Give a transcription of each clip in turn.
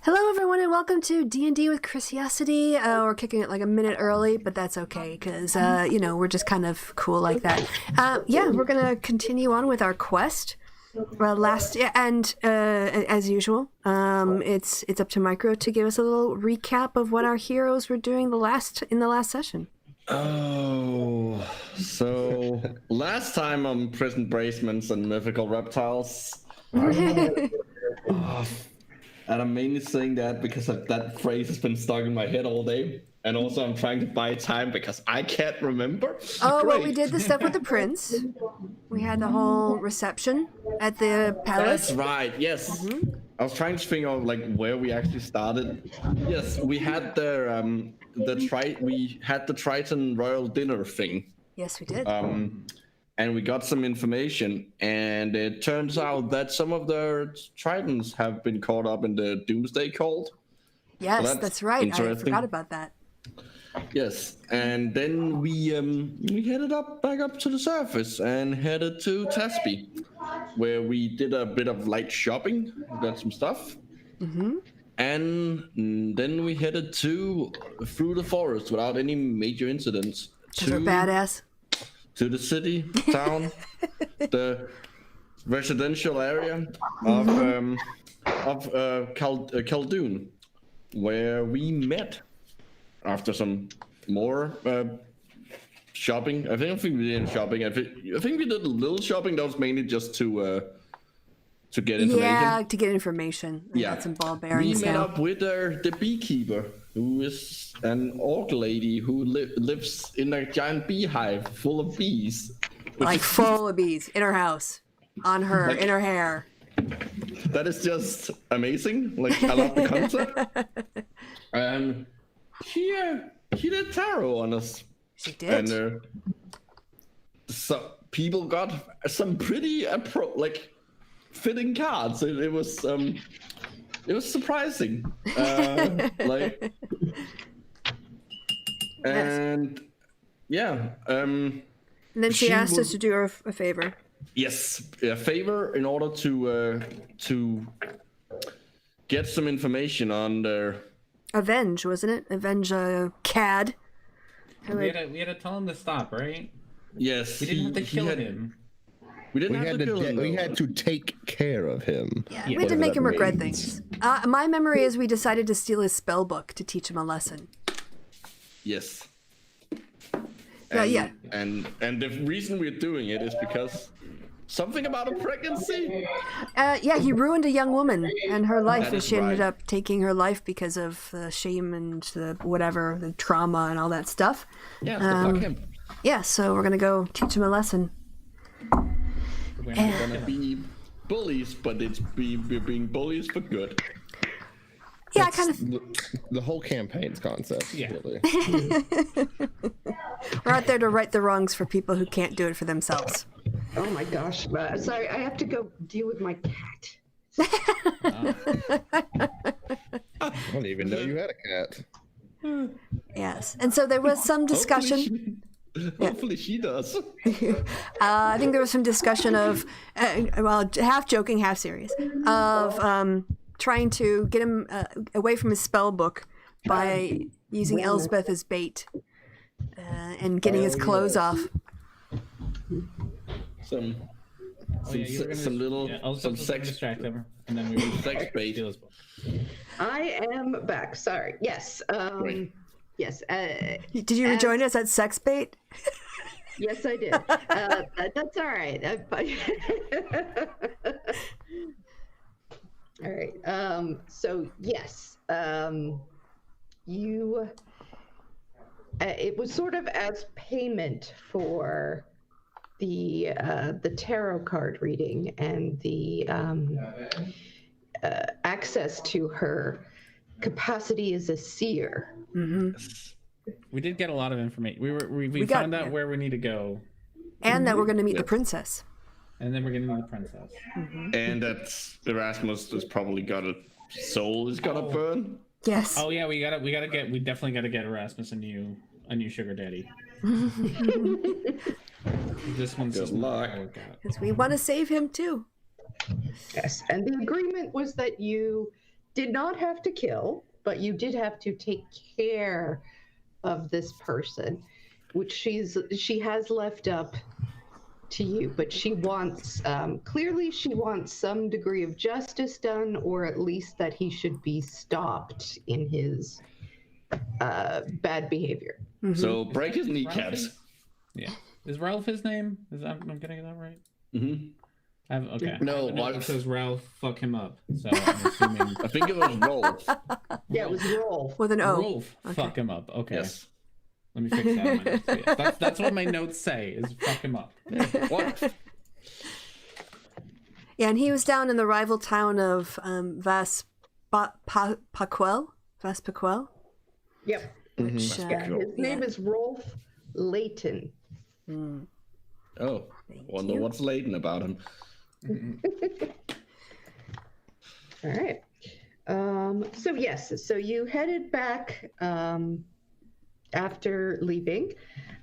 Hello, everyone, and welcome to D&D with Chrisiousity. We're kicking it like a minute early, but that's okay, because, we're just kind of cool like that. We're going to continue on with our quest. As usual, it's up to Micro to give us a little recap of what our heroes were doing in the last session. Oh, so last time on prison bracements and mythical reptiles. And I'm mainly saying that because that phrase has been stuck in my head all day. And also I'm trying to buy time because I can't remember. Oh, well, we did the stuff with the prince. We had the whole reception at the palace. That's right, yes. Mm-hmm. I was trying to figure out where we actually started. Yes, we had the Triton Royal Dinner thing. Yes, we did. And we got some information, and it turns out that some of the Tritons have been caught up in the Doomsday Cult. Yes, so that's right. I forgot about that. Yes, and then we headed back up to the surface and headed to Tasby, where we did a bit of light shopping, got some stuff. Mm-hmm. And then we headed through the forest without any major incidents. We're badass. To the city, town, the residential area of Khaldun, where we met after some more shopping. I think we did shopping. I think we did a little shopping. That was mainly just to get information. Yeah, to get information. I got some ball bearings. We met up with the beekeeper, who is an orc lady who lives in a giant beehive full of bees. Full of bees in her house, on her, in her hair. That is just amazing. I love the concept. And she did tarot on us. She did. And so people got some pretty fitting cards. It was surprising. And then she asked us to do her a favor. Yes, a favor in order to get some information on their Avenge, wasn't it? Avenge Cad. We had to tell him to stop, right? Yes. We didn't have to kill him. We had to take care of him. Yeah, we had to make him regret things. My memory is we decided to steal his spell book to teach him a lesson. Yes. And the reason we're doing it is because something about a pregnancy. He ruined a young woman and her life, and she ended right. up taking her life because of the shame and the trauma and all that stuff. Yeah, so fuck him. Yeah, so we're gonna go teach him a lesson. We're gonna be bullies, but we're being bullies for good. Yeah, That's the whole campaign's concept. Yeah. Really. We're out there to right the wrongs for people who can't do it for themselves. Oh my gosh. Sorry, I have to go deal with my cat. I don't even know you had a cat. Yes, and so there was some discussion. Hopefully she does. I think there was some discussion of, half joking, half serious, of trying to get him away from his spell book by using Elsbeth as bait and getting his clothes off. Some sex distract them, and then we sex bait. I am back. Sorry. Yes. Yes. Did you rejoin us at sex bait? Yes, I did. That's all right. All right. So yes, you. It was sort of as payment for the tarot card reading and the access to her capacity as a seer. Mm-hmm. We did get a lot of information. We found out where we need to go, and that we're going to meet the princess. And then we're going to meet the princess. Mm-hmm. And that Erasmus has probably got a soul is gonna burn. Yes. Oh yeah, we definitely gotta get Erasmus a new sugar daddy. This one's just not gonna work out. Because we want to save him too. Yes, and the agreement was that you did not have to kill, but you did have to take care of this person, which she has left up to you, but she wants, clearly she wants some degree of justice done, or at least that he should be stopped in his bad behavior. So break his kneecaps. Yeah. Is Ralph his name? I'm getting that right? Mm-hmm. Okay. No, it says Ralph, fuck him up. So I'm assuming... I think it was Rolf. Yeah, it was Rolf. With an O. Rolf, fuck him up. Okay. Yes. Let me fix that on my notes. Yes, that's what my notes say, is fuck him up. What? Yeah, and he was down in the rival town of Paquel. Vaspaquel. Yep. Which, His name is Rolf Layton. Oh, wonder what's Layton about him. All right. So yes, so you headed back after leaving,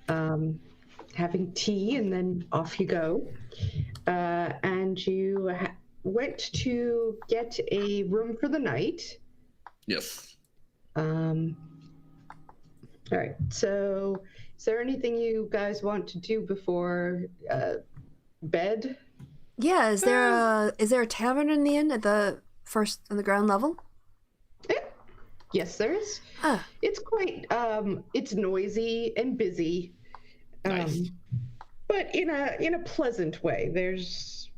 having tea, and then off you go. And you went to get a room for the night. Yes. All right. So, is there anything you guys want to do before bed? Yeah. Is there a tavern in the inn at the first on the ground level? Yeah. Yes, there is. It's quite it's noisy and busy. Nice. But in a pleasant way. There's,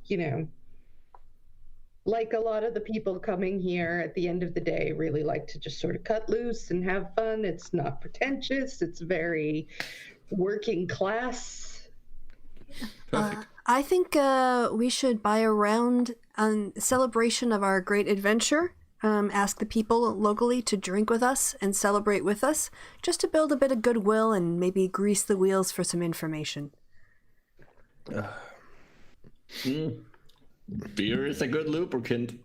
like a lot of the people coming here at the end of the day really like to just sort of cut loose and have fun. It's not pretentious. It's very working class. I think we should buy a round on celebration of our great adventure. Ask the people locally to drink with us and celebrate with us, just to build a bit of goodwill and maybe grease the wheels for some information. Beer is a good lubricant.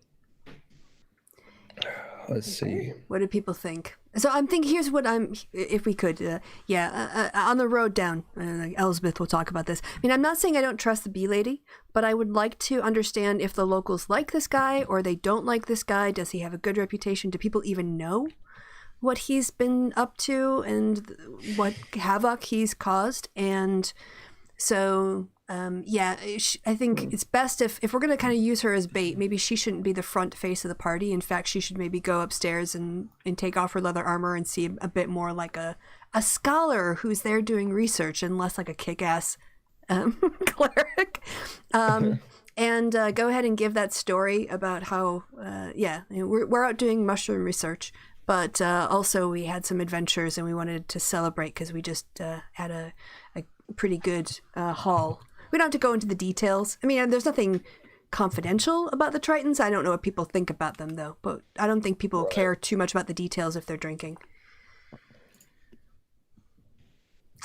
Let's see. What do people think? So I'm thinking, here's what if we could, on the road down, Elsbeth will talk about this. I mean, I'm not saying I don't trust the bee lady, but I would like to understand if the locals like this guy or they don't like this guy. Does he have a good reputation? Do people even know what he's been up to and what havoc he's caused? And so... I think it's best if we're going to kind of use her as bait, maybe she shouldn't be the front face of the party. In fact, she should maybe go upstairs and take off her leather armor and seem a bit more like a scholar who's there doing research and less like a kick-ass cleric. And go ahead and give that story about how, we're out doing mushroom research, but also we had some adventures and we wanted to celebrate because we just had a pretty good haul. We don't have to go into the details. I mean, there's nothing confidential about the Tritons. I don't know what people think about them, though. But I don't think people care too much about the details if they're drinking.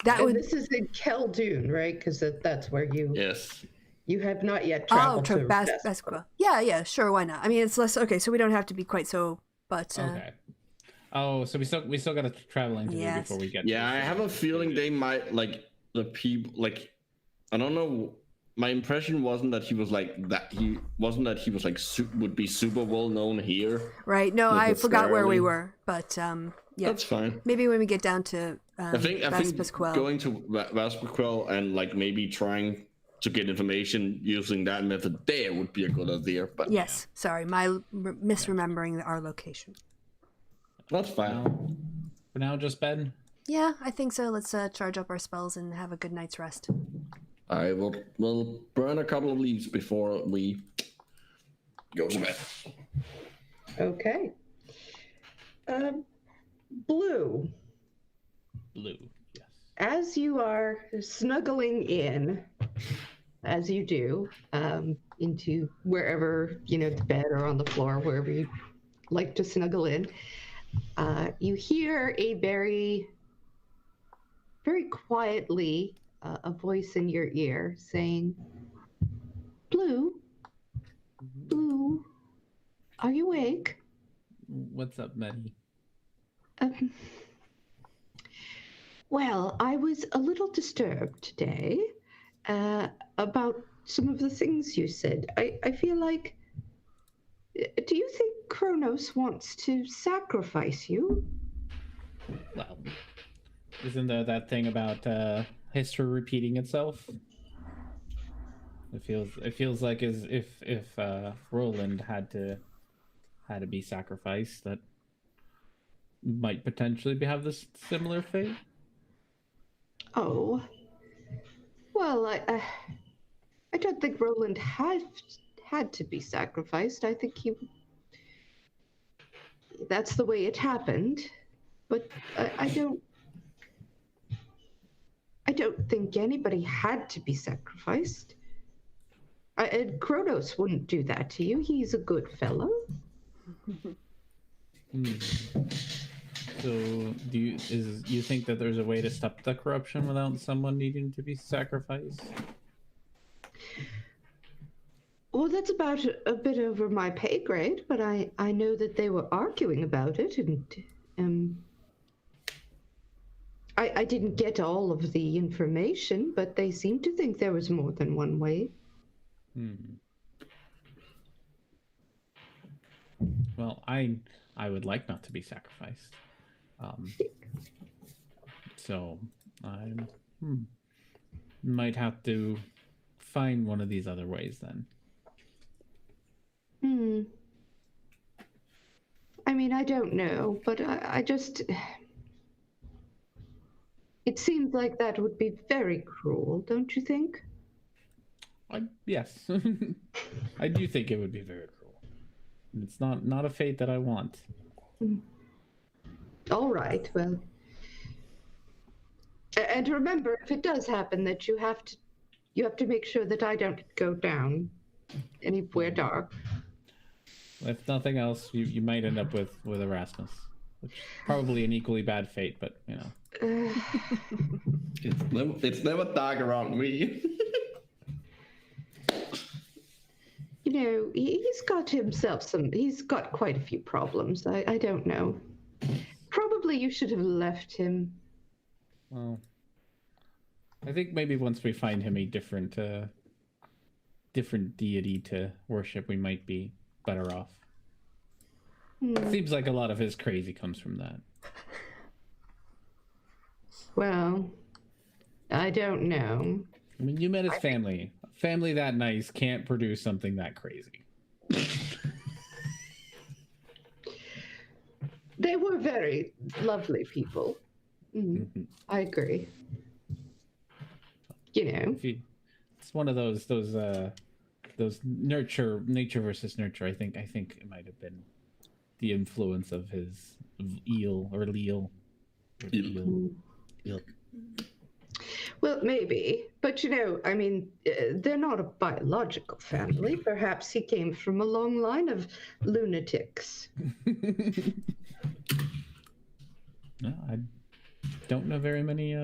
This is in Khaldun, right? Because that's where you... Yes. You have not yet traveled to Basquiat. Yeah, sure, why not? I mean, it's less... Okay, so we don't have to be quite so... But... Okay. Oh, so we still got a traveling to do before we get to I have a feeling they might, like, the people... Like, I don't know. My impression wasn't that he was like that. He wasn't that he was like would be super well known here. Right. No, I forgot where we were, but that's fine. Maybe when we get down to I think going to Vaspaquel and like maybe trying to get information using that method there would be a good idea. But yes, sorry, my misremembering our location. That's fine. For now, just bed. Yeah, I think so. Let's charge up our spells and have a good night's rest. I will burn a couple of leaves before we go to bed. Okay. Blue. Blue, yes. As you are snuggling in, as you do, into wherever, the bed or on the floor, wherever you like to snuggle in, you hear a very, very quietly a voice in your ear saying, Blue, are you awake? What's up, Betty? Well, I was a little disturbed today about some of the things you said. I feel like, do you think Kronos wants to sacrifice you. Well, isn't there that thing about history repeating itself? It feels like as if Roland had to be sacrificed, that might potentially have this similar fate. Oh, well, I don't think Roland had to be sacrificed. I think that's the way it happened. But I don't think anybody had to be sacrificed. And Kronos wouldn't do that to you. He's a good fellow. So, you think that there's a way to stop the corruption without someone needing to be sacrificed? Well, that's about a bit over my pay grade, but I know that they were arguing about it, and I didn't get all of the information, but they seemed to think there was more than one way. Well, I would like not to be sacrificed. So I might have to find one of these other ways then. I mean, I don't know, but I just... It seems like that would be very cruel, don't you think? Yes. I do think it would be very cruel. It's not a fate that I want. All right, well... And remember, if it does happen, that you have to make sure that I don't go down anywhere dark. If nothing else, you might end up with Erasmus, which is probably an equally bad fate, but you know. It's never dark around me. You know, he's got quite a few problems. I don't know. Probably you should have left him. Well, I think maybe once we find him a different deity to worship, we might be better off. It seems like a lot of his crazy comes from that. Well, I don't know. I mean, you met his family. A family that nice can't produce something that crazy. They were very lovely people. I agree. You know, it's one of those nature versus nurture. I think it might have been the influence of his eel or Leal. Eel. Well, maybe, but you know, I mean, they're not a biological family. Perhaps he came from a long line of lunatics. No, I don't know very many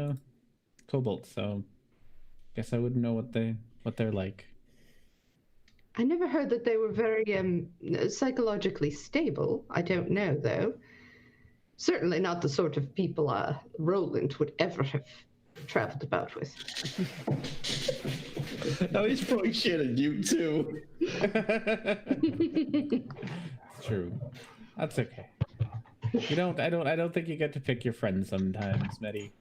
kobolds, so guess I wouldn't know what they're like. I never heard that they were very psychologically stable. I don't know, though. Certainly not the sort of people Roland would ever have traveled about with. No, he's throwing shit at you too. True. That's okay. I don't think you get to pick your friends sometimes, Medi.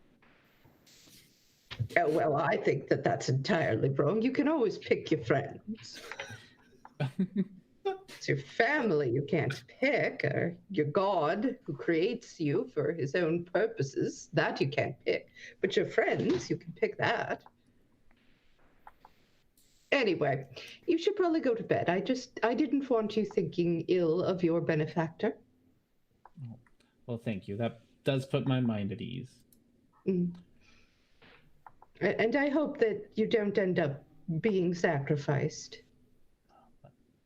Oh, well, I think that that's entirely wrong. You can always pick your friends. It's your family you can't pick, or your God who creates you for his own purposes. That you can't pick. But your friends, you can pick that. Anyway, you should probably go to bed. I didn't want you thinking ill of your benefactor. Well, thank you. That does put my mind at ease. And I hope that you don't end up being sacrificed.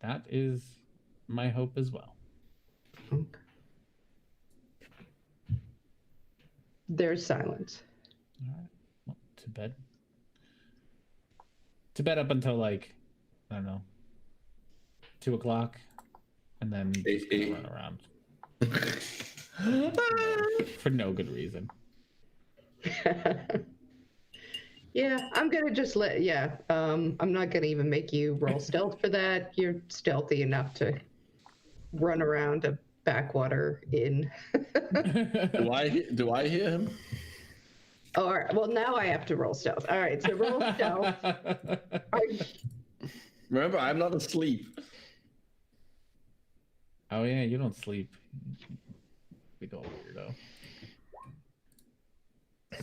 That is my hope as well. Okay. There's silence. All right. Well, to bed. To bed up until I don't know, 2 o'clock, and then just gonna run around for no good reason. Yeah, I'm gonna just I'm not gonna even make you roll stealth for that. You're stealthy enough to run around a backwater inn. Do I hear him? Or well, now I have to roll stealth. All right, so roll stealth. Remember, I'm not asleep. Oh yeah, you don't sleep. Big old weirdo.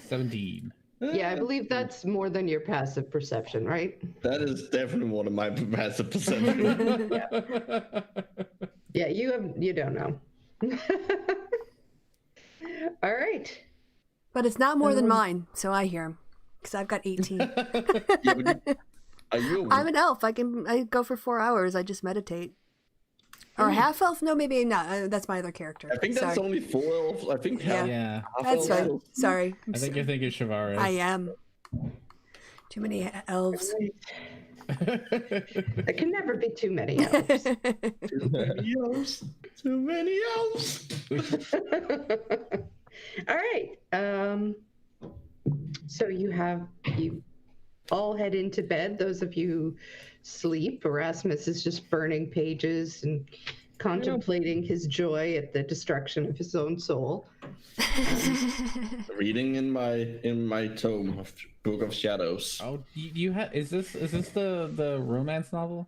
17. Yeah, I believe that's more than your passive perception, right? That is definitely one of my passive perception. Yeah, you don't know. All right. But it's not more than mine, so I hear him. Because I've got 18. Are you? I'm an elf. I go for 4 hours. I just meditate. Or half elf? No, maybe not. That's my other character. I think that's Sorry. only 4 elves. I think Yeah. Yeah. half That's elves. fine. Sorry. I think you're thinking Shavaris. I am. Too many elves. There can never be too many elves. Too many elves. Too many elves. All right. So you all head into bed. Those of you who sleep, Erasmus is just burning pages and contemplating his joy at the destruction of his own soul. Reading in my tome of Book of Shadows. Oh, you have? Is this the romance novel?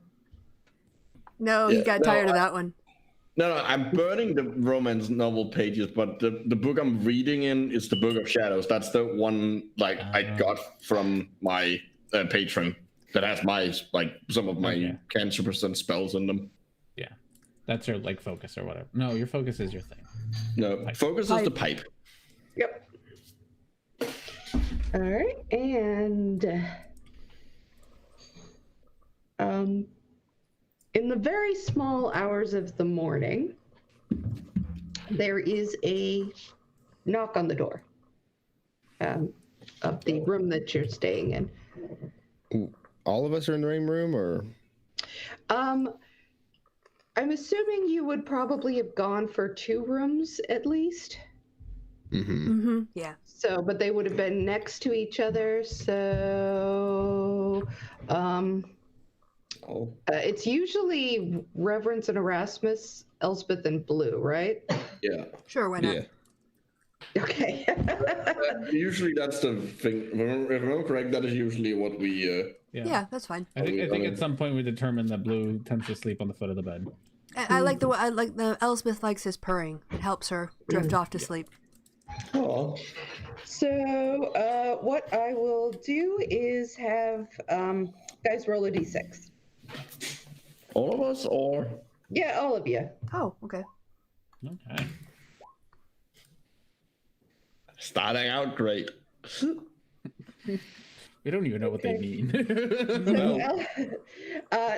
No, he Yeah, got no, tired of that one. No, I'm burning the romance novel pages, but the book I'm reading in is the Book of Shadows. That's the one I got from my patron that has some of my cantrips and spells in them. Yeah, that's your focus or whatever. No, your focus is your thing. No, focus is the pipe. Yep. All right, and in the very small hours of the morning, there is a knock on the door of the room that you're staying in. All of us are in the same room, or? I'm assuming you would probably have gone for 2 rooms at least. Mm-hmm. Yeah. So, but they would have been next to each other. So, it's usually Reverence and Erasmus, Elspeth and Blue, right? Yeah. Sure, why not? Yeah. Okay. Usually that's the thing. If I remember correct, that is usually what we. Yeah, that's fine. I think at some point we determined that Blue tends to sleep on the foot of the bed. I like the Elspeth likes his purring. It helps her drift off to sleep. Oh. So, what I will do is have guys roll a d6. All of us, or Yeah, all of you. Oh, okay. Okay. starting out great. We don't even know what they mean.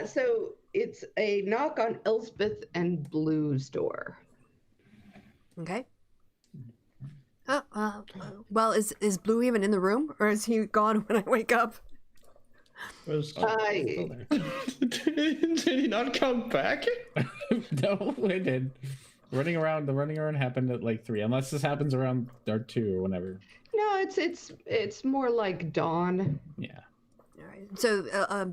So it's a knock on Elspeth and Blue's door. Okay. Oh, well, is Blue even in the room, or is he gone when I wake up? Did he not come back? No, it did. The running around happened at 3, unless this happens around 2 or whenever. No, it's more like dawn. Yeah. All right. So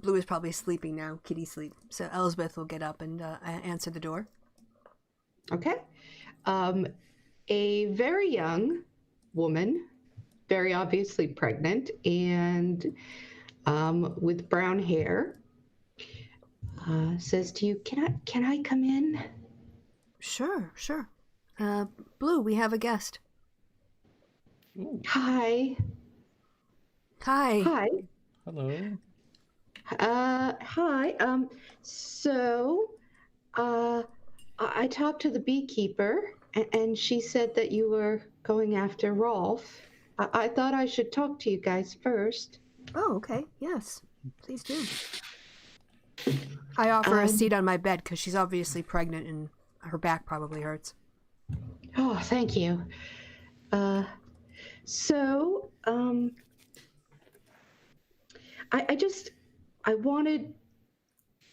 Blue is probably sleeping now, kitty sleep. So Elspeth will get up and answer the door. Okay. A very young woman, very obviously pregnant, and with brown hair, says to you, "Can I come in?" Sure. Blue, we have a guest. Ooh, Hi. Hi. hello. Hi. So, I talked to the beekeeper, and she said that you were going after Rolf. I thought I should talk to you guys first. Oh, okay. Yes, please do. I offer a seat on my bed because she's obviously pregnant and her back probably hurts. Oh, thank you. I wanted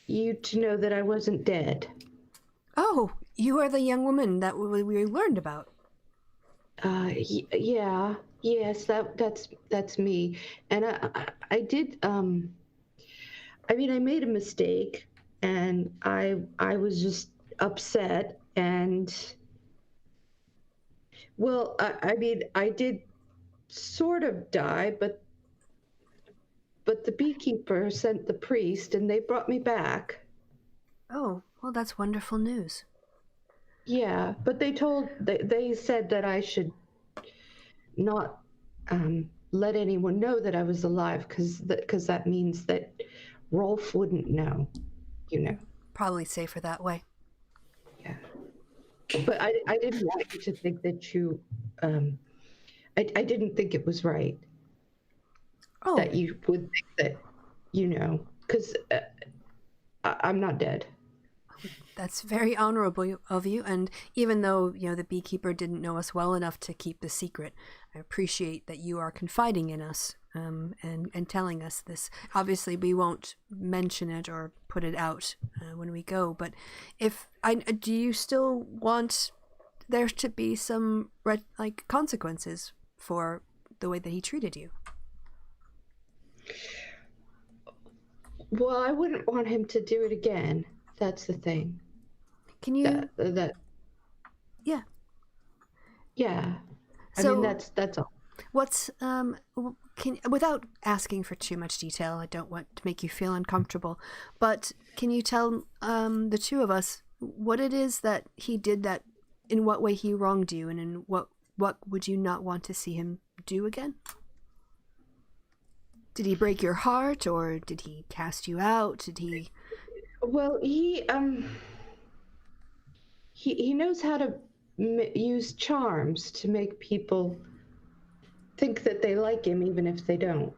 you to know that I wasn't dead. Oh, you are the young woman that we learned about. Yeah, yes, that's me. And I did, I made a mistake, and I was just upset and, well, I mean, I did sort of die, but the beekeeper sent the priest and they brought me back. Oh, well, that's wonderful news. Yeah, but they said that I should not let anyone know that I was alive because that means that Rolf wouldn't know, you know. Probably safer that way. Yeah. But I didn't want you to think that you, I didn't think it was right Oh, that you would think that, you know, because I'm not dead. that's very honorable of you. And even though, the beekeeper didn't know us well enough to keep the secret, I appreciate that you are confiding in us and telling us this. Obviously, we won't mention it or put it out when we go. But do you still want there to be some consequences for the way that he treated you? Well, I wouldn't want him to do it again. That's the thing. Can you? Yeah. Yeah. So, I mean, that's all. what's without asking for too much detail, I don't want to make you feel uncomfortable, but can you tell the two of us what it is that he did, that in what way he wronged you, and in what would you not want to see him do again? Did he break your heart, or did he cast you out? Did he? Well, he knows how to use charms to make people think that they like him even if they don't.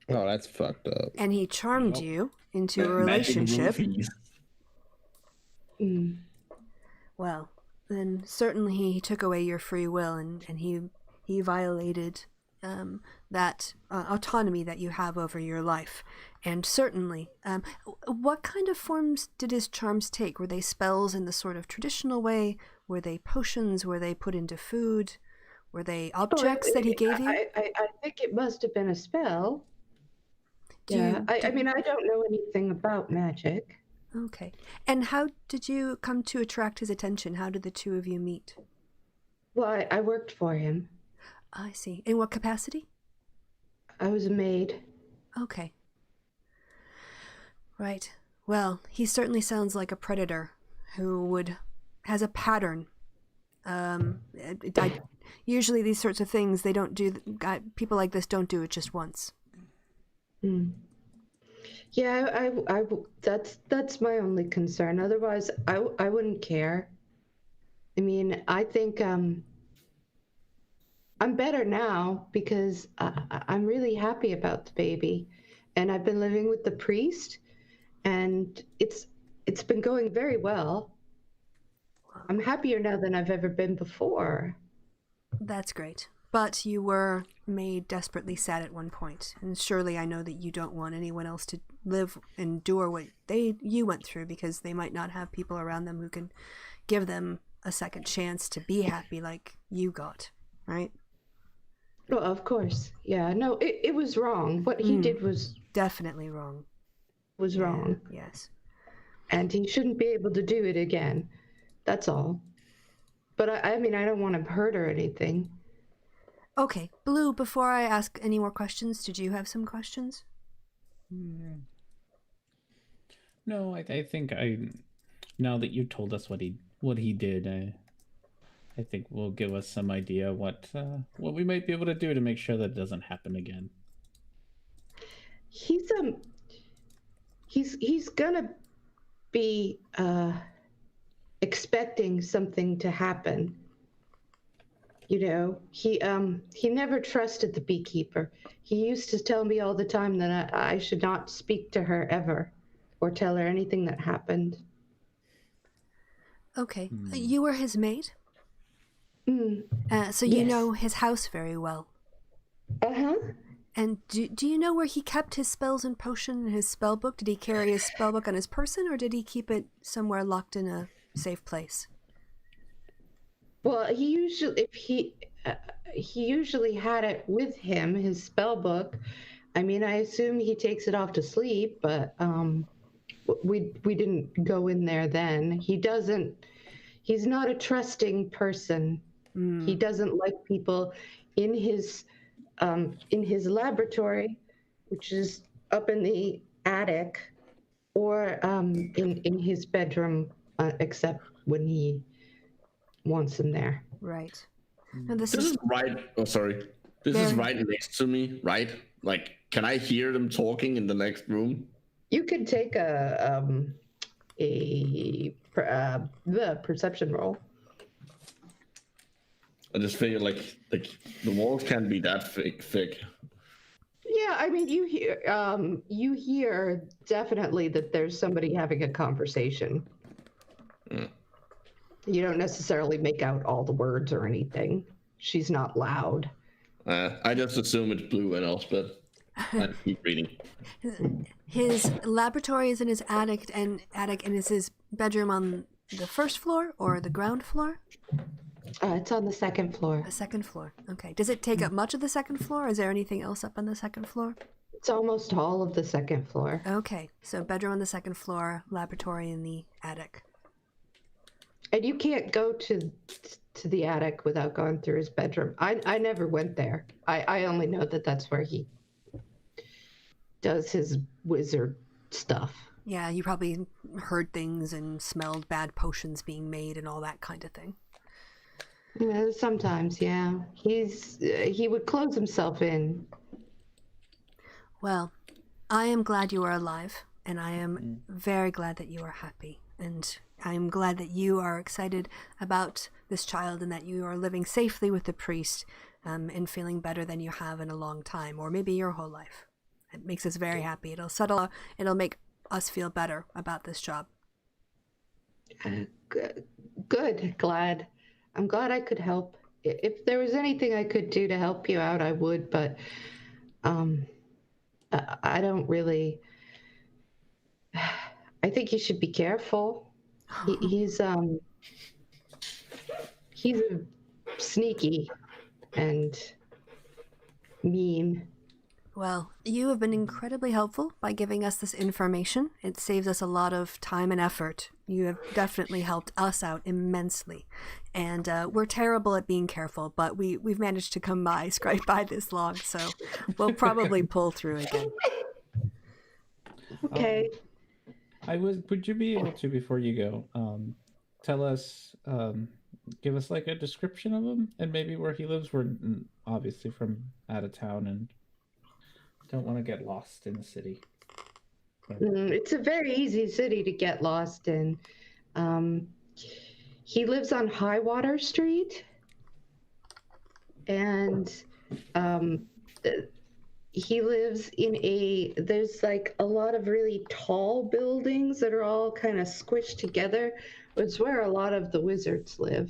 Oh, that's fucked up. And he charmed you into a Magic relationship. roofies. Well, then certainly he took away your free will, and he violated that autonomy that you have over your life. And certainly, what kind of forms did his charms take? Were they spells in the sort of traditional way? Were they potions? Were they put into food? Were they objects that he gave you? I think it must have been a spell. I mean, I don't know anything about magic. Okay. And how did you come to attract his attention? How did the two of you meet? Well, I worked for him. I see. In what capacity? I was a maid. Okay. Right. Well, he certainly sounds like a predator who has a pattern. Usually these sorts of things, they don't do, people like this don't do it just once. Yeah, that's my only concern. Otherwise, I wouldn't care. I mean, I think I'm better now because I'm really happy about the baby, and I've been living with the priest, and it's been going very well. I'm happier now than I've ever been before. That's great. But you were made desperately sad at one point, and surely I know that you don't want anyone else to endure what you went through, because they might not have people around them who can give them a second chance to be happy like you got, right? Well, of course. Yeah, no, it was wrong. What he did was definitely wrong. Wrong. Yes. And he shouldn't be able to do it again. That's all. But I mean, I don't want to hurt her or anything. Okay, Blue, before I ask any more questions, did you have some questions? No, I think now that you told us what he did, I think will give us some idea what we might be able to do to make sure that doesn't happen again. He's gonna be expecting something to happen. You know, he never trusted the beekeeper. He used to tell me all the time that I should not speak to her ever or tell her anything that happened. Okay. You were his maid? So Yes. you know his house very well. Uh-huh. And do you know where he kept his spells and potion and his spell book? Did he carry his spell book on his person, or did he keep it somewhere locked in a safe place? Well, he usually had it with him, his spell book. I mean, I assume he takes it off to sleep, but we didn't go in there then. He's not a trusting person. He doesn't like people in his laboratory, which is up in the attic, or in his bedroom, except when he wants him there. Right. And this This is is right. Oh, sorry. This is right next to me, right? Like, can I hear them talking in the next room? You could take the perception roll. I just feel like the walls can't be that thick. Yeah, I mean, you hear definitely that there's somebody having a conversation. You don't necessarily make out all the words or anything. She's not loud. I just assume it's Blue and Elspeth. I keep reading. his laboratory is in his attic, and is his bedroom on the first floor or the ground floor? It's on the second floor. The second floor. Okay. Does it take up much of the second floor? Is there anything else up on the second floor? It's almost all of the second floor. Okay. So bedroom on the second floor, laboratory in the attic. And you can't go to the attic without going through his bedroom. I never went there. I only know that that's where he does his wizard stuff. Yeah, you probably heard things and smelled bad potions being made and all that kind of thing. Yeah, sometimes, yeah. He would close himself in. Well, I am glad you are alive, and I am very glad that you are happy, and I am glad that you are excited about this child and that you are living safely with the priest, and feeling better than you have in a long time, or maybe your whole life. It makes us very happy. It'll make us feel better about this job. Good, glad. I'm glad I could help. If there was anything I could do to help you out, I would, but I don't really. I think you should be careful. He's sneaky and mean. Well, you have been incredibly helpful by giving us this information. It saves us a lot of time and effort. You have definitely helped us out immensely. And we're terrible at being careful, but we've managed to come by, scrape by this long, so we'll probably pull through again. Okay. Would you be able to, before you go, tell us, give us like a description of him and maybe where he lives? We're obviously from out of town and don't want to get lost in the city. It's a very easy city to get lost in. He lives on Highwater Street, and he lives in there's like a lot of really tall buildings that are all kind of squished together. It's where a lot of the wizards live.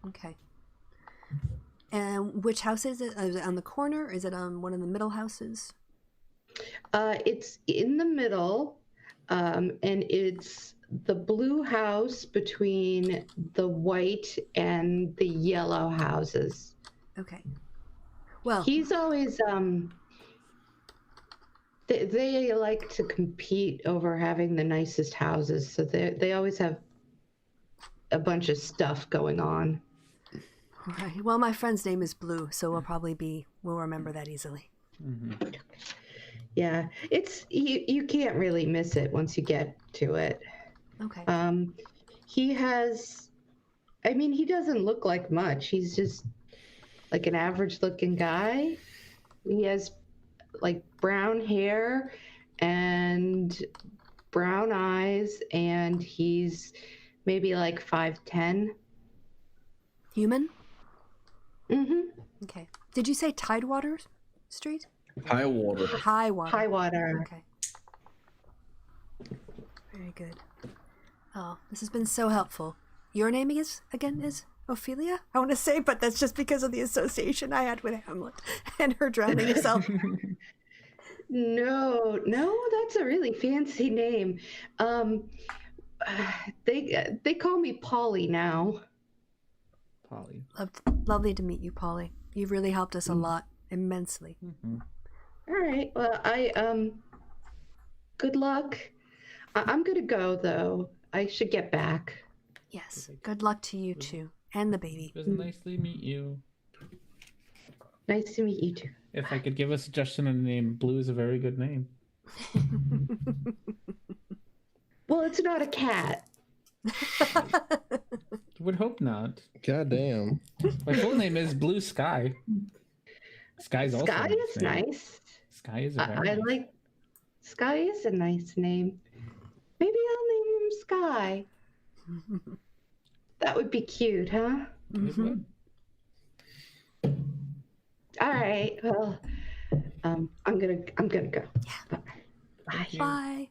Okay. And which house is it? Is it on the corner? Is it on one of the middle houses? It's in the middle, and it's the blue house between the white and the yellow houses. Okay. Well, He's always they like to compete over having the nicest houses, so they always have a bunch of stuff going on. right. Well, my friend's name is Blue, so we'll remember that easily. Mm-hmm. Yeah, it's you can't really miss it once you get to it. Okay. He doesn't look like much. He's just like an average looking guy. He has like brown hair and brown eyes, and he's maybe like 5'10". Human? Mm-hmm. Okay. Did you say Tidewater Street? High water. Highwater. Highwater. Okay. Very good. Oh, this has been so helpful. Your name is Ophelia? I want to say, but that's just because of the association I had with Hamlet and her drowning herself. No, that's a really fancy name. They call me Polly now. Polly. Lovely to meet you, Polly. You've really helped us a lot, immensely. Mm-hmm. All right. Well, good luck. I'm gonna go though. I should get back. Yes. Good luck to you too, and the baby. It was nice to meet you. Nice to meet you too. If I could give a suggestion on the name, Blue is a very good name. Well, it's not a cat. Would hope not. God damn. My full name is Blue Sky. Sky's also Sky a nice is name. nice. Sky is a very I nice. like. Sky is a nice name. Maybe I'll name him Sky. That would be cute, huh? It would. All right. Well, I'm gonna go. Bye. Bye. Bye.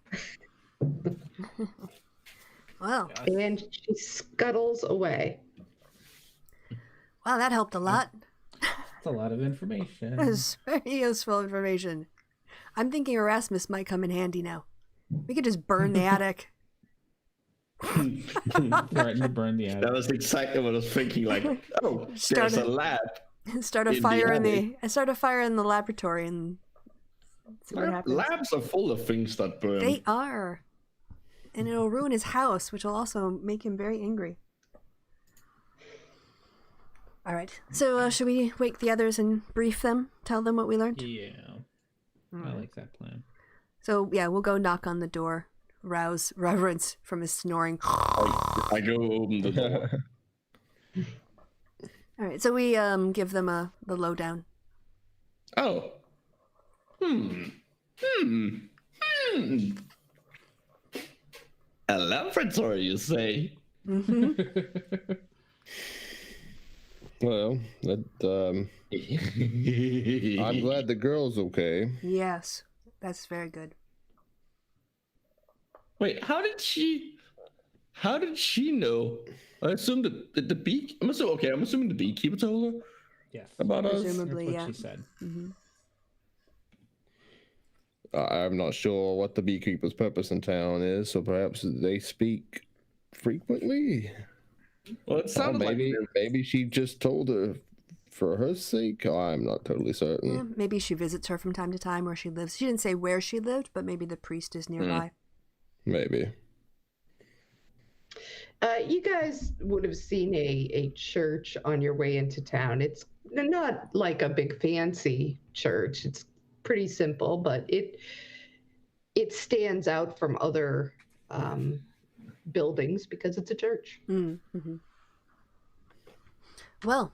Well, And she scuttles away. wow, that helped a lot. It's a lot of information. That was very useful information. I'm thinking Erasmus might come in handy now. We could just burn the attic. Threaten to burn the attic. That was exactly what I was thinking. Like, oh, Start there's a- a lab. Start a In the fire in attic. start a fire in the laboratory and see what happens. Labs are full of things that burn. They are. And it'll ruin his house, which will also make him very angry. All right. So should we wake the others and brief them? Tell them what we learned? Yeah. I like that plan. So, yeah, we'll go knock on the door. Rouse Reverence from his snoring. I go open the door. All right. So we give them the lowdown. Oh. A laboratory, you say? Well, that, I'm glad the girl's okay. Yes. That's very good. Wait, how did she know? I assume that the bee. I'm assuming the beekeeper told her Yes. about us. Presumably, That's what yeah. she said. I'm not sure what the beekeeper's purpose in town is, so perhaps they speak frequently. Well, it Or sounded maybe she just told her for her sake. I'm not totally certain. Yeah, maybe she visits her from time to time where she lives. She didn't say where she lived, but maybe the priest is nearby. Maybe. You guys would have seen a church on your way into town. It's not like a big fancy church. It's pretty simple, but it stands out from other buildings because it's a church. Mm-hmm. Well,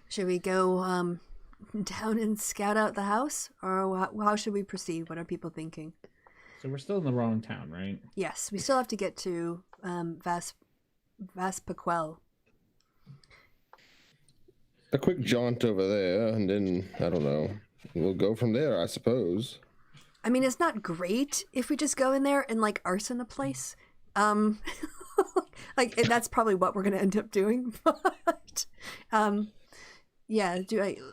should we go down and scout out the house, or how should we proceed? What are people thinking? So we're still in the wrong town, right? Yes, we still have to get to Vaspaquel. A quick jaunt over there, and then, I don't know, we'll go from there, I suppose. I mean, it's not great if we just go in there and like arson a place. Like and that's probably what we're gonna end up doing. But yeah,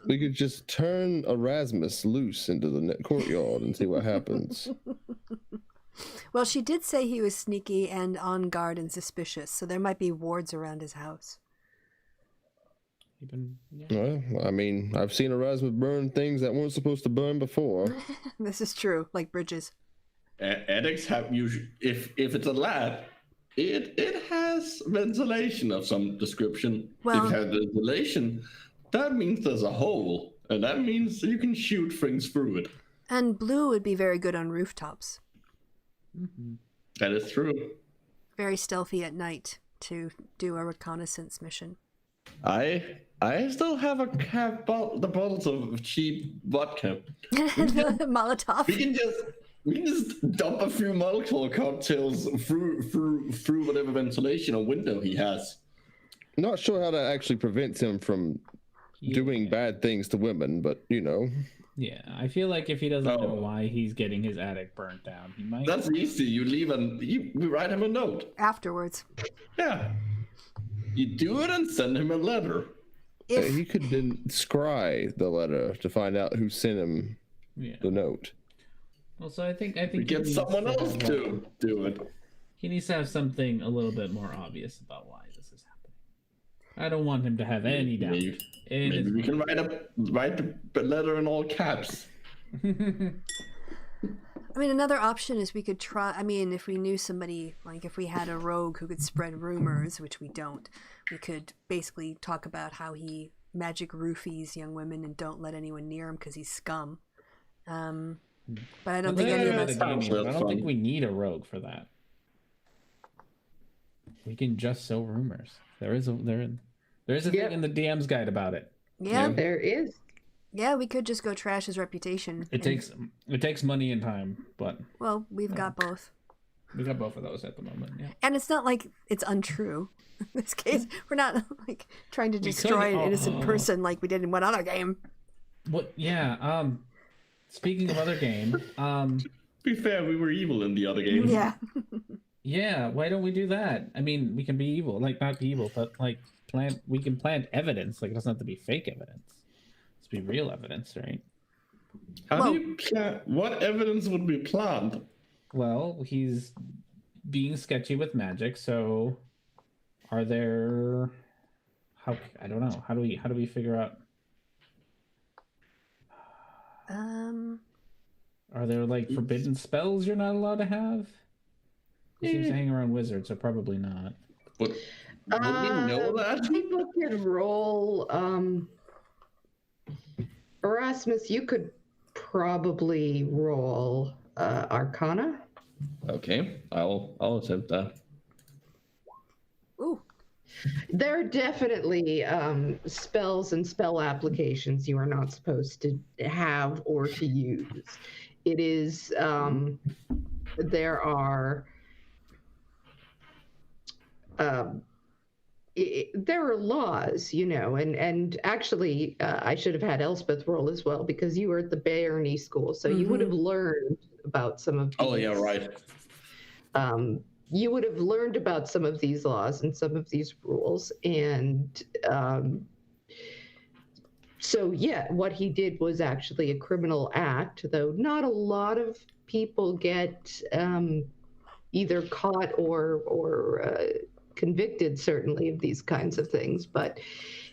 We could just turn Erasmus loose into the courtyard and see what happens. Well, she did say he was sneaky and on guard and suspicious, so there might be wards around his house. Well, I mean, I've seen Erasmus burn things that weren't supposed to burn before. This is true, like bridges. Attics have usually, if it's a lab, it has ventilation of some description. Well- if it has ventilation, that means there's a hole, and that means you can shoot things through it. And Blue would be very good on rooftops. That is true. Very stealthy at night to do a reconnaissance mission. I still have the bottles of cheap vodka. Molotov. We can just dump a few Molotov cocktails through whatever ventilation or window he has. Not sure how that actually prevents him from doing bad things to women, but you know. Yeah, I feel like if he doesn't know Oh. why he's getting his attic burnt down, he might. That's easy. We write him a note. Afterwards. Yeah. You do it and send him a letter. If He could then scry the letter to find out who sent him Yeah. the note. Well, so I think We he get needs someone to else have, to do it. He needs to have something a little bit more obvious about why this is happening. I don't want him to have any doubt. Maybe, in his maybe we can write a letter in all caps. I mean, another option is we could try. I mean, if we knew somebody, like if we had a rogue who could spread rumors, which we don't, we could basically talk about how he magic roofies young women and don't let anyone near him because he's scum. But I don't think any of us. I don't fun. think we need a rogue for that. We can just sow rumors. There is a thing in the DM's guide about it. Yeah, There is. yeah, we could just go trash his reputation. It takes money and time, but Well, we've got both. we got both of those at the moment. Yeah. And it's not like it's untrue. In this case, we're not like trying to destroy an innocent person like we did in one other game. What? Yeah. Speaking of other game, To be fair, we were evil in the other game. Yeah. yeah. Why don't we do that? I mean, we can be evil, like not be evil, but like plant. We can plant evidence. Like it doesn't have to be fake evidence. It's be real evidence, right? How do you plant? What evidence would we plant? Well, he's being sketchy with magic, so are there I don't know. How do we figure out are there like forbidden spells you're not allowed to have? He seems to hang around wizards, so probably not. Would we know that? People can roll. Erasmus, you could probably roll Arcana. Okay, I'll attempt that. Ooh. There are definitely spells and spell applications you are not supposed to have or to use. It is, there are, there are laws, you know, and actually I should have had Elspeth roll as well because you were at the Bayerney School, so you would have learned about some of these. Oh yeah, right. You would have learned about some of these laws and some of these rules. And so, yeah, what he did was actually a criminal act, though not a lot of people get either caught or convicted, certainly, of these kinds of things. But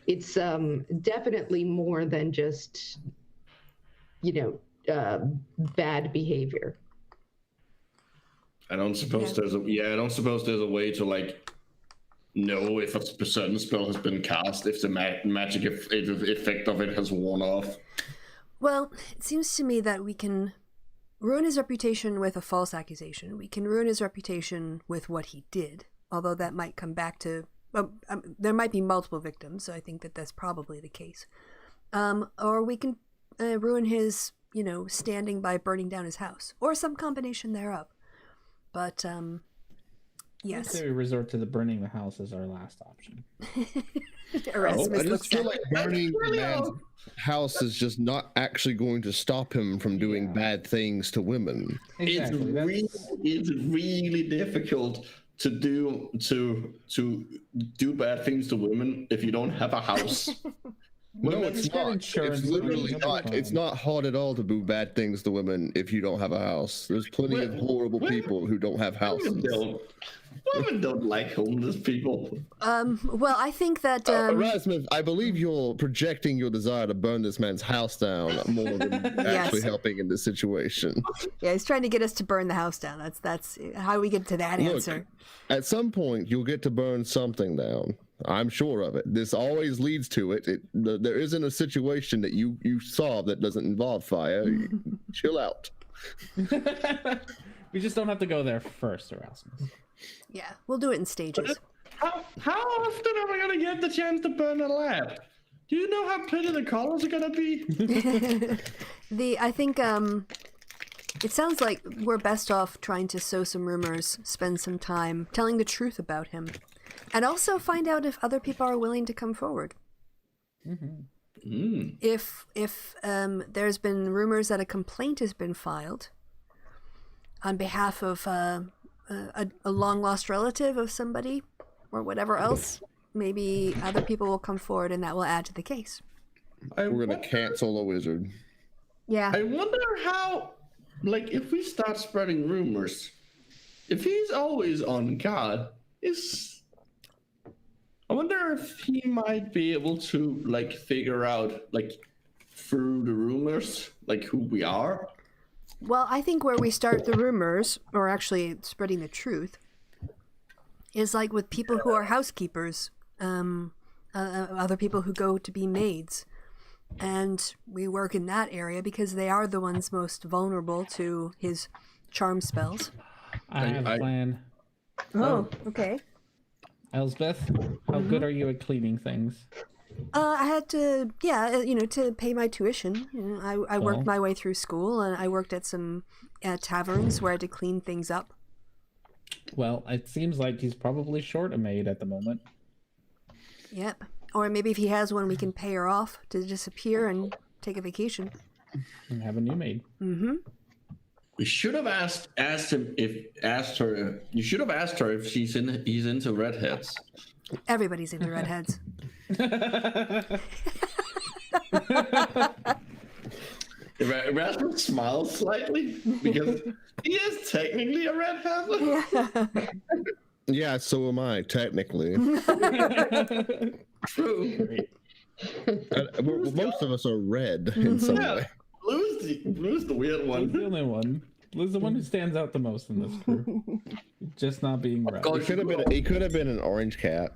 it's definitely more than just, you know, bad behavior. I don't suppose there's a way to like know if a certain spell has been cast, if the magic effect of it has worn off. Well, it seems to me that we can ruin his reputation with a false accusation. We can ruin his reputation with what he did, although that might come back to... there might be multiple victims, so I think that that's probably the case. Or we can ruin his, you know, standing by burning down his house, or some combination thereof. But, yes. I'd say we resort to the burning the house as our last option. Erasmus I looks just feel at like burning the man's house is just not actually going to stop him from doing bad things to women. Exactly. It's really difficult to do bad things to women if you don't have a house. No, it's not. It's literally not. It's not hard at all to do bad things to women if you don't have a house. There's plenty of horrible people who don't have houses. Women don't like homeless people. well, I think that... Erasmus, I believe you're projecting your desire to burn this man's house down more than actually helping in this situation. Yeah, he's trying to get us to burn the house down. That's how we get to that answer. At some point, you'll get to burn something down. I'm sure of it. This always leads to it. There isn't a situation that you solve that doesn't involve fire. Chill out. We just don't have to go there first, Erasmus. Yeah, we'll do it in stages. How often are we gonna get the chance to burn a lamp? Do you know how pretty the colors are gonna be? I think it sounds like we're best off trying to sow some rumors, spend some time telling the truth about him, and also find out if other people are willing to come forward. If there's been rumors that a complaint has been filed on behalf of a long-lost relative of somebody or whatever else, maybe other people will come forward and that will add to the case. We're going to cancel a wizard. Yeah. I wonder how, like, if we start spreading rumors, if he's always on guard, I wonder if he might be able to, like, figure out, like, through the rumors, like, who we are. Well, I think where we start the rumors, or actually spreading the truth, is like with people who are housekeepers, other people who go to be maids. And we work in that area because they are the ones most vulnerable to his charm spells. I have a plan. Oh, okay. Elsbeth, how good are you at cleaning things? I had to, to pay my tuition. I worked Well. my way through school, and I worked at some taverns where I had to clean things up. Well, it seems like he's probably short a maid at the moment. Yep. Or maybe if he has one, we can pay her off to disappear and take a vacation. And have a new maid. Mm-hmm. We should have asked her if he's into redheads. Everybody's into redheads. Rasmus smiles slightly because he is technically a redhead. Yeah, so am I, technically. True. Most of us are red in some way. Blue's the weird Blue's one. the only one. Blue's the one who stands out the most in this crew. Just not being red. course. He could have been an orange cat.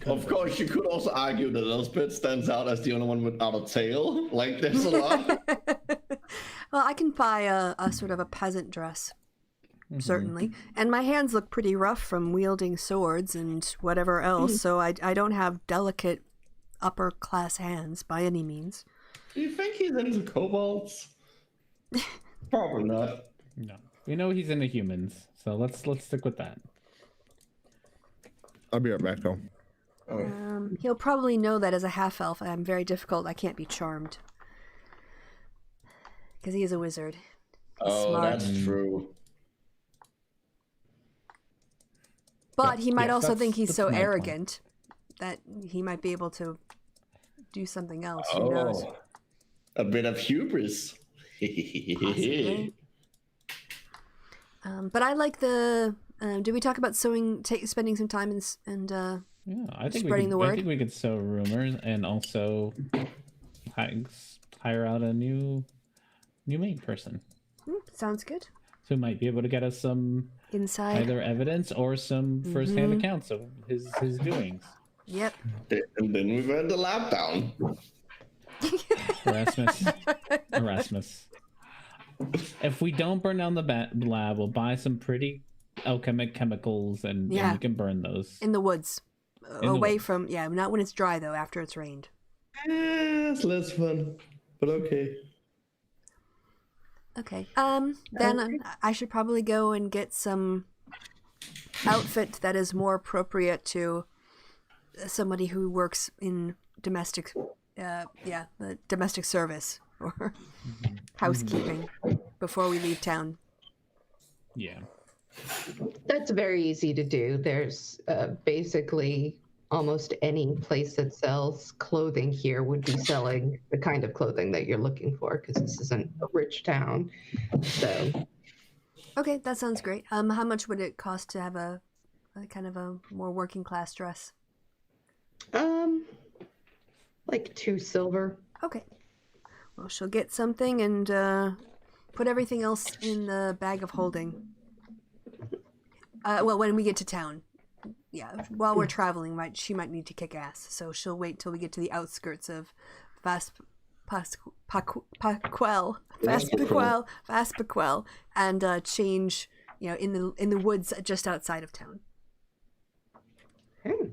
Of course, you could also argue that Elspeth stands out as the only one without a tail. Like, there's a lot. Well, I can buy a sort of a peasant dress, certainly. And my hands look pretty rough from wielding swords and whatever else, so I don't have delicate upper class hands by any means. Do you think he's into kobolds? Probably not. No. We know he's into humans, so let's stick with that. I'll be right back, though. He'll probably know that as a half-elf I'm very difficult. I can't be charmed. Because he is a wizard. He's smart. That's true. But he might Yes, also that's- think he's that's so my point. arrogant that he might be able to do something else. Who knows? A bit of hubris. Possibly. But I like the. Did we talk about spending some time and Yeah, I think Spreading the I word. think we could sow rumors and also hire out a new main person sounds good. who might be able to get us some Inside. either evidence or some first-hand accounts of his doings. Yep. And then we burn the lab down. Erasmus. If we don't burn down the lab, we'll buy some pretty alchemic chemicals and Yeah. we can burn those. In the woods. the Away woods. from, not when it's dry though, after it's rained. It's less fun, but okay. Okay. Then I should probably go and get some outfit that is more appropriate to somebody who works in domestic, the domestic service or housekeeping before we leave town. Yeah. That's very easy to do. There's basically almost any place that sells clothing here would be selling the kind of clothing that you're looking for because this isn't a rich town. So Okay, that sounds great. How much would it cost to have a kind of a more working class dress? like 2 silver. Okay. Well, she'll get something and put everything else in the bag of holding. Well, when we get to town. Yeah, while we're traveling, she might need to kick ass, so she'll wait till we get to the outskirts of Vaspaquel, and change, in the woods just outside of town. Okay.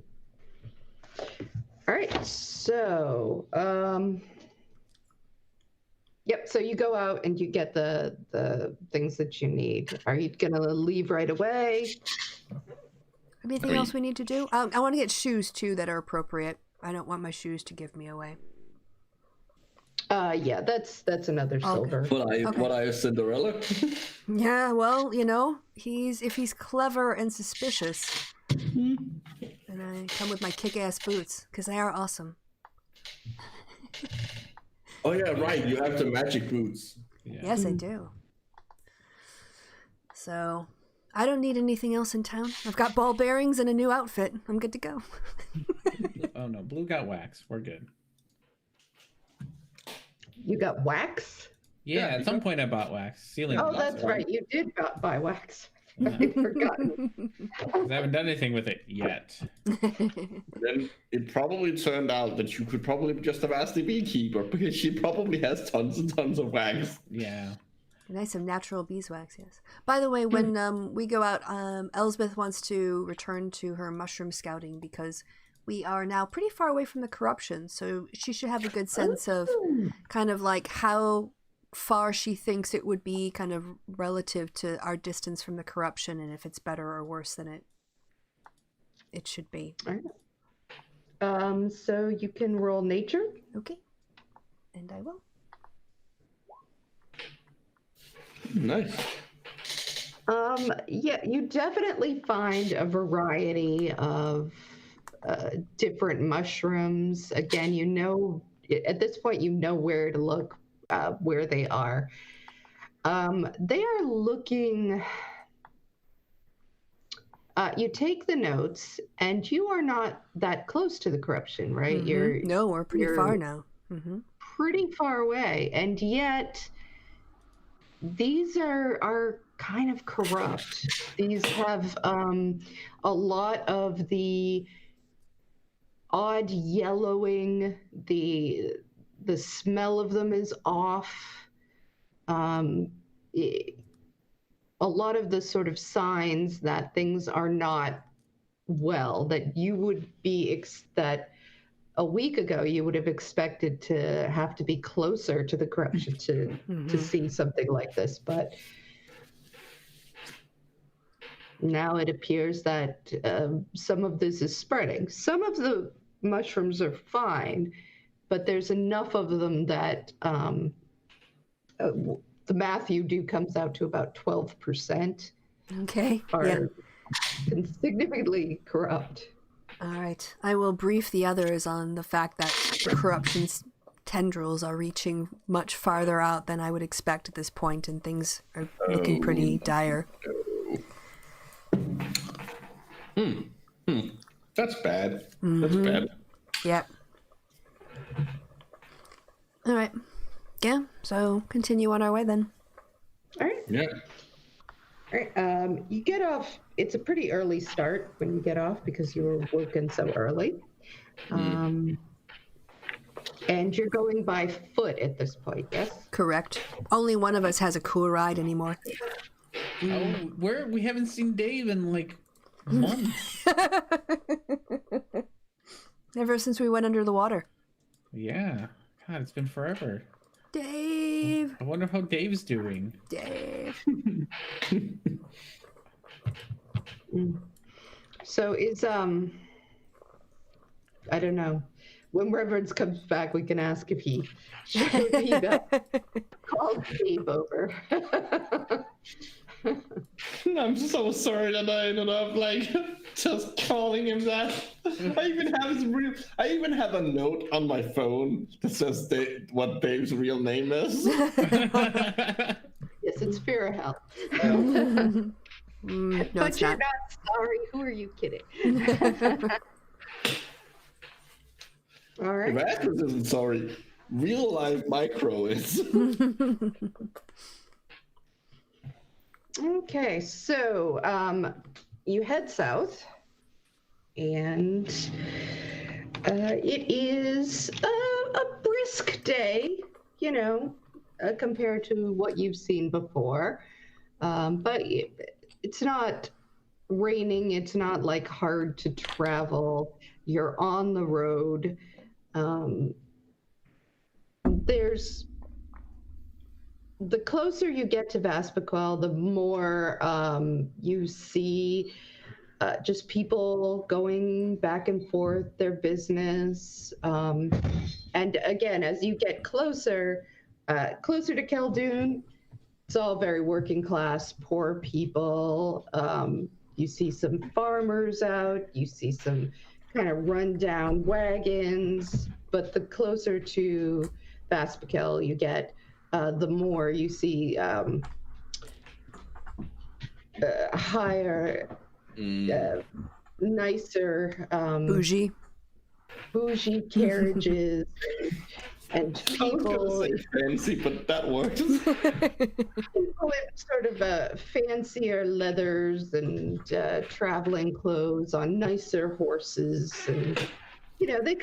All right. So, yep. So you go out and you get the things that you need. Are you gonna leave right away? Anything else we need to do? I want to get shoes too that are appropriate. I don't want my shoes to give me away. Yeah. That's another silver. What are you, Cinderella? Yeah, well, if he's clever and suspicious, then I come with my kick-ass boots because they are awesome. Oh yeah, right. You have the magic boots. Yeah. Yes, I do. So, I don't need anything else in town. I've got ball bearings and a new outfit. I'm good to go. Oh no, Blue got wax. We're good. You got wax? Yeah, Yeah, at some point I bought wax. Ceiling Oh, wax. that's right. You did buy wax. Yeah. I'd forgotten. 'Cause I haven't done anything with it yet. Then it probably turned out that you could probably just have asked the beekeeper because she probably has tons and tons of wax. Yeah. Nice some natural beeswax, yes. By the way, when we go out, Elsbeth wants to return to her mushroom scouting because we are now pretty far away from the corruption, so she should have a good sense of kind of like how far she thinks it would be kind of relative to our distance from the corruption and if it's better or worse than it should be. All right. So you can roll nature. Okay. And I will. Nice. Yeah, you definitely find a variety of different mushrooms. Again, you know, at this point, you know where to look, where they are. They are looking. You take the notes, and you are not that close to the corruption, right? Mm-hmm. No, we're pretty far now. Mm-hmm. Pretty far away, and yet these are kind of corrupt. These have a lot of the odd yellowing. The smell of them is off. A lot of the sort of signs that things are not well, that you would be that a week ago you would have expected to have to be closer to the corruption to see something like this, but now it appears that some of this is spreading. Some of the mushrooms are fine, but there's enough of them that the math you do comes out to about 12%. Okay. Are significantly corrupt. All right. I will brief the others on the fact that the corruption's tendrils are reaching much farther out than I would expect at this point, and things are looking pretty dire. That's bad. That's bad. Yep. All right. Yeah, so continue on our way then. All right. Yeah. All right. You get off. It's a pretty early start when you get off because you were working so early. And you're going by foot at this point, yes? Correct. Only one of us has a cool ride anymore. Oh, we haven't seen Dave in like months. Ever since we went under the water. Yeah. God, it's been forever. Dave. I wonder how Dave's doing. Dave. So it's I don't know. When Reverence comes back, we can ask if he called Dave over. I'm so sorry that I ended up like just calling him that. I even have a note on my phone that says what Dave's real name is. Yes, it's Farahel. No, But it's you're not. not sorry. Who are you kidding? All right. If Atlas isn't sorry, real life Micro is. Okay, so you head south, and it is a brisk day, you know, compared to what you've seen before. But it's not raining. It's not like hard to travel. You're on the road. The closer you get to Vaspiquel, the more you see just people going back and forth, their business. And again, as you get closer to Khaldun, it's all very working class, poor people. You see some farmers out, you see some kind of rundown wagons, but the closer to Vaspiquel you get, the more you see higher, nicer, Bougie. carriages, and I was people gonna say fancy, but that works. people in sort of fancier leathers and traveling clothes on nicer horses, and they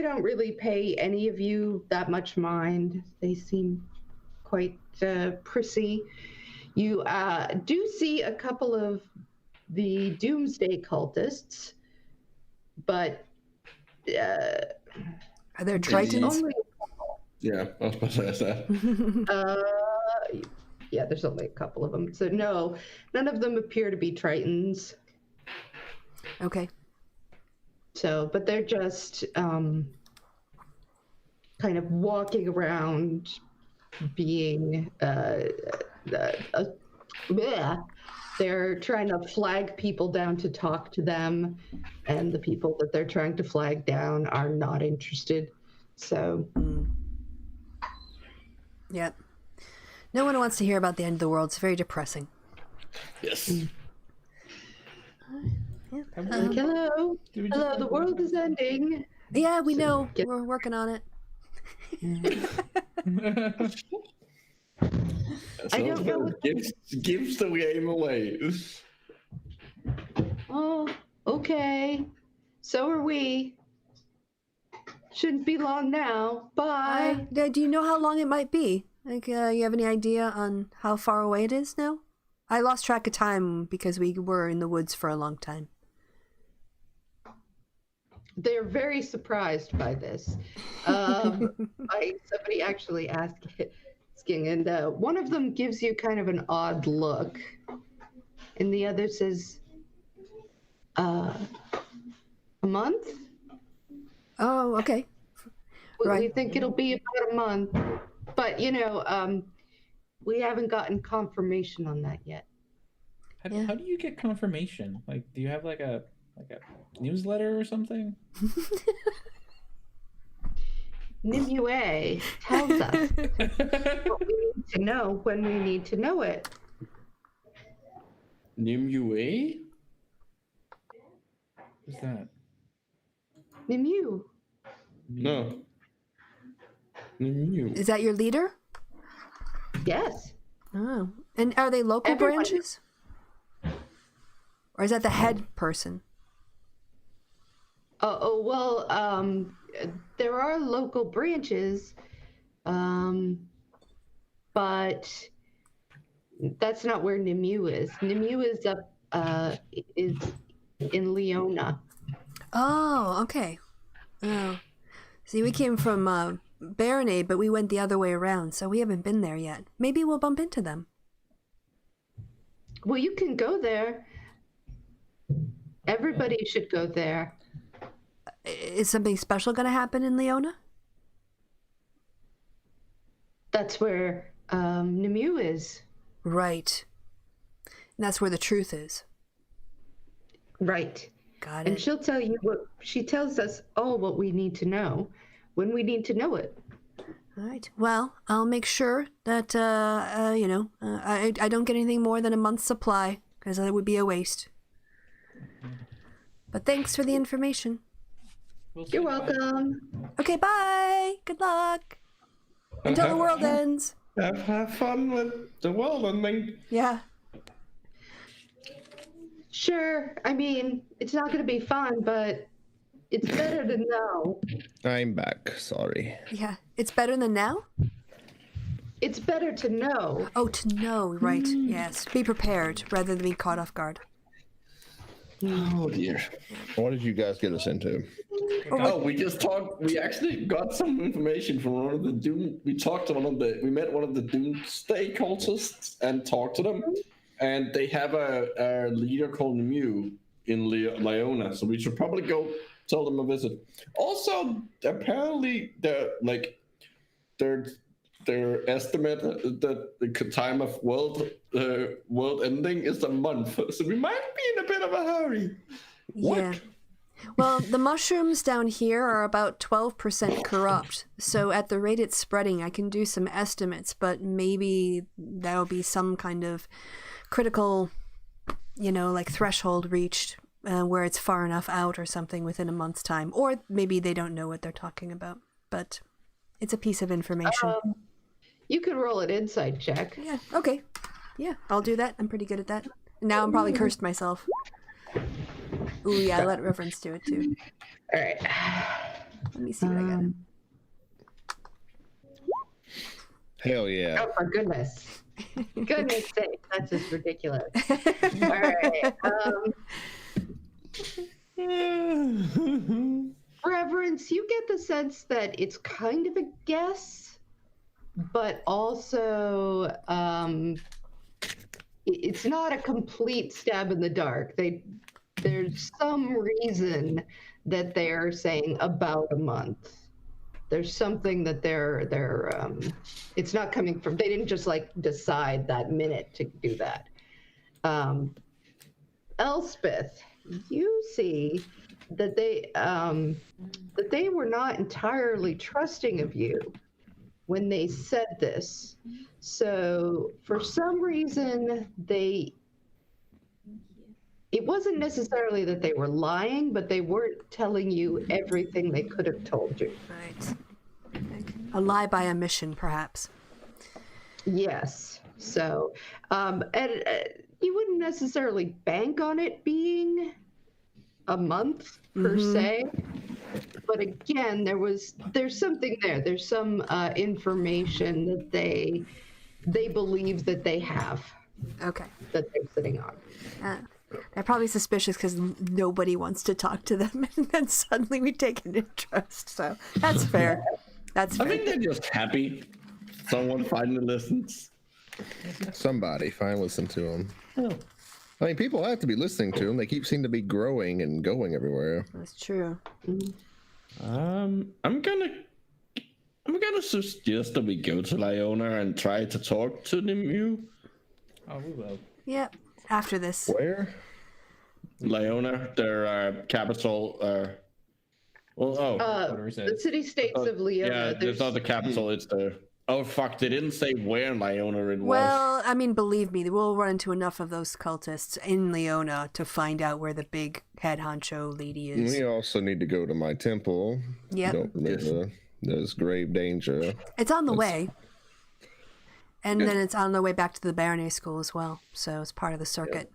don't really pay any of you that much mind. They seem quite prissy. You do see a couple of the doomsday cultists, but Are there tritons? only Yeah, I was about to ask that. yeah, there's only a couple of them. So no, none of them appear to be tritons. Okay. So, but they're just kind of walking around, being bleh. They're trying to flag people down to talk to them, and the people that they're trying to flag down are not interested. So, Yep. No one wants to hear about the end of the world. It's very depressing. Yes. Yeah. like, hello, the world is ending. Yeah, we know. We're working on it. So I don't know what gives the game away. Oh, okay. So are we. Shouldn't be long now. Bye. Do you know how long it might be? Like, you have any idea on how far away it is now? I lost track of time because we were in the woods for a long time. They're very surprised by this. Somebody actually asking, and one of them gives you kind of an odd look, and the other says, "A month? Oh, okay. We Right. think it'll be about a month, but we haven't gotten confirmation on that yet." How do you get confirmation? Like, do you have like a newsletter or something? Nimue tells us what we need to know when we need to know it. Nimue? What's that? Nimue. No. Nimue. Is that your leader? Yes. Oh. And are they local Everyone- branches? Or is that the head person? Well, there are local branches, but that's not where Nimue is. Nimue is is in Leona. Oh, okay. Oh. See, we came from Baronade, but we went the other way around, so we haven't been there yet. Maybe we'll bump into them. Well, you can go there. Everybody should go there. Is something special going to happen in Leona? That's where Nimue is. Right. And that's where the truth is. Right. Got And it. she'll tell you she tells us all what we need to know when we need to know it. All right. Well, I'll make sure that, I don't get anything more than a month's supply, because that would be a waste. But thanks for the information. We'll say You're bye. welcome. Okay, bye. Good luck. Until the world ends. Have fun with the world ending. Yeah. Sure. I mean, it's not going to be fun, but it's better to know. I'm back. Sorry. Yeah. It's better than now? It's better to know. Oh, to know. Right. Yes. Be prepared rather than be caught off guard. Oh dear. What did you guys get us into? Oh, we actually got some information from one of the we met one of the Doomsday cultists and talked to them. And they have a leader called Mew in Leona, so we should probably go tell them a visit. Also, apparently, their estimate that the time of world ending is a month, so we might be in a bit of a hurry. Yeah. Well, the mushrooms down here are about 12% corrupt. So at the rate it's spreading, I can do some estimates, but maybe that'll be some kind of critical, like threshold reached where it's far enough out or something within a month's time. Or maybe they don't know what they're talking about. But It's a piece of information. You could roll an insight check. Yeah. Okay. Yeah, I'll do that. I'm pretty good at that. Now I'm probably cursed myself. Ooh, yeah, let Reverence do it too. All right. Let me see what I got. Hell yeah. Oh, for goodness. Goodness sake, that's just ridiculous. All right. Reverence, you get the sense that it's kind of a guess, but also it's not a complete stab in the dark. There's some reason that they're saying about a month. There's something that they're it's not coming from, they didn't just like decide that minute to do that. Elspeth, you see that they were not entirely trusting of you when they said this. So for some reason it wasn't necessarily that they were lying, but they weren't telling you everything they could have told you. Right. A lie by omission, perhaps. Yes. So, and you wouldn't necessarily bank on it being a month per se, but again, there's something there. There's some information that they believe that they have. Okay. That they're sitting on. They're probably suspicious because nobody wants to talk to them, and then suddenly we take an interest. So that's fair. That's fair. I think they're just happy. Someone finally listens. Somebody finally listen to them. I mean, people have to be listening to them. They seem to be growing and going everywhere. That's true. I'm gonna suggest that we go to Liona and try to talk to them. Oh, we will. Yep. After this. Where? Liona, their capital. The city-states of Leona. Yeah, it's not the capital. It's the. Oh fuck! They didn't say where in Liona it was. Well, I mean, believe me, we'll run into enough of those cultists in Leona to find out where the big head honcho lady is. We also need to go to my temple. Yep. There's grave danger. It's on the way. And then it's on the way back to the Baroness School as well. So it's part of the circuit.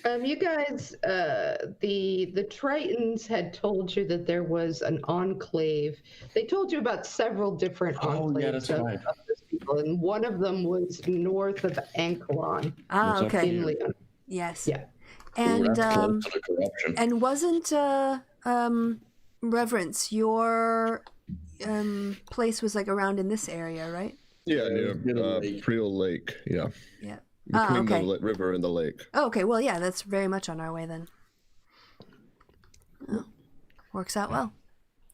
You guys, the Tritons had told you that there was an enclave. They told you about several different enclaves of those people, and one of them was north of Ankalon. Ah, okay. In Leon. Yes. Yeah. And wasn't Reverence, your place was like around in this area, right? Yeah, near Priel Lake. Yeah. Yeah. Between the river and the lake. Oh, okay. Well, yeah, that's very much on our way then. Oh, works out well.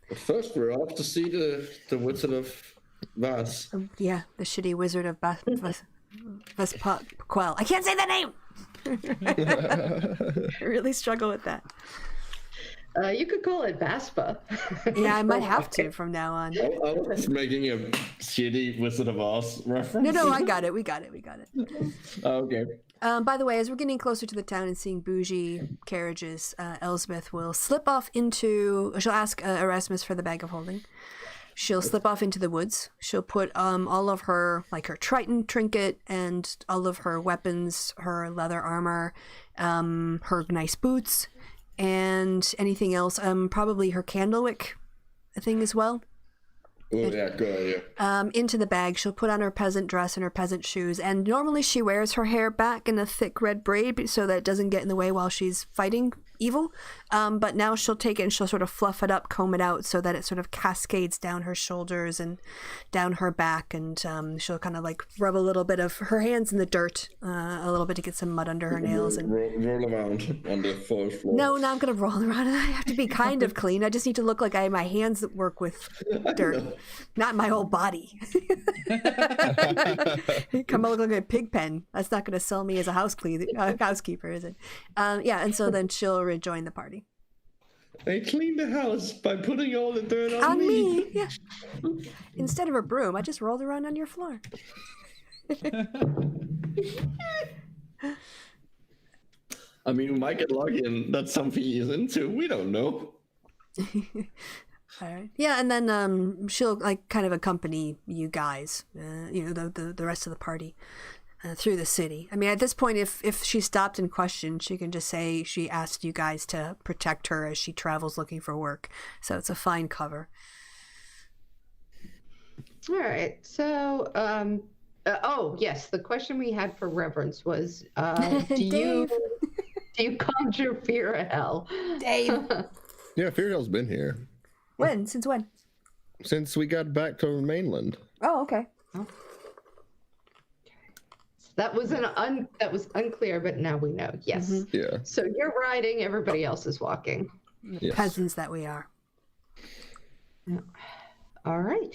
But first, we're off to see the Wizard of Vas. Yeah, the shitty Wizard of Vespaquel. I can't say that name! I really struggle with that. You could call it Vaspa. Yeah, I might have to from now on. I was making a shitty Wizard of Oz reference. No, I got it. We got it. Okay. By the way, as we're getting closer to the town and seeing bougie carriages, Elsbeth will slip off into... She'll ask Erasmus for the bag of holding. She'll slip off into the woods. She'll put all of her, like her Triton trinket and all of her weapons, her leather armor, her nice boots, and anything else. Probably her candlewick thing as well. Oh, yeah, good idea. Into the bag. She'll put on her peasant dress and her peasant shoes. And normally she wears her hair back in a thick red braid so that it doesn't get in the way while she's fighting evil. But now she'll take it and she'll sort of fluff it up, comb it out so that it sort of cascades down her shoulders and down her back. And she'll kind of like rub a little bit of her hands in the dirt a little bit to get some mud under her nails. And roll around on the forest floor. No, I'm going to roll around. I have to be kind of clean. I just need to look like I have my hands that work with dirt. Not my whole body. Come look like a pig pen. That's not going to sell me as a housekeeper, is it? Yeah, and so then she'll rejoin the party. They clean the house by putting all the dirt on me. Yeah. Instead of a broom, I just rolled around on your floor. I mean, we might get lucky and that's something he's into. We don't know. All right. Yeah, and then she'll like kind of accompany you guys, the rest of the party, through the city. I mean, at this point, if she stopped and questioned, she can just say she asked you guys to protect her as she travels looking for work. So it's a fine cover. All right. So, oh yes, the question we had for Reverence was, do you conjure fear of hell? Dave. Yeah, Fearhell's been here When? Since when? since we got back to the mainland. Oh, okay. That was that was unclear, but now we know. Yes. Yeah. So you're riding, everybody else is walking. Yes. Peasants that we are. All right.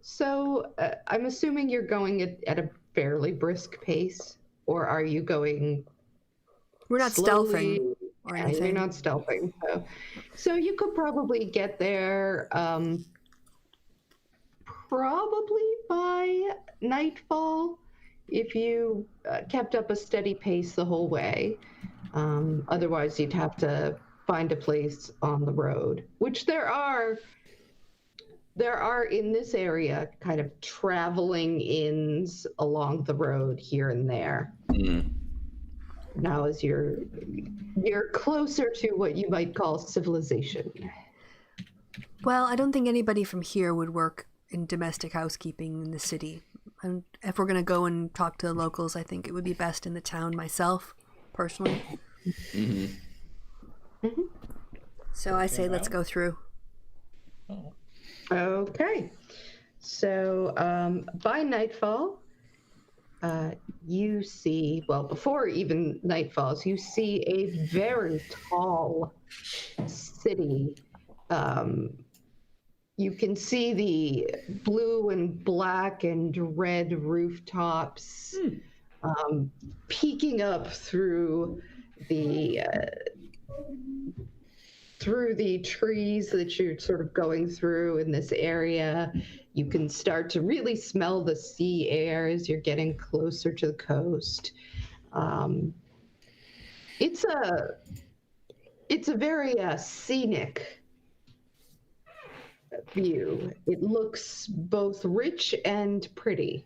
So I'm assuming you're going at a fairly brisk pace, or are you going? We're not slowly? stealthing or Yeah, anything. you're not stealthing. So you could probably get there probably by nightfall if you kept up a steady pace the whole way. Otherwise, you'd have to find a place on the road, which there are in this area kind of traveling inns along the road here and there. Now as you're closer to what you might call civilization. Well, I don't think anybody from here would work in domestic housekeeping in the city. And if we're going to go and talk to the locals, I think it would be best in the town myself, personally. So I say let's go through. Oh. Okay. So by nightfall, you see, well, before even night falls, you see a very tall city. You can see the blue and black and red rooftops peeking up through the trees that you're sort of going through in this area. You can start to really smell the sea air as you're getting closer to the coast. It's a very scenic view. It looks both rich and pretty,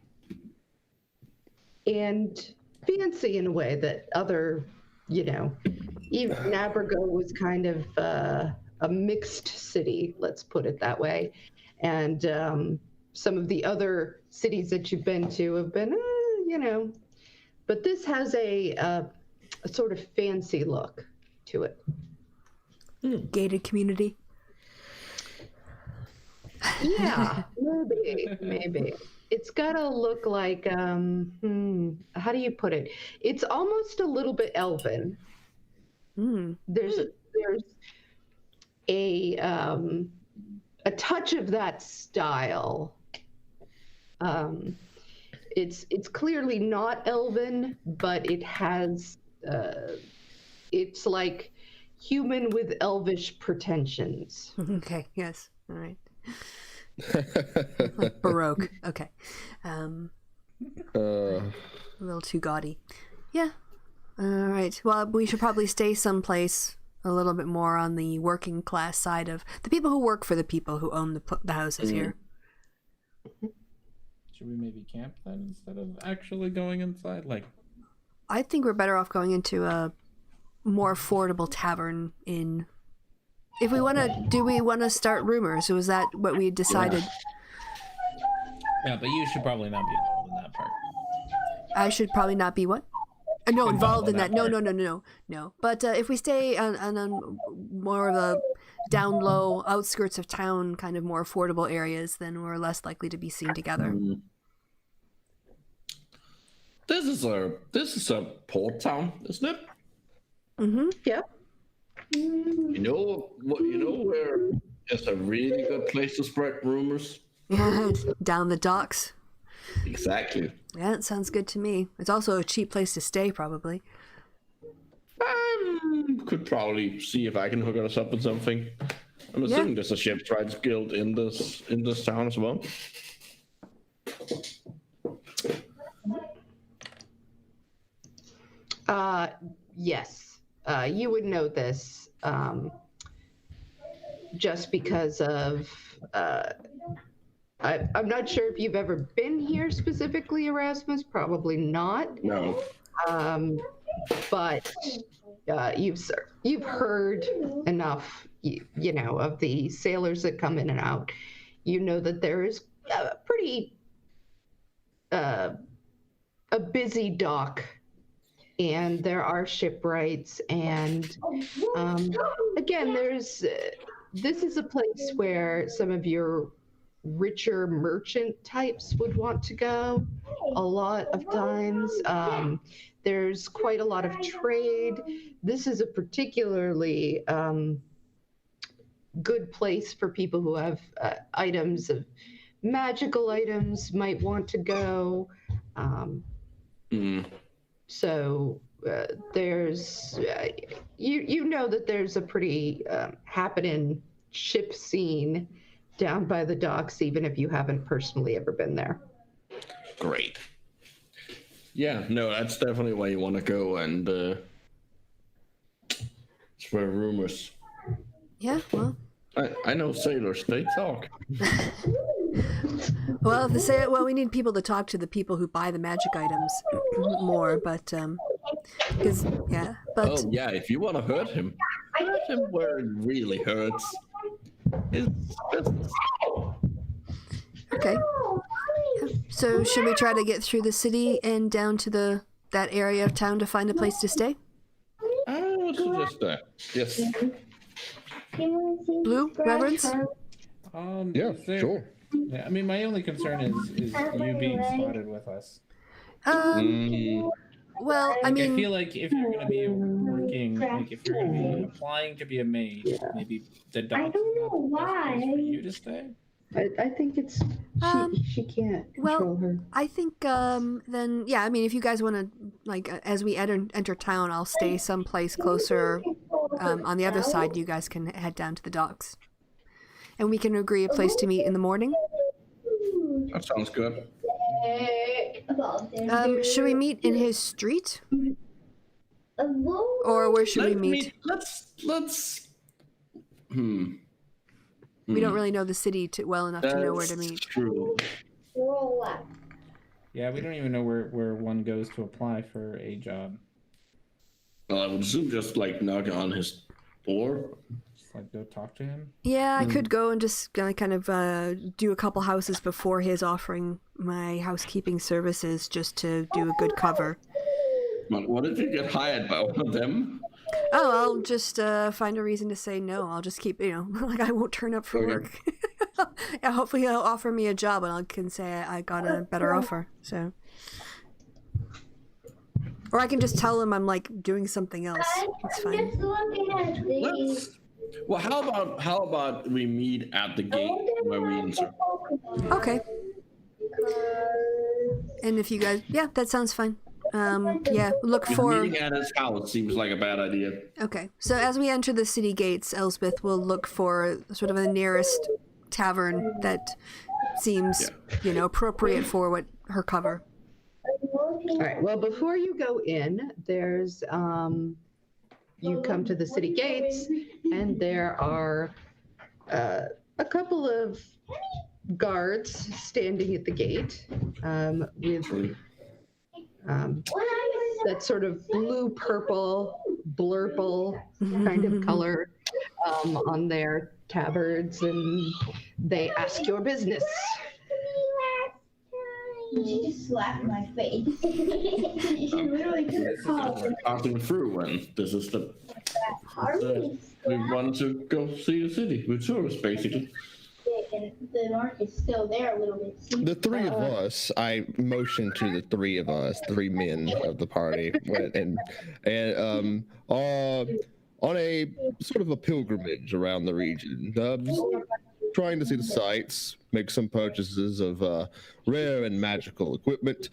and fancy in a way that other, even Nabergo was kind of a mixed city, let's put it that way. And some of the other cities that you've been to have been, but this has a sort of fancy look to it. Gated community. Yeah, maybe. It's gotta look like, how do you put it? It's almost a little bit elven. There's a touch of that style. It's clearly not elven, but it has, it's like human with elvish pretensions. Okay, yes. All right. Like Baroque. Okay. A little too gaudy. Yeah. All right. Well, we should probably stay someplace a little bit more on the working class side of the people who work for the people who own the houses here. Should we maybe camp then instead of actually going inside? I think we're better off going into a more affordable tavern inn. If we want to, do we want to start rumors? Was that what we decided? Yeah, but you should probably not be involved in that part. I should probably not be what? No, involved in that. No. But if we stay on more of a down low outskirts of town, kind of more affordable areas, then we're less likely to be seen together. This is a port town, isn't it? Yep. You know where is a really good place to spread rumors? Yeah, down the docks. Exactly. Yeah, that sounds good to me. It's also a cheap place to stay, probably. Could probably see if I can hook us up with something. I'm assuming there's a shipwrights guild in this town as well. Yes. You would know this. just because of. I'm not sure if you've ever been here specifically, Erasmus. Probably not. No. But you've heard enough, you know, of the sailors that come in and out. You know that there is a pretty a busy dock, and there are shipwrights, and again, there's this is a place where some of your richer merchant types would want to go a lot of times. There's quite a lot of trade. This is a particularly good place for people who have items of magical items might want to go. So there's you know that there's a pretty happening ship scene down by the docks, even if you haven't personally ever been there. Great. Yeah, no, that's definitely where you want to go, and it's where rumors. Yeah, well. I know sailors, they talk. Well, if they say it, well, we need people to talk to the people who buy the magic items more, but because but Oh yeah, if you want to hurt him where it really hurts. His business. Okay. So should we try to get through the city and down to that area of town to find a place to stay? I would suggest that. Yes. Blue, Reverence? Yeah, sure. Yeah, I mean, my only concern is you being spotted with us. Well, I mean, I feel like if you're going to be working, like if you're going to be applying to be a mage, maybe the dock is not the best place for you to stay. I think it's she can't control her. I think then yeah, I mean, if you guys want to, like, as we enter town, I'll stay someplace closer on the other side. You guys can head down to the docks, and we can agree a place to meet in the morning. That sounds good. Should we meet in his street, or where should we meet? Let's. We don't really know the city well enough to know where to meet. True. Yeah, we don't even know where one goes to apply for a job. Well, I would assume just like knock on his door. Just like go talk to him. Yeah, I could go and just kind of do a couple houses before his offering my housekeeping services, just to do a good cover. But what if you get hired by one of them? Oh, I'll just find a reason to say no. I'll just keep, like I won't turn up for work. Yeah, hopefully he'll offer me a job and I can say I got a better offer. So, or I can just tell him I'm like doing something else. It's fine. Well, how about we meet at the gate where we enter? Okay. And if you guys, yeah, that sounds fine. Yeah, look for... Meeting at his house seems like a bad idea. Okay, so as we enter the city gates, Elspeth will look for sort of the nearest tavern that seems, appropriate for what her cover. All right, well, before you go in, there's, you come to the city gates, and there are a couple of guards standing at the gate with... that sort of blue-purple, blurple kind of color on their tabards, and they ask your business. She just slapped my face. She literally couldn't talk. Passing through, and this is the we want to go see the city with tourists, basically. And the mark is still there a little bit. See? The three of us, I motioned to the three of us, three men of the party, and on a sort of a pilgrimage around the region, trying to see the sights, make some purchases of rare and magical equipment.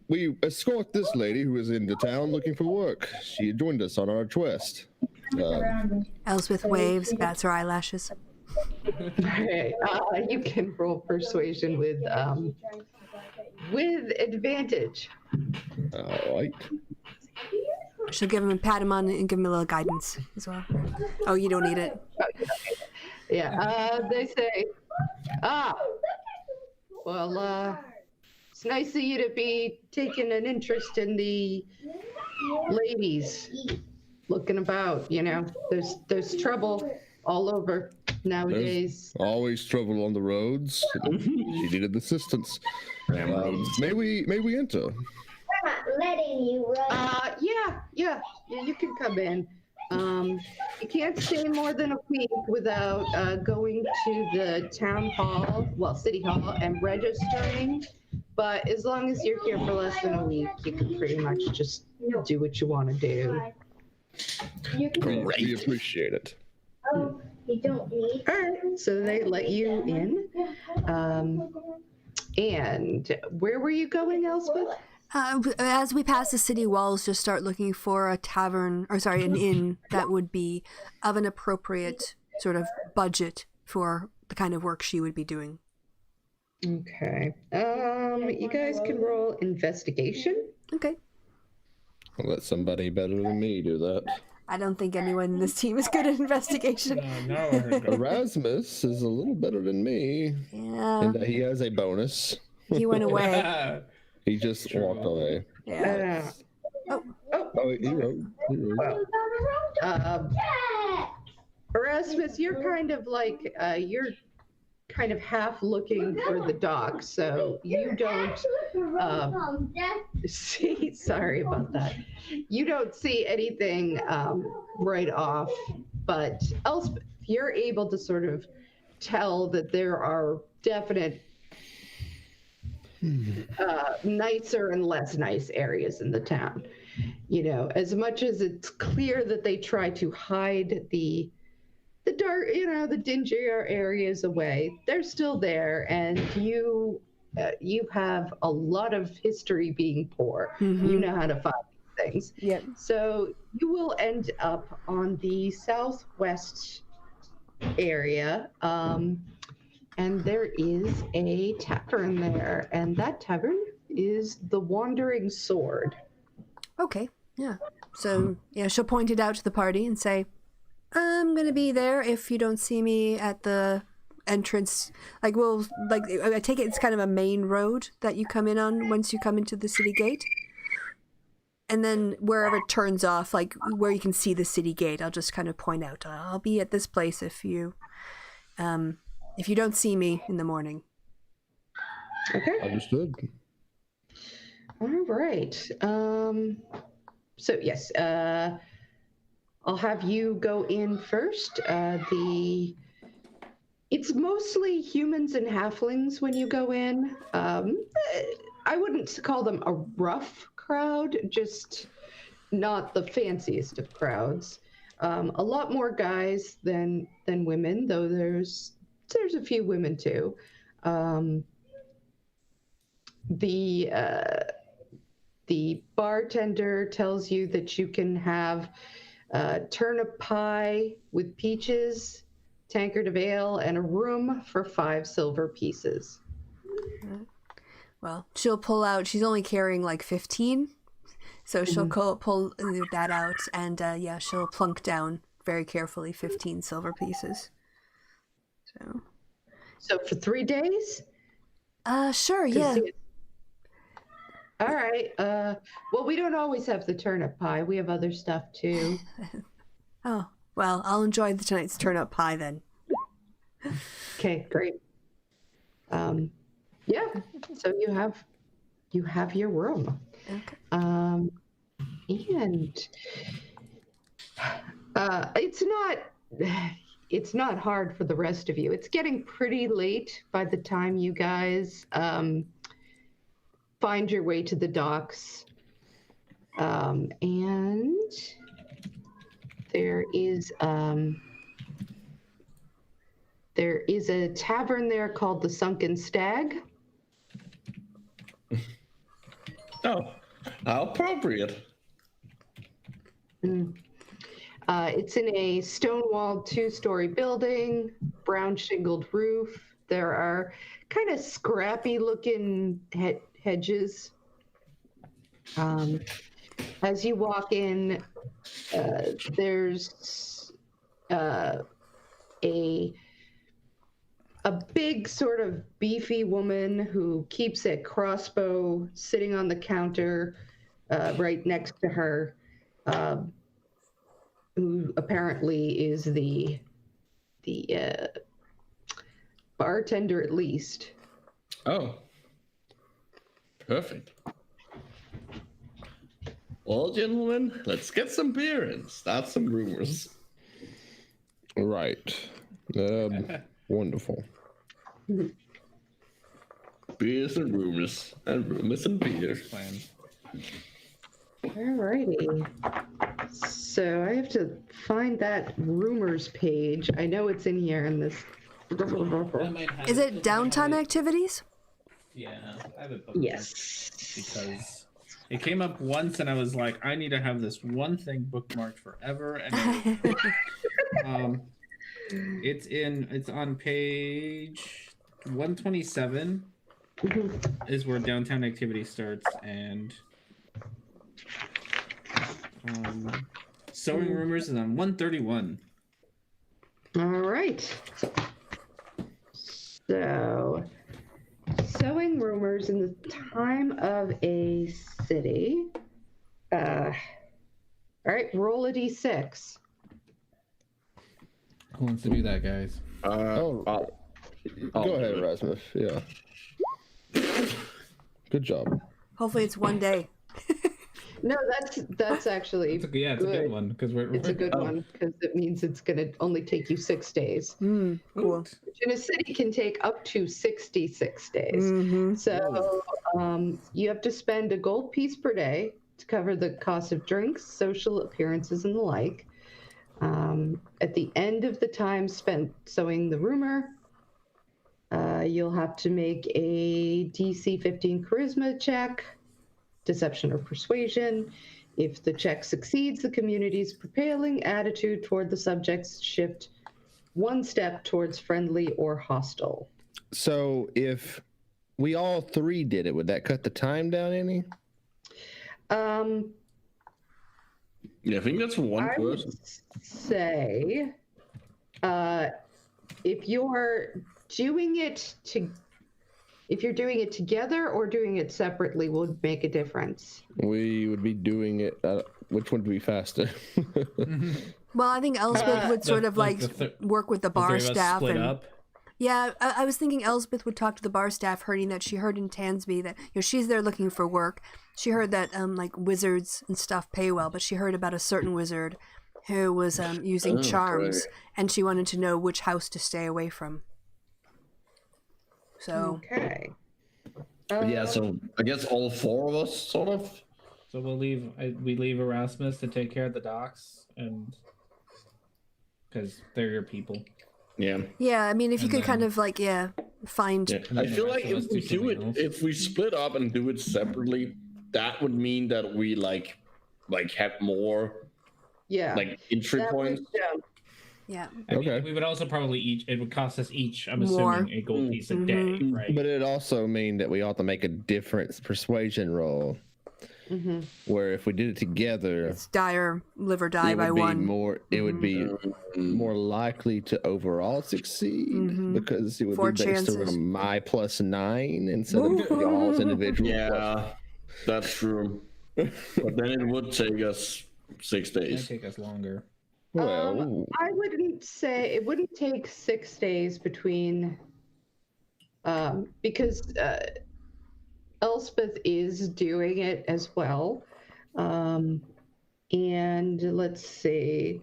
We escort this lady who is into town looking for work. She joined us on our quest. Elspeth waves, bats her eyelashes. Okay, you can roll persuasion with advantage. All right. She'll give him a pat him on and give him a little guidance as well. Oh, you don't need it. Yeah, they say, well, it's nice of you to be taking an interest in the ladies looking about, there's trouble all over nowadays. Always trouble on the roads. She needed assistance. May we enter? I'm not letting you run. Yeah, you can come in. You can't stay more than a week without going to the town hall, city hall, and registering. But as long as you're here for less than a week, you can pretty much just do what you want to do. We appreciate it. Oh, you don't need. All right, so they let you in. And where were you going, Elspeth? As we pass the city walls, just start looking for a tavern, an inn that would be of an appropriate sort of budget for the kind of work she would be doing. Okay. You guys can roll investigation. Okay. I'll let somebody better than me do that. I don't think anyone in this team is good at investigation. No. Erasmus is a little better than me. Yeah. In that he has a bonus. He went away. He just walked away. Yeah. Oh, he wrote. Erasmus, you're kind of like, you're kind of half looking for the dock, so you don't see, sorry about that. You don't see anything right off, but Elspeth, you're able to sort of tell that there are definite nicer and less nice areas in the town. As much as it's clear that they try to hide the dark, the dingier areas away, they're still there, and you have a lot of history being poor. Mm-hmm. You know how to find things. Yeah. So you will end up on the southwest area, and there is a tavern there, and that tavern is the Wandering Sword. Okay. Yeah. So she'll point it out to the party and say, I'm gonna be there if you don't see me at the entrance. I take it it's kind of a main road that you come in on once you come into the city gate. And then wherever it turns off, like where you can see the city gate, I'll just kind of point out, I'll be at this place if you don't see me in the morning. Okay. Understood. All right. So yes, I'll have you go in first. It's mostly humans and halflings when you go in. I wouldn't call them a rough crowd, just not the fanciest of crowds. A lot more guys than women, though there's a few women too. The bartender tells you that you can have turnip pie with peaches, tankard of ale, and a room for 5 silver pieces. Well, she'll pull out, she's only carrying like 15, so she'll pull that out, and she'll plunk down very carefully 15 silver pieces. So for 3 days? Sure, yeah. All right. Well, we don't always have the turnip pie. We have other stuff too. Oh, well, I'll enjoy tonight's turnip pie then. Okay, great. Yeah. So you have your room. Okay. And it's not hard for the rest of you. It's getting pretty late by the time you guys find your way to the docks. And there is a tavern there called the Sunken Stag. Oh, how appropriate. It's in a stone-walled 2-story building, brown shingled roof. There are kind of scrappy-looking hedges. As you walk in, there's a a big sort of beefy woman who keeps a crossbow sitting on the counter right next to her, who apparently is the bartender at least. Oh. Perfect. Well, gentlemen, let's get some beer and start some rumors. Right. Wonderful. Beers and rumors and beer. Plan. Alrighty. So I have to find that rumors page. I know it's in here in this. Is it downtime activities? Yeah, I have it bookmarked. Yes. Because it came up once, and I was like, I need to have this one thing bookmarked forever. And it's on page 127 is where downtown activity starts, and sewing rumors is on 131. All right. So, sewing rumors in the time of a city. All right, roll a d6. Who wants to do that, guys? Go ahead, Rasmus. Yeah. Good job. Hopefully it's one day. No, that's actually It's a good one because It's a good one because it means it's going to only take you 6 days. Cool. Which in a city can take up to 66 days. Mm-hmm. So you have to spend a gold piece per day to cover the cost of drinks, social appearances, and the like. At the end of the time spent sewing the rumor, you'll have to make a DC 15 charisma check, deception or persuasion. If the check succeeds, the community's prevailing attitude toward the subjects shift one step towards friendly or hostile. So if we all three did it, would that cut the time down any? Yeah, I think that's one I person. would say if you're doing it together or doing it separately would make a difference. We would be doing it. Which one would be faster? Well, I think Elspeth would sort of work with the bar staff split and up. yeah, I was thinking Elspeth would talk to the bar staff, hearing that she heard in Tansby that she's there looking for work. She heard that like wizards and stuff pay well, but she heard about a certain wizard who was using charms, and she wanted to know which house to stay away from. So Okay. Yeah, so I guess all 4 of us, sort of. So we leave Erasmus to take care of the docks, and because they're your people. Yeah. yeah, I mean, if you could kind of find Yeah. I feel like if we do it, if we split up and do it separately, that would mean that we like have more entry That points. yeah. I mean, Okay. we would also probably it would cost us each, I'm More. assuming, a gold piece a day, right? But it'd also mean that we ought to make a different persuasion roll. Where if we did it together, It's die or live or die it by would be one. more. It would be more likely to overall succeed because it would 4 be based chances. around my +9 instead of y'all's individual. Yeah, that's true. But then it would take us 6 It'd days. take us longer. Well, I wouldn't say it wouldn't take 6 days between because Elspeth is doing it as well. And let's see.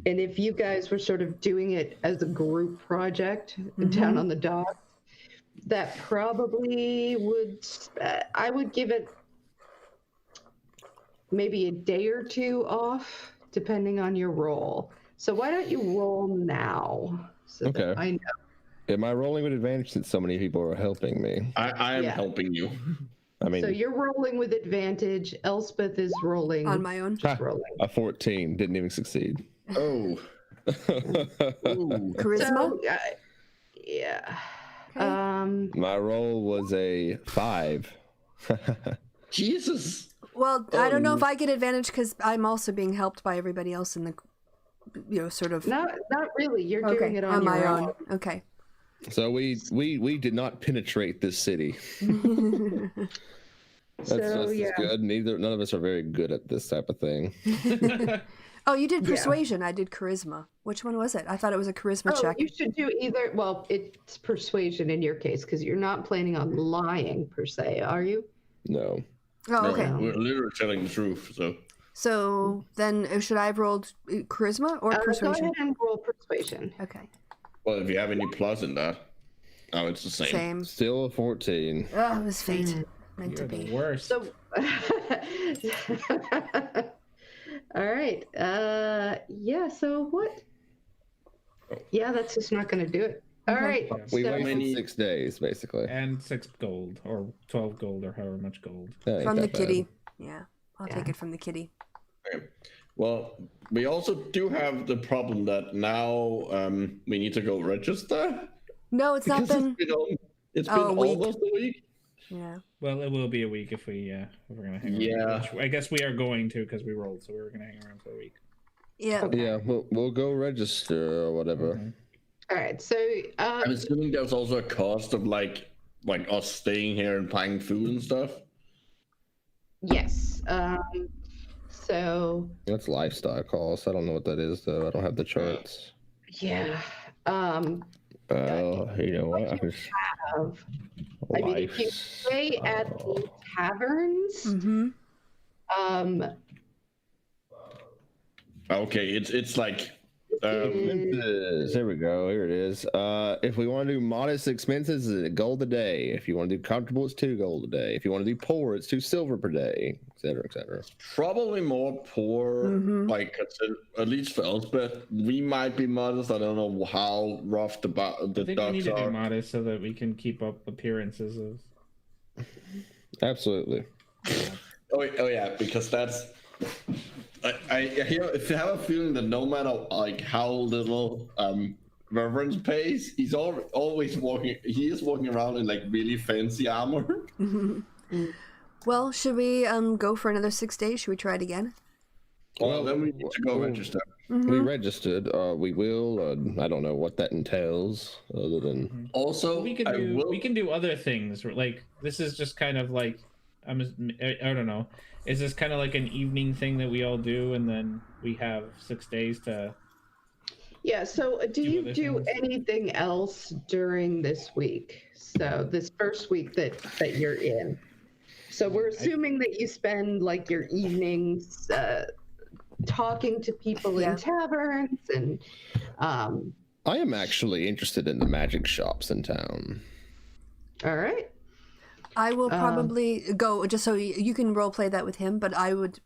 And if you guys were sort of doing it as a group project down on the dock, that probably would, I would give it maybe a day or 2 off, depending on your roll. So why don't you roll now? So that Okay. I know. am I rolling with advantage since so many people are helping me? I am Yeah. helping you. I mean, So you're rolling with advantage. Elspeth is rolling On my own. rolling. a 14 didn't even succeed. Oh. Ooh. Charisma? So, yeah. My roll was a 5. Jesus. Well, I don't know if I get advantage because I'm also being helped by everybody else in the, sort of. Not really. You're Okay, doing it on my your own. Okay. So we did not penetrate this city. That's good. None of us are very good at this type of thing. Oh, you did persuasion. I did charisma. Which one was it? I thought it was a charisma check. You should do either. Well, it's persuasion in your case because you're not planning on lying per se, are you? No. Oh, okay. No, we're literally telling the truth. So then, should I have rolled charisma or Go persuasion? ahead and roll persuasion. Okay. Well, if you have any plus in that, oh, it's the same. Same. Still a 14. Oh, it was fate. Meant You're to the be. worst. So, all right. Yeah. So what? Yeah, that's just not going to do it. All right. We so, wasted 6 days, basically. And 6 gold, or 12 gold, or however much gold. That ain't From the that bad. kitty. Yeah. I'll take it from the kitty. Okay. Well, we also do have the problem that now we need to go register. No, it's not Because been. it's been a week. almost a week. Yeah. Well, it will be a week if we're gonna hang around. Yeah. Which I guess we are going to because we rolled, so we were gonna hang around for a week. Yeah. Yeah, we'll go register or whatever. Okay. all right. So, I'm assuming there's also a cost of like us staying here and buying food and stuff. yes. So, That's lifestyle cost. I don't know what that is though. I don't have the charts. yeah. You know what? I mean, if you stay at the taverns, Mm-hmm. Okay, it's like Expenses. There we go. Here it is. If we want to do modest expenses, it's a gold a day. If you want to do comfortable, it's 2 gold a day. If you want to do poor, it's 2 silver per day, etc., etc. probably more poor, like at least for Elspeth. We might be modest. I don't know how rough the I think we need ducks to be are. modest so that we can keep up appearances of. Absolutely. Oh yeah, because that's. I have a feeling that no matter like how little Reverence pays, he's always walking. He is walking around in like really fancy armor. Well, should we go for another 6 days? Should we try it again? Well, then we need to go register. We registered. We will. I don't know what that entails, other than Also, We can do other things. Like this is just kind of like I don't know. Is this kind of like an evening thing that we all do, and then we have 6 days to? yeah. So, do you other do things. anything else during this week? So, this first week that you're in. So, we're assuming that you spend like your evenings talking to people in taverns and. I am actually interested in the magic shops in town. All right. I will probably go just so you can role play that with him, but I would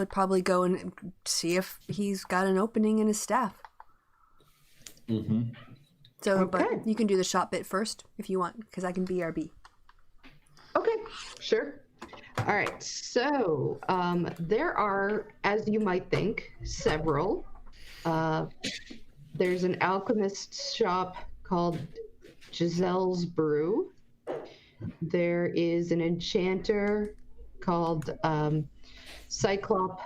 probably go and see if he's got an opening in his staff. Mm-hmm. So, Okay. but you can do the shop bit first if you want, because I can BRB. Okay, sure. All right, so there are, as you might think, several. There's an alchemist shop called Giselle's Brew. There is an enchanter called Cyclops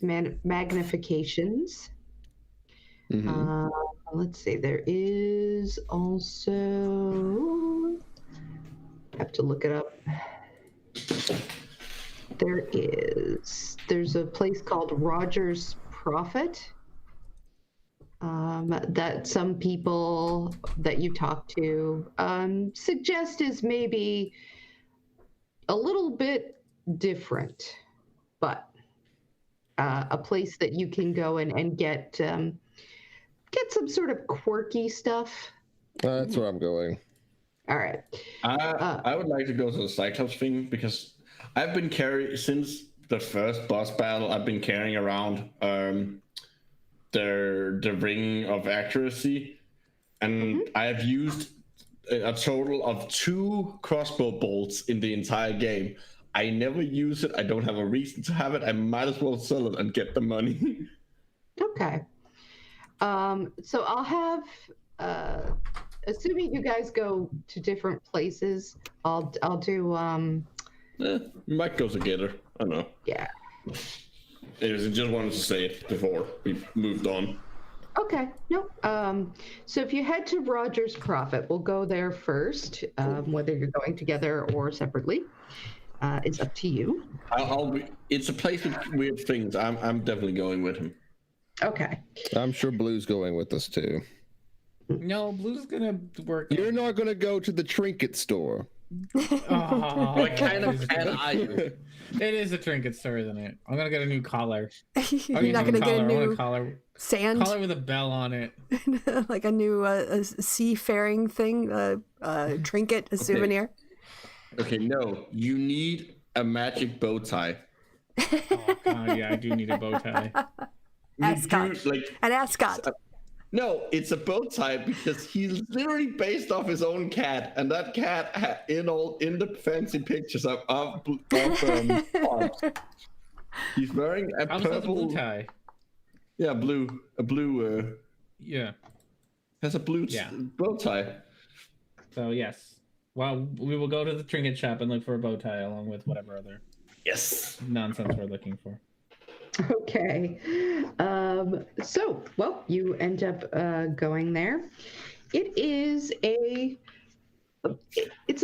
Magnifications. Let's see, there is also, I have to look it up. There's a place called Roger's Prophet that some people that you talk to suggest is maybe a little bit different, but a place that you can go in and get some sort of quirky stuff. That's where I'm going. All right. I would like to go to the Cyclops thing because I've been since the first boss battle. I've been carrying around the ring of accuracy, and I have used a total of 2 crossbow bolts in the entire game. I never use it. I don't have a reason to have it. I might as well sell it and get the money. Okay. So I'll have, assuming you guys go to different places, I'll do, We might go together. I don't know. yeah. Anyways, I just wanted to say it before we moved on. Okay, no. So if you head to Roger's Profit, we'll go there first. Whether you're going together or separately, it's up to you. It's a place with weird things. I'm definitely going with him. Okay. I'm sure Blue's going with us too. No, Blue's gonna work. You're not going to go to the trinket store. Oh, What kind of cat are you? It is a trinket store, isn't it? I'm gonna get a new collar. You're not going to get a I want new a collar sand, with a bell on it. like a new seafaring thing, trinket, a souvenir. Okay, no. You need a magic bow tie. Oh god, yeah, I do need a bow tie. Ascot. An ascot. No, it's a bow tie because he's literally based off his own cat, and that cat in the fancy pictures of Pops, he's wearing a How does that purple blue tie? Yeah, a blue. Yeah. Has a blue bow tie. So yes, well, we will go to the trinket shop and look for a bow tie along with whatever other nonsense we're looking for. Okay. So, well, you end up going there. It's a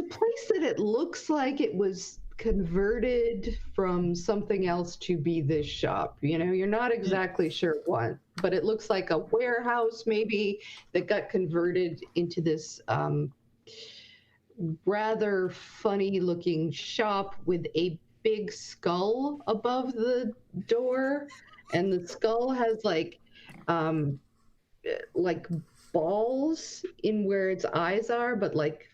place that it looks like it was converted from something else to be this shop. You know, you're not exactly sure what, but it looks like a warehouse maybe that got converted into this rather funny looking shop with a big skull above the door, and the skull has like balls in where its eyes are, but like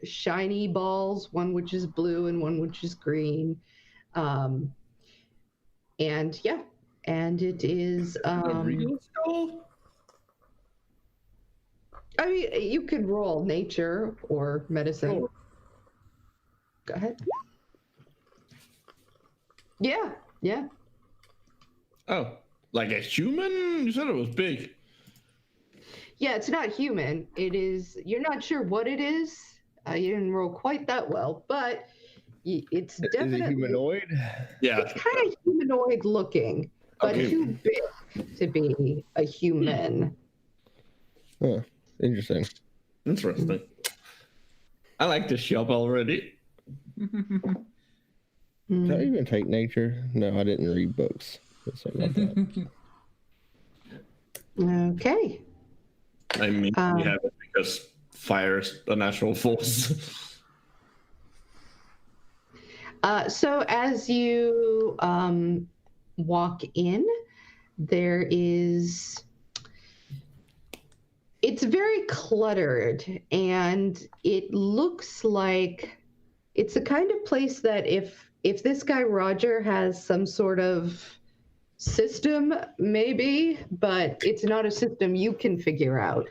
shiny balls, one which is blue and one which is green. And it is A real skull? I mean, you could roll nature or medicine. Oh. Go ahead. Yeah. Oh, like a human? You said it was big. Yeah, it's not human. It is, you're not sure what it is. You didn't roll quite that well, but it's definitely... Is it humanoid? Yeah. It's kind of humanoid looking, but too big to be a human. Huh. Interesting. I like this shop already. Did I even take nature? No, I didn't read books. Sorry about that. Okay. I mean, we have it because fire is a natural force. So as you walk in, it's very cluttered, and it looks like it's the kind of place that if this guy Roger has some sort of system, maybe, but it's not a system you can figure out.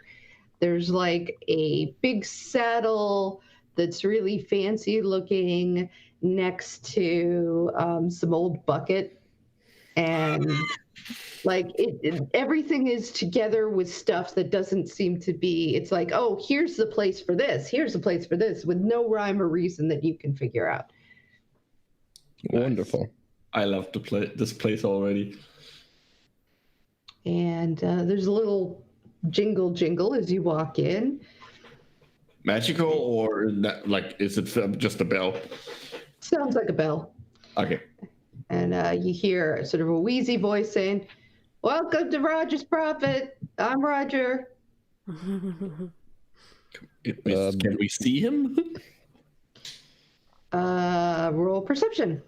There's like a big saddle that's really fancy looking next to some old bucket, and like everything is together with stuff that doesn't seem to be, it's like, oh, here's the place for this, here's the place for this, with no rhyme or reason that you can figure out. Wonderful. I love this place already. And there's a little jingle as you walk in. Magical or like, is it just a bell? Sounds like a bell. Okay. And you hear sort of a wheezy voice saying, "Welcome to Roger's Profit. I'm Roger." Can we see him? Roll perception.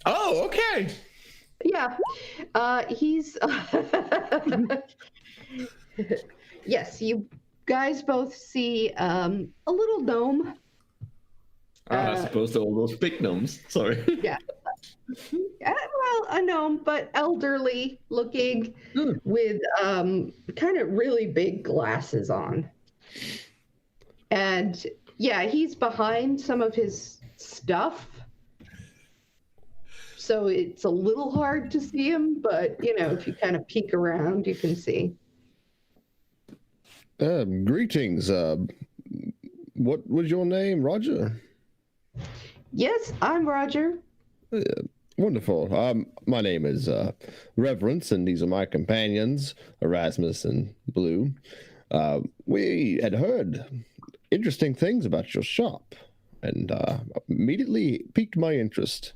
Oh, okay. Yeah. He's... Yes, you guys both see a little gnome. I suppose they're all those big gnomes. Sorry. Yeah. Well, a gnome, but elderly looking, with kind of really big glasses on. And yeah, he's behind some of his stuff, so it's a little hard to see him, but you know, if you kind of peek around, you can see. Greetings. What was your name, Roger? Yes, I'm Roger. Wonderful. My name is Reverence, and these are my companions, Erasmus and Blue. We had heard interesting things about your shop, and immediately piqued my interest.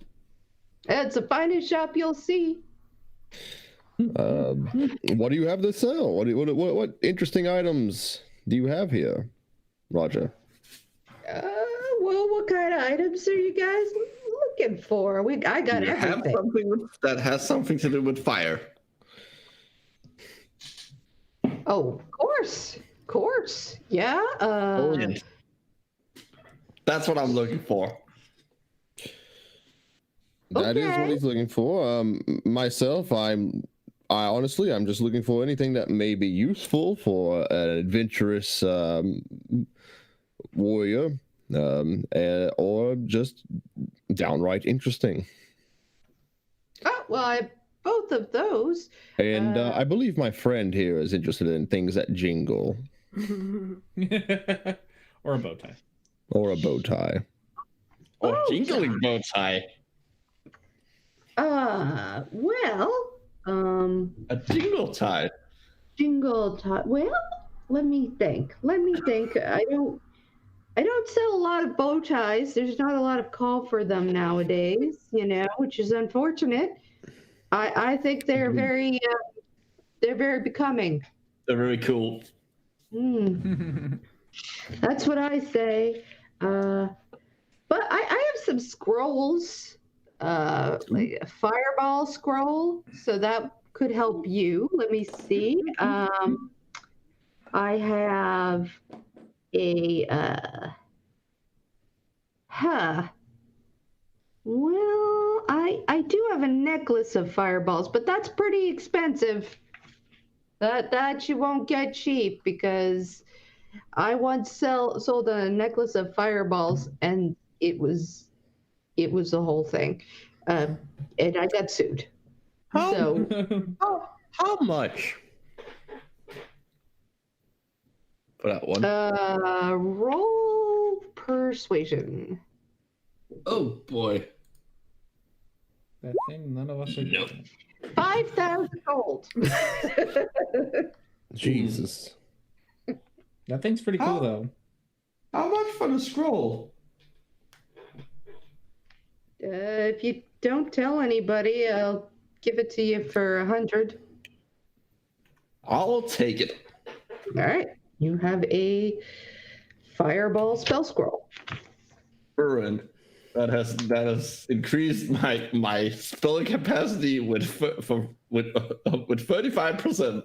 It's the finest shop you'll see. What do you have to sell? What interesting items do you have here, Roger? Well, what kind of items are you guys looking for? I got You have everything. something that has something to do with fire. Oh, of course. Yeah. Brilliant. That's what I'm looking for. That is what Okay. he's looking for. Myself, I'm just looking for anything that may be useful for an adventurous warrior, or just downright interesting. Oh, well, I have both of those. And I believe my friend here is interested in things that jingle, Or a bow tie. or a bow tie. Or Oh, jingling bow tie. Well, A jingle tie. jingle tie. Well, let me think. I don't sell a lot of bow ties. There's not a lot of call for them nowadays, which is unfortunate. I think they're very becoming. They're very cool. That's what I say. But I have some scrolls, like a fireball scroll, so that could help you. Let me see. I have a well, I do have a necklace of fireballs, but that's pretty expensive. That you won't get cheap, because I once sold a necklace of fireballs, and it was the whole thing, and I got sued. So How much? For that one. roll persuasion. Oh boy. That thing none of us are No. doing. 5,000 gold. Jesus. That thing's pretty cool, How- though. How much for the scroll? If you don't tell anybody, I'll give it to you for 100. I'll take it. All right. You have a fireball spell scroll. Burn. That has increased my spell capacity with 35%.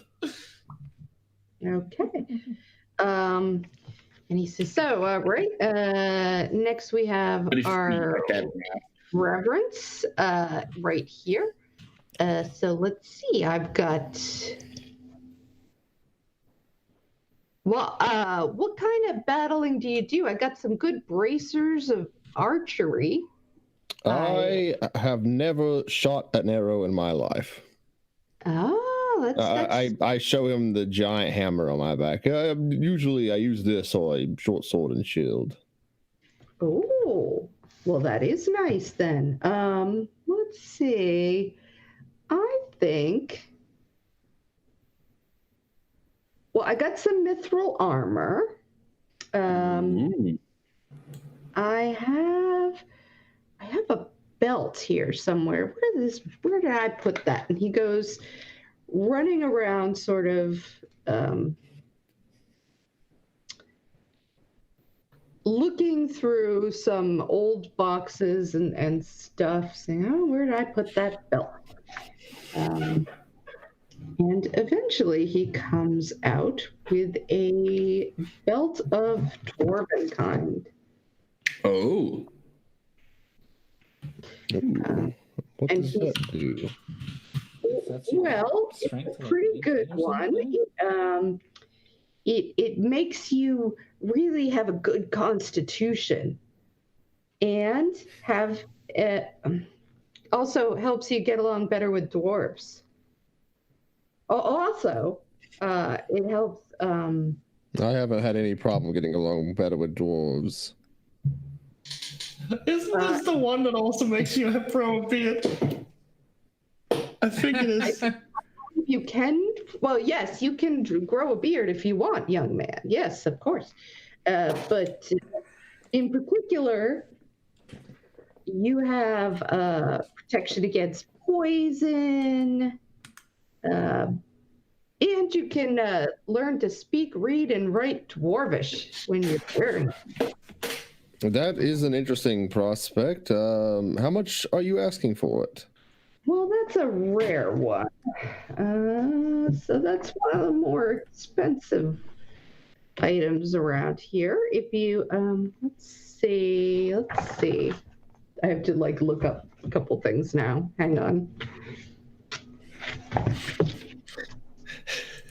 Okay. And he says, so, right. Next we have our reverence right here. So let's see. I've got. Well, what kind of battling do you do? I got some good bracers of archery. I have never shot an arrow in my life. Oh, that's I show him the giant hammer on my back. Usually I use this or a short sword and shield. Oh, well, that is nice then. Let's see. I think. Well, I got some mithril armor. Ooh. I have a belt here somewhere. Where did I put that? And he goes running around, sort of looking through some old boxes and stuff, saying, "Oh, where did I put that belt?" And eventually he comes out with a belt of dwarven kind. Oh. Ooh, what and does he's- that do? That's your Well, it's strength, a like, pretty 18 good or one. something? It makes you really have a good constitution, and have also helps you get along better with dwarves. Also, it helps. I haven't had any problem getting along better with dwarves. Isn't this the one that also makes you grow a beard? I think it is. You can, well, yes, you can grow a beard if you want, young man. Yes, of course. But in particular, you have protection against poison, and you can learn to speak, read, and write Dwarvish when you're wearing it. That is an interesting prospect. How much are you asking for it? Well, that's a rare one. So that's one of the more expensive items around here. If you, let's see. I have to like look up a couple things now. Hang on.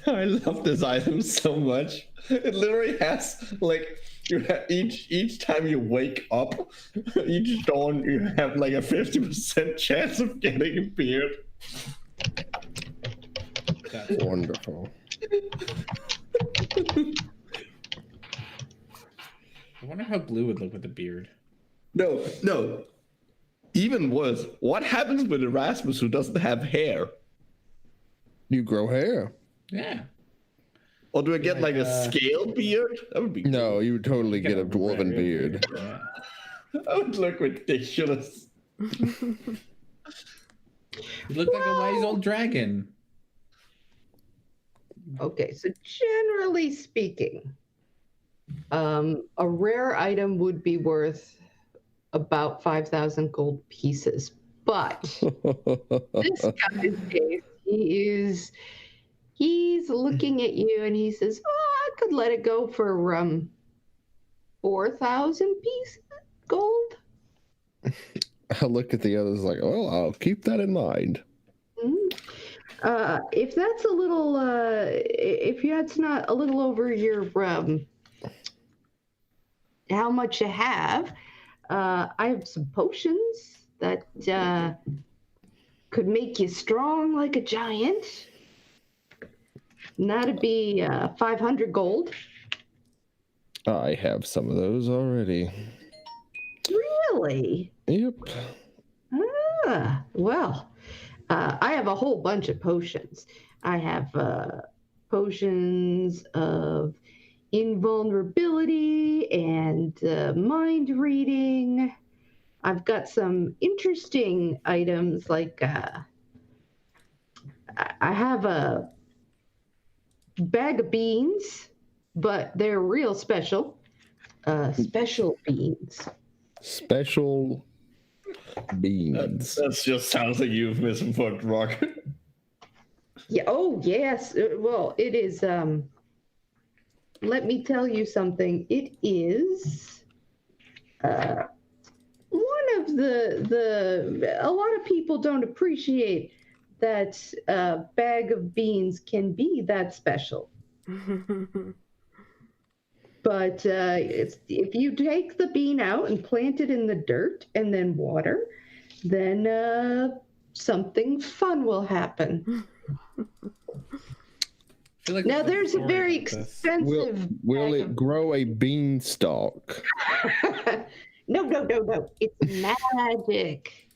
I love this item so much. It literally has like each time you wake up, each dawn you have like a 50% chance of getting a beard. That's Wonderful. I wonder how Blue would look with a beard. No. Even worse, what happens with Erasmus who doesn't have hair? You grow hair. Yeah. Or do I get like a scaled beard? That would be No, you would totally get a dwarven red beard. Yeah. That would look ridiculous. You look like a wise old dragon. Okay, so generally speaking, a rare item would be worth about 5,000 gold pieces. But this guy's case, he's looking at you and he says, "Oh, I could let it go for 4,000 pieces gold." I look at the others like, well, I'll keep that in mind. If that's a little, if that's not a little over your how much you have, I have some potions that could make you strong like a giant. And that'd be 500 gold. I have some of those already. Really? Yep. Well, I have a whole bunch of potions. I have potions of invulnerability and mind reading. I've got some interesting items like I have a bag of beans, but they're real special. Special beans. Special beans. That just sounds like euphemism for drug. Yeah. Oh, yes. Well, it is. Let me tell you something. It is one of the. A lot of people don't appreciate that a bag of beans can be that special. But if you take the bean out and plant it in the dirt and then water, then something fun will happen. Like Now, there's a very expensive... Will it grow a beanstalk? No. It's magic.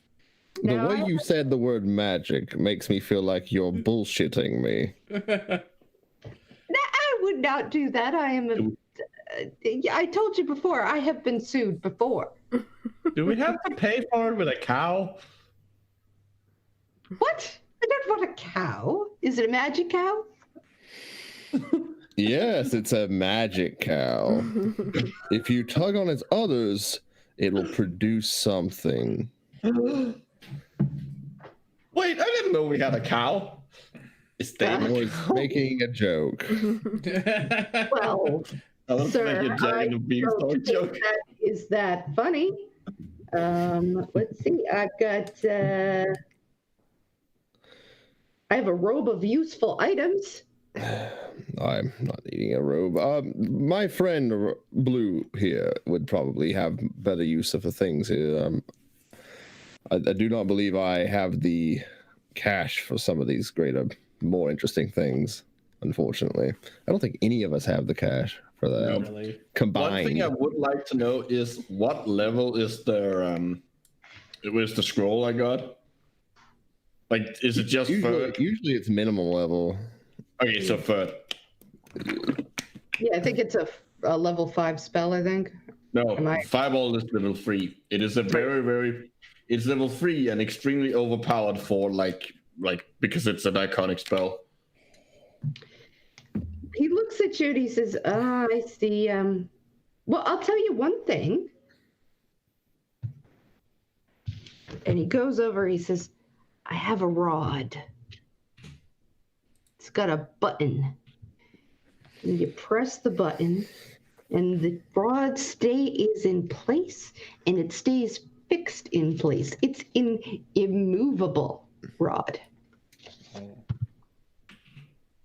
The Now, way you said the word magic makes me feel like you're bullshitting me. I would not do that. I am I told you before, I have been sued before. Do we have to pay for it with a cow? What? I don't want a cow. Is it a magic cow? Yes, it's a magic cow. If you tug on its udders, it will produce something. Wait, I didn't know we had a cow. Is that I was making a joke. Well, sir, I don't think that is that funny. Let's see. I've got. I have a robe of useful items. I'm not needing a robe. My friend Blue here would probably have better use of the things here. I do not believe I have the cash for some of these greater, more interesting things, unfortunately. I don't think any of us have the cash for the Really. One thing I combined. would like to know is what level is the scroll I got? Like, is it just third? Usually it's minimum level. Okay, so third. Yeah, I think it's a level 5 spell, I think. No, Am I- Fireball is level 3. It is a it's level 3 and extremely overpowered for like because it's an iconic spell. He looks at you and he says, I see. Well, I'll tell you one thing. And he goes over, he says, I have a rod. It's got a button. And you press the button, and the rod stays in place, and it stays fixed in place. It's an immovable rod.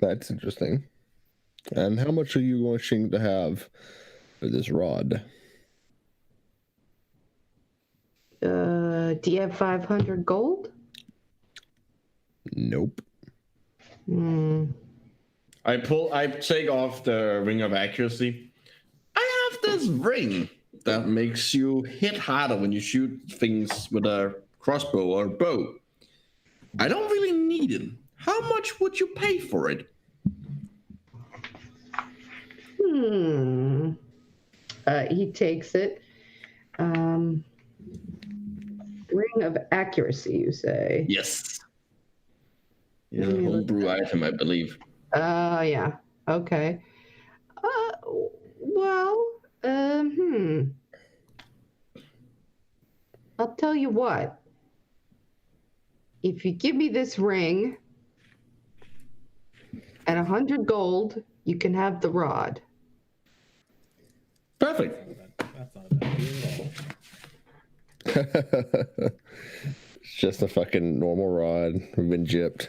That's interesting. And how much are you wishing to have for this rod? Do you have 500 gold? Nope. I take off the ring of accuracy. I have this ring that makes you hit harder when you shoot things with a crossbow or a bow. I don't really need it. How much would you pay for it? He takes it. Ring of accuracy, you say? Yes. It's a homebrew item, I believe. Yeah. Okay. Well, I'll tell you what. If you give me this ring at 100 gold, you can have the rod. Perfect. That's not a bad deal at all. It's just a fucking normal rod. We've been gypped.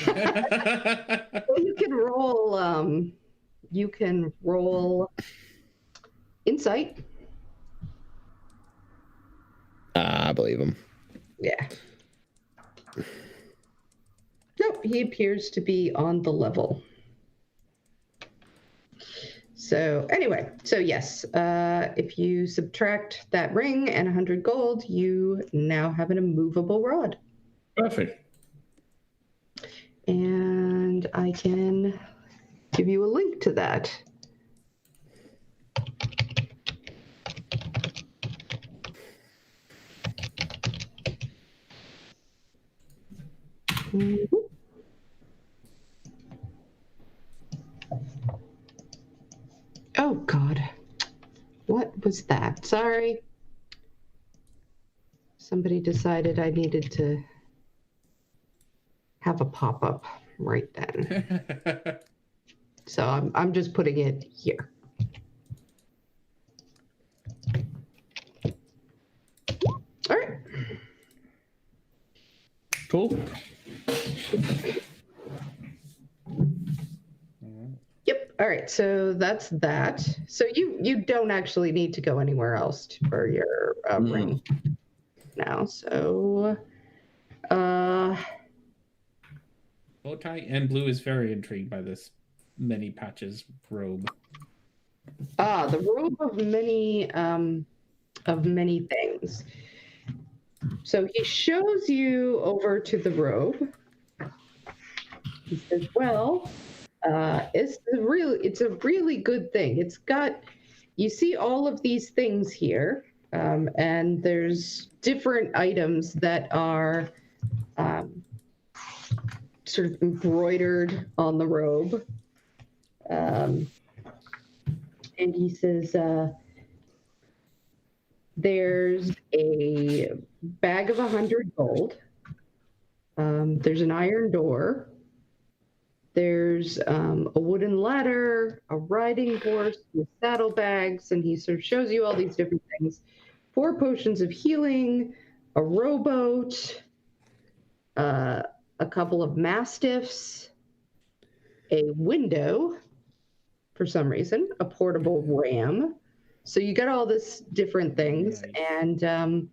Well, you can roll insight. I believe him. Yeah. Nope, he appears to be on the level. So anyway, so yes, if you subtract that ring and 100 gold, you now have an immovable rod. Perfect. And I can give you a link to that. Mhm. Oh, God. What was that? Sorry. Somebody decided I needed to have a pop-up right then. So I'm just putting it here. All right. Cool. Yep. All right. So that's that. So you don't actually need to go anywhere else for your ring now. So Bowtie and Blue is very intrigued by this many patches robe. the robe of many things. So he shows you over to the robe. He says, well, it's a really good thing. It's got, you see all of these things here, and there's different items that are sort of embroidered on the robe. And he says, there's a bag of 100 gold. There's an iron door. There's a wooden ladder, a riding horse with saddlebags, and he sort of shows you all these different things. 4 potions of healing, a rowboat, a couple of mastiffs, a window, for some reason, a portable ram. So you got all this different things, Nice. and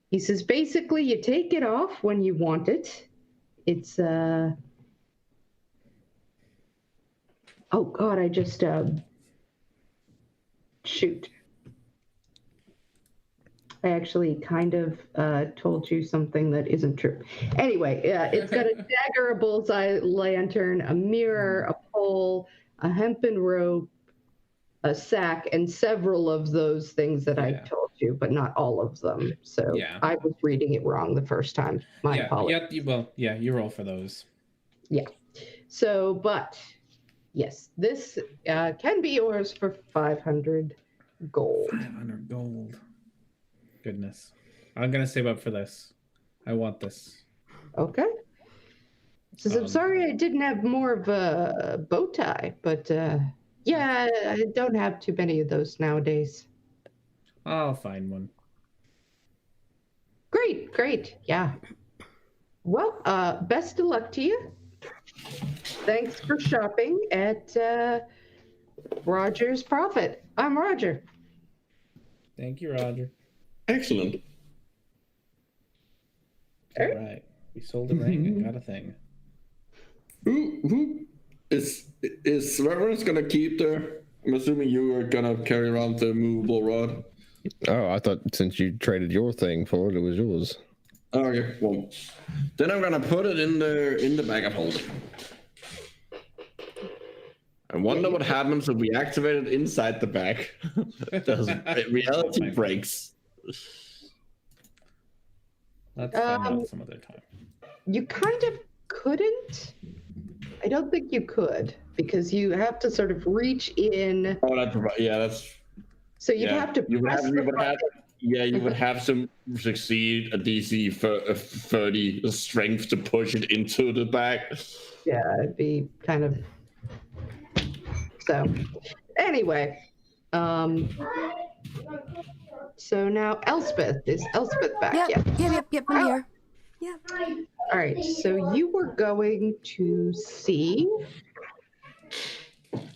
he says basically you take it off when you want it. It's oh God, I just shoot. I actually kind of told you something that isn't true. Anyway, it's got a dagger, a bullseye lantern, a mirror, a pole, a hempen rope, a sack, and several of those things that I told you, but not all of them. So I was reading it wrong the first time. My apologies. You roll for those. Yeah. So, but yes, this can be yours for 500 gold. 500 gold. Goodness. I'm going to save up for this. I want this. Okay. Says, I'm sorry I didn't have more of a bow tie, but yeah, I don't have too many of those nowadays. I'll find one. Great. Yeah. Well, best of luck to you. Thanks for shopping at Roger's Profit. I'm Roger. Thank you, Roger. Excellent. All right. We sold a ring and got a thing. Who is Reverence gonna keep the? I'm assuming you are gonna carry around the movable rod. Oh, I thought since you traded your thing for it, it was yours. Okay, well, then I'm gonna put it in the bag of holding. I wonder what happens if we activate it inside the bag. Reality breaks. Let's find out some other time. You kind of couldn't. I don't think you could because you have to sort of reach in. Oh, that's. So you'd have to press the button. You would have to succeed a DC for 30 strength to push it into the bag. Yeah, it'd be kind of. So, anyway, so now Elspeth, is Elspeth back? Yep, I'm here. Yeah. All right, so you were going to see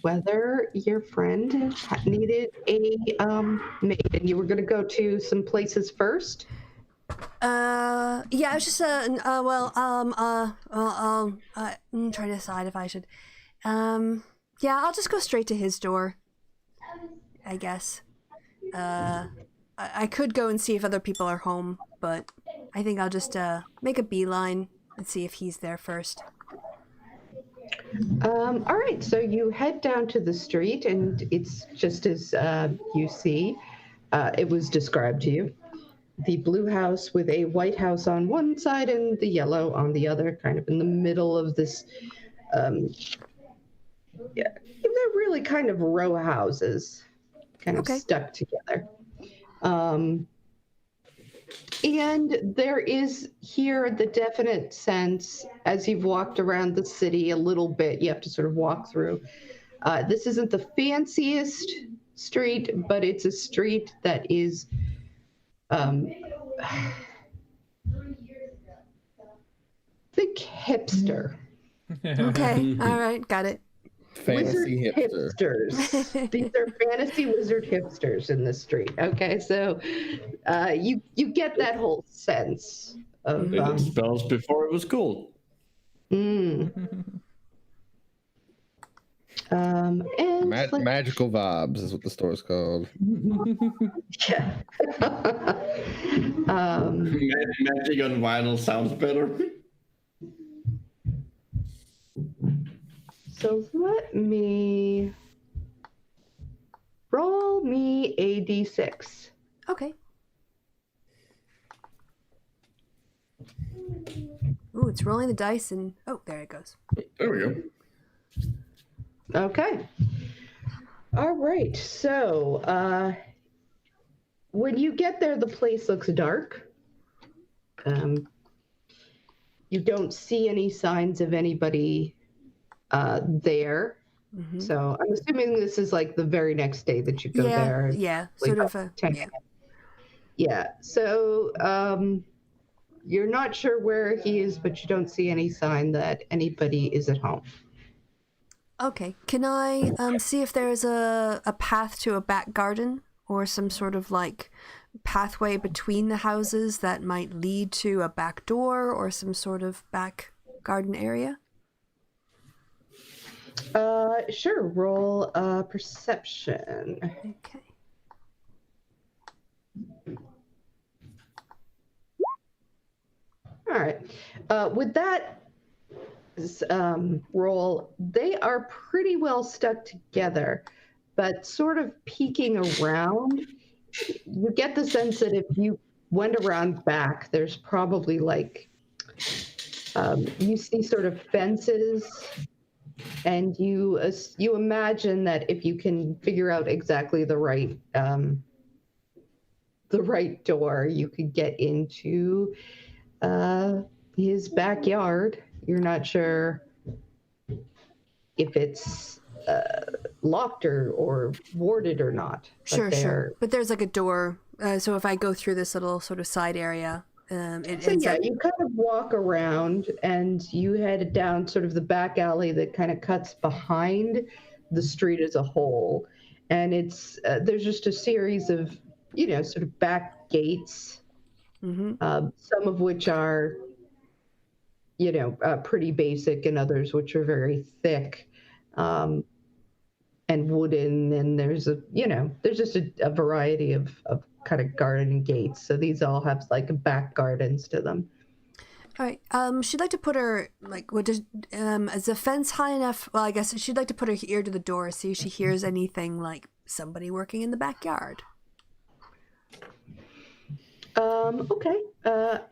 whether your friend needed a maid, and you were going to go to some places first. Yeah, I was just I'm trying to decide if I should. Yeah, I'll just go straight to his door, I guess. I could go and see if other people are home, but I think I'll just make a beeline and see if he's there first. All right, so you head down to the street, and it's just as you see. It was described to you. The blue house with a white house on one side and the yellow on the other, kind of in the middle of this. Yeah, they're really kind of row houses, kind of stuck together. And there is here the definite sense, as you've walked around the city a little bit, you have to sort of walk through. This isn't the fanciest street, but it's a street that is think hipster. Okay, all right, got it. Fancy wizard hipsters. These are fantasy wizard hipsters in the street. Okay, so you get that whole sense of they did spells before it was cool. And Magical vibes is what the store's called. Yeah. Magic on vinyl sounds better. So let me roll me a d6. Okay. Ooh, it's rolling the dice and oh, there it goes. There we go. Okay. All right. So when you get there, the place looks dark. You don't see any signs of anybody there. Mm-hmm. So I'm assuming this is like the very next day that you go there. Yeah, sort of. Yeah. So you're not sure where he is, but you don't see any sign that anybody is at home. Okay. Can I see if there's a path to a back garden or some sort of like pathway between the houses that might lead to a back door or some sort of back garden area? Sure. Roll perception. Okay. All right. With that roll, they are pretty well stuck together, but sort of peeking around. You get the sense that if you went around back, there's probably like you see sort of fences, and you imagine that if you can figure out exactly the right door, you could get into his backyard. You're not sure if it's locked or warded or not. Sure. But there's like a door. So if I go through this little sort of side area, it So ends yeah, up... you kind of walk around and you head down sort of the back alley that kind of cuts behind the street as a whole. And it's there's just a series of, sort of back gates, some of which are, pretty basic, and others which are very thick and wooden. And there's there's just a variety of kind of garden gates. So these all have like back gardens to them. All right. She'd like to put her, like, is the fence high enough? Well, I guess she'd like to put her ear to the door, see if she hears anything like somebody working in the backyard. Okay.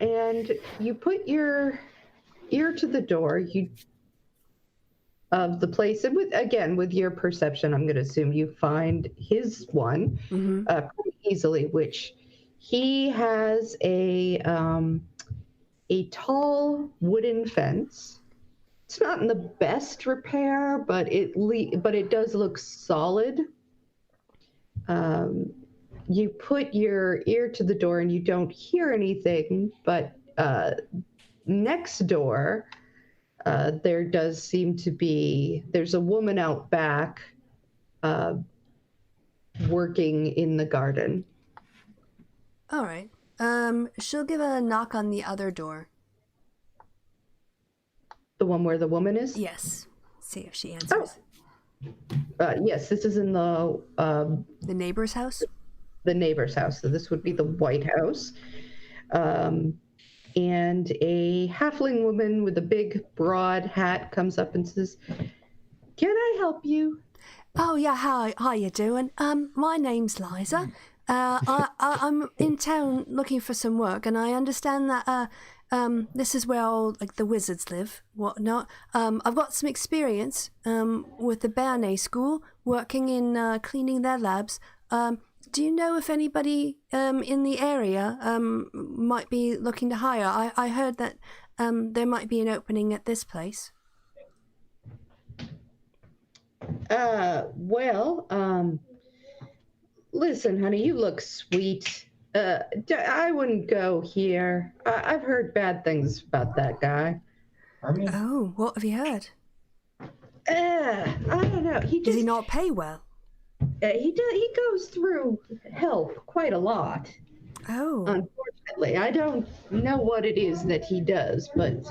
And you put your ear to the door of the place, and with your perception, I'm going to assume you find his one pretty easily, which he has a tall wooden fence. It's not in the best repair, but it does look solid. You put your ear to the door and you don't hear anything, but next door, there does seem to be, there's a woman out back working in the garden. All right. She'll give a knock on the other door. The one where the woman is? Yes. See if she answers. Yes, this is in the neighbor's house? The neighbor's house. So this would be the White House. And a halfling woman with a big, broad hat comes up and says, "Can I help you?" Oh, yeah, how you doing? My name's Liza. I'm in town looking for some work, and I understand that this is where all like the wizards live, whatnot. I've got some experience with the Béarnais school, working in cleaning their labs. Do you know if anybody in the area might be looking to hire? I heard that there might be an opening at this place. Listen, honey, you look sweet. I wouldn't go here. I've heard bad things about that guy. Oh, what have you heard? I don't know. Does he not pay well? He goes through help quite a lot. Oh. Unfortunately, I don't know what it is that he does, but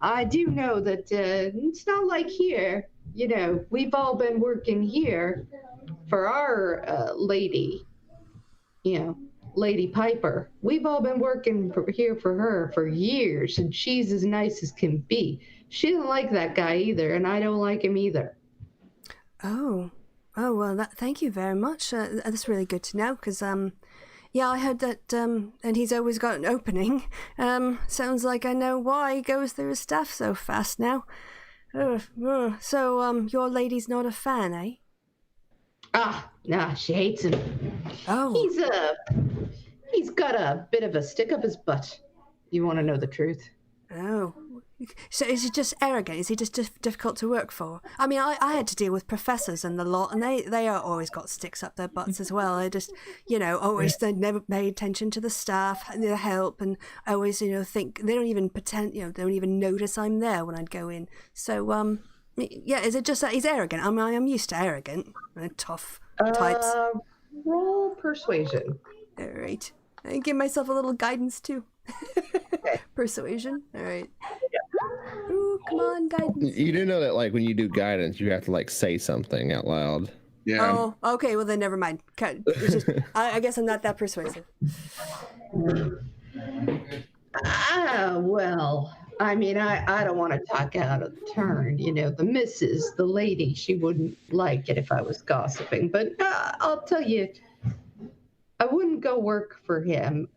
I do know that it's not like here. We've all been working here for our lady, Lady Piper. We've all been working here for her for years, and she's as nice as can be. She doesn't like that guy either, and I don't like him either. Oh, well, thank you very much. That's really good to know, because, I heard that, and he's always got an opening. Sounds like I know why he goes through his stuff so fast now. So, your lady's not a fan, eh? Nah, she hates him. Oh. He's got a bit of a stick up his butt. You want to know the truth? Oh. So is he just arrogant? Is he just difficult to work for? I mean, I had to deal with professors and the lot, and they are always got sticks up their butts as well. They just, always they never pay attention to the staff and their help, and always, think they don't even pretend, they don't even notice I'm there when I'd go in. So, is it just that he's arrogant? I mean, I'm used to arrogant and tough types. Roll persuasion. All right. I give myself a little guidance too. Persuasion. All right. Ooh, come on, guidance. You do know that, like, when you do guidance, you have to, like, say something out loud. Yeah. Oh, okay. Well, then never mind. It's just, I guess I'm not that persuasive. Well, I mean, I don't want to talk out of turn. You know, the lady, she wouldn't like it if I was gossiping. But I'll tell you, I wouldn't go work for him.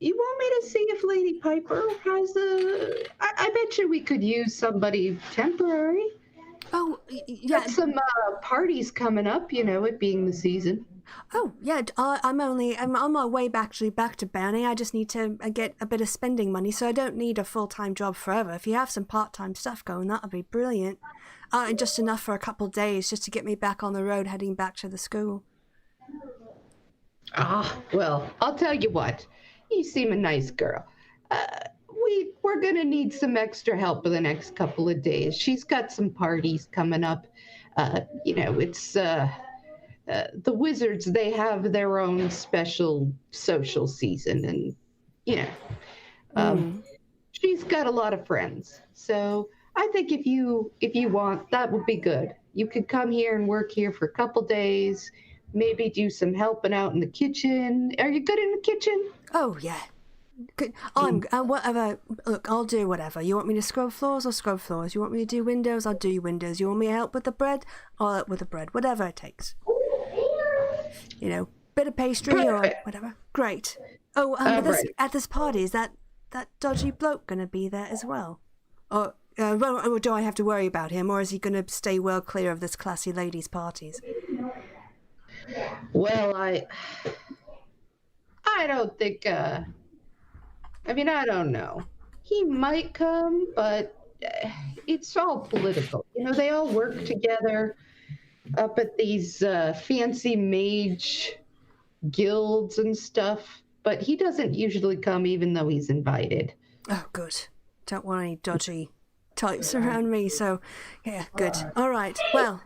You want me to see if Lady Piper has a. I bet you we could use somebody temporary. Oh, yeah. Got some parties coming up, you know, it being the season. Oh, yeah. I'm on my way back to Banning. I just need to get a bit of spending money, so I don't need a full-time job forever. If you have some part-time stuff going, that would be brilliant. And just enough for a couple of days, just to get me back on the road, heading back to the school. Well, I'll tell you what. You seem a nice girl. We're gonna need some extra help for the next couple of days. She's got some parties coming up. You know, it's the wizards. They have their own special social season, and you know, she's got a lot of friends. So I think if you want, that would be good. You could come here and work here for a couple days. Maybe do some helping out in the kitchen. Are you good in the kitchen? Oh, yeah. Good. I'm whatever. Look, I'll do whatever. You want me to scrub floors? I'll scrub floors. You want me to do windows? I'll do windows. You want me to help with the bread? I'll help with the bread. Whatever it takes. You know, bit of pastry or whatever. Great. Oh, at this party, is that dodgy bloke gonna be there as well? Or do I have to worry about him, or is he gonna stay well clear of this classy ladies' parties? Well, I don't think. I mean, I don't know. He might come, but it's all political. You know, they all work together up at these fancy mage guilds and stuff. But he doesn't usually come, even though he's invited. Oh, good. Don't want any dodgy types around me. So, yeah, good. All right. Well.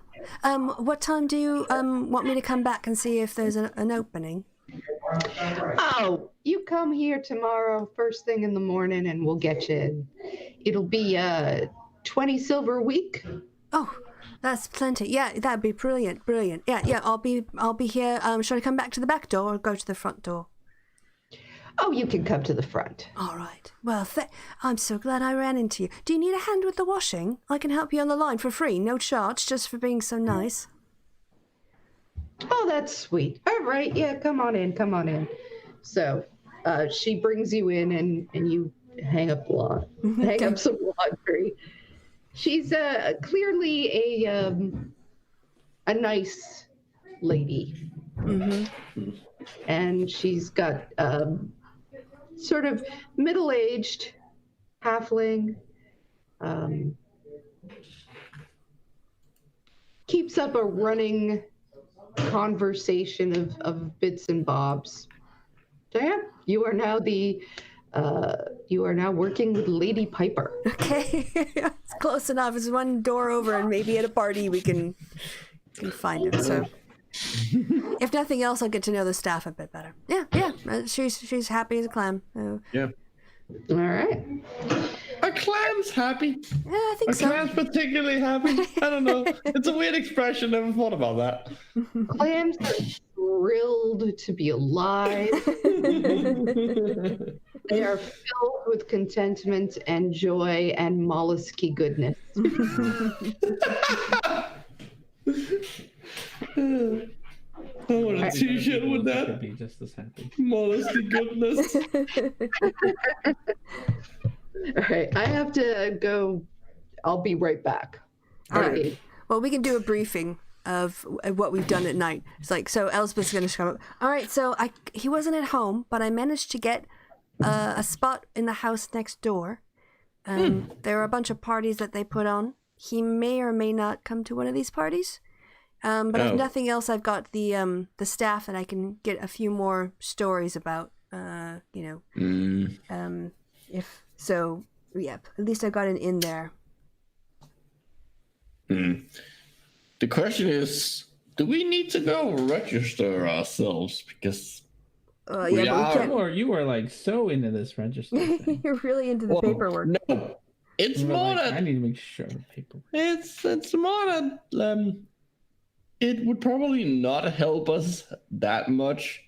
What time do you want me to come back and see if there's an opening? Oh, you come here tomorrow, first thing in the morning, and we'll get you in. It'll be 20 silver a week. Oh, that's plenty. Yeah, that'd be brilliant. Yeah. I'll be here. Should I come back to the back door or go to the front door? Oh, you can come to the front. All right. Well, I'm so glad I ran into you. Do you need a hand with the washing? I can help you on the line for free, no charge, just for being so nice. Oh, that's sweet. All right. Yeah, come on in. So she brings you in and you hang up some laundry. She's clearly a nice lady. Mm-hmm. And she's got sort of middle-aged halfling, keeps up a running conversation of bits and bobs. Diane, you are now working with Lady Piper. Okay, it's close enough. It's one door over, and maybe at a party we can find her. So, if nothing else, I'll get to know the staff a bit better. Yeah. She's happy as a clam. Yeah. All right. A clam's happy. Yeah, I think so. A clam's particularly happy. I don't know. It's a weird expression. Never thought about that. Clams are thrilled to be alive. They are filled with contentment and joy and mollusky goodness. I want a t-shirt with that. Could be just as happy. Mollusky goodness. All right, I have to go. I'll be right back. All right. Well, we can do a briefing of what we've done at night. It's like, so Elspeth's going to come up. All right, so he wasn't at home, but I managed to get a spot in the house next door. There are a bunch of parties that they put on. He may or may not come to one of these parties. But if nothing else, I've got the staff that I can get a few more stories about. If so, yep. At least I got an in there. The question is, do we need to go register ourselves? Because we can't. You are like so into this register thing. You're really into the paperwork. No, it's more that I need to make sure the paperwork. It's more that it would probably not help us that much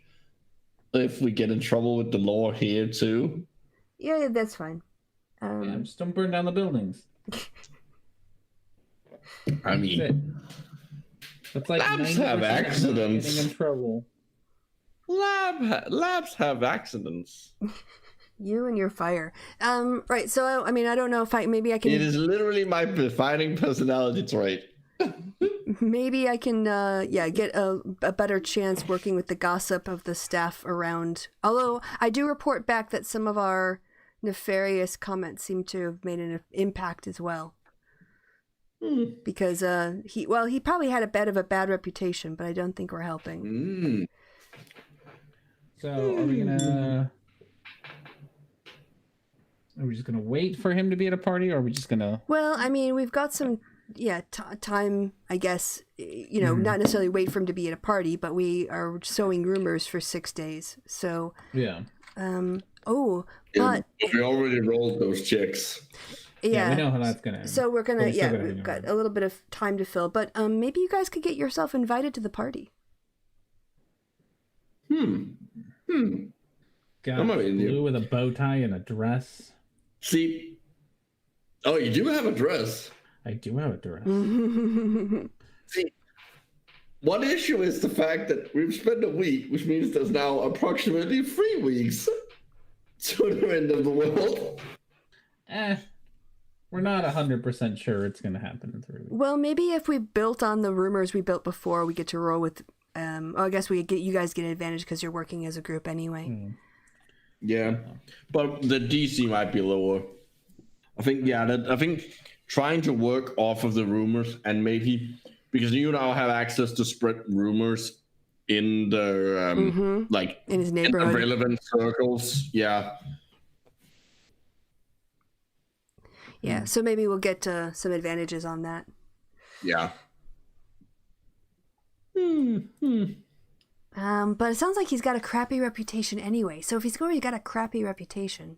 if we get in trouble with the law here too. Yeah, that's fine. Yeah, just don't burn down the buildings. I That's it. mean, That's like labs 90% have of not accidents. getting in trouble. labs have accidents. You and your fire. Right. So I mean, I don't know if maybe I can. It is literally my defining personality trait. Maybe I can, get a better chance working with the gossip of the staff around. Although I do report back that some of our nefarious comments seem to have made an impact as well. Because he probably had a bit of a bad reputation, but I don't think we're helping. So are we just gonna wait for him to be at a party, or are we just gonna? Well, I mean, we've got some time, I guess. Not necessarily wait for him to be at a party, but we are sowing rumors for 6 days. So Yeah. But We already rolled those checks. yeah, we know how that's gonna end. So we're gonna, But we still gotta we've hang got around. a little bit of time to fill, but maybe you guys could get yourself invited to the party. Got I'm already in blue there. with a bow tie and a dress. See, oh, you do have a dress. I do have a dress. See, one issue is the fact that we've spent a week, which means there's now approximately 3 weeks to the end of the world. We're not 100% sure it's gonna happen in 3 weeks. Well, maybe if we built on the rumors we built before, we get to roll with. I guess you guys get an advantage because you're working as a group anyway. Yeah, but the DC might be lower. I think trying to work off of the rumors and maybe because you now have access to spread rumors in the In his in the neighborhood. relevant circles. Yeah. Yeah, so maybe we'll get some advantages on that. Yeah. But it sounds like he's got a crappy reputation anyway. So if he's already got a crappy reputation,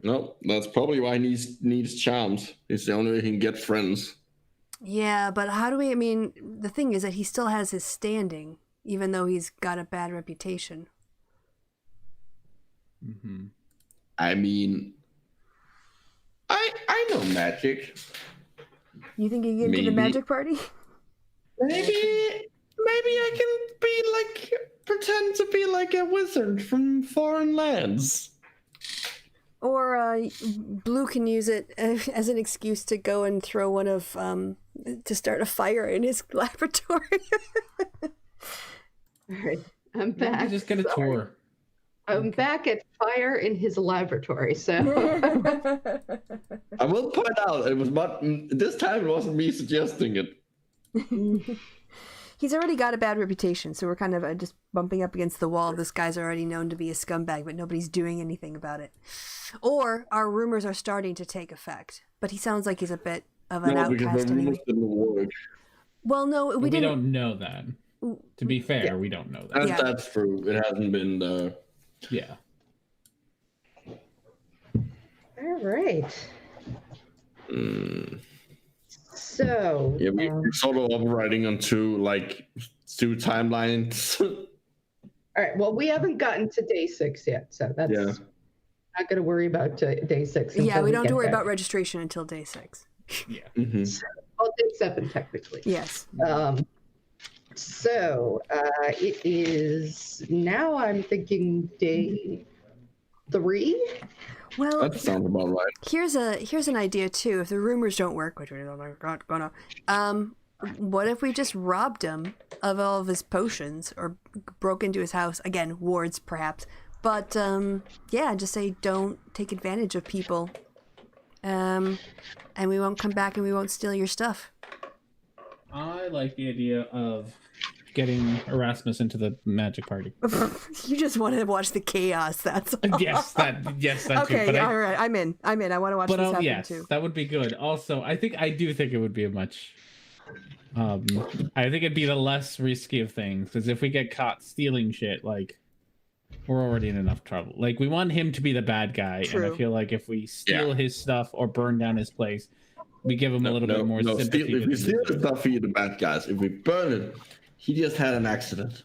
No, that's probably why he needs charms. It's the only way he can get friends. yeah. But how do we? I mean, the thing is that he still has his standing, even though he's got a bad reputation. I mean, I know magic. You think you can get to the Maybe. magic party? Maybe I can pretend to be like a wizard from foreign lands. Or Blue can use it as an excuse to go and throw one of to start a fire in his laboratory. All right, I'm back. Just get a tour. I'm back at fire in his laboratory. So I will point out it was not this time. It wasn't me suggesting it. He's already got a bad reputation, so we're kind of just bumping up against the wall. This guy's already known to be a scumbag, but nobody's doing anything about it. Or our rumors are starting to take effect. But he sounds like he's a bit of an No, because outcast the anyway. rumors didn't work. Well, no, We didn't. don't know that. To be fair, we don't know that. Yeah. That's true. It hasn't been. Yeah. all right. So Yeah, we're sort of operating on two timelines. all right. Well, we haven't gotten to day 6 yet, so that's Yeah. not going to worry about day 6. Yeah, until we don't have get to worry there. about registration until day 6. Yeah. Well, day 7 technically. Yes. So it is now. I'm thinking day 3. Well, That sounds about right. here's an idea too. If the rumors don't work, which we're not gonna, what if we just robbed him of all of his potions or broke into his house again, wards perhaps, but just say don't take advantage of people, and we won't come back and we won't steal your stuff. I like the idea of getting Erasmus into the magic party. You just want to watch the chaos. That's all. Yes, that Okay, too. But all right. I'm in. I want to watch this happen yes, too. that would be good. Also, I do think it would be a much. I think it'd be the less risky of things because if we get caught stealing shit, like we're already in enough trouble. Like we want him to be the bad guy, True. and I feel like if we steal his stuff or burn down his place, we give him a little bit more sympathy. If we steal the stuff, he the bad guys. If we burn it, he just had an accident.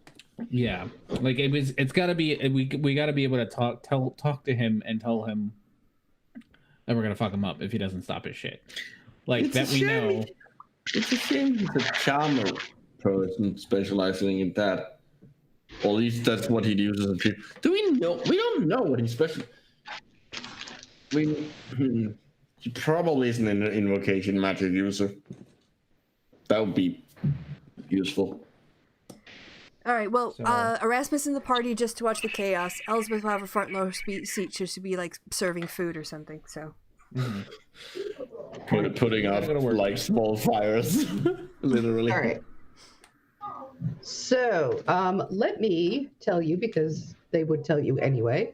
Yeah, like it's got to be. We got to be able to talk to him and tell him that we're gonna fuck him up if he doesn't stop his shit. Like It's that a we shame. know. It's a shame he's a charmer person specializing in that. Or at least that's what he uses in people. Do we know? We don't know what he's special. He probably isn't an invocation magic user. That would be useful. All right. Well, So- Erasmus in the party just to watch the chaos. Elizabeth will have a front row seat just to be like serving food or something. So. Putting out Gotta go to work. like small fires, literally. All right. So let me tell you, because they would tell you anyway.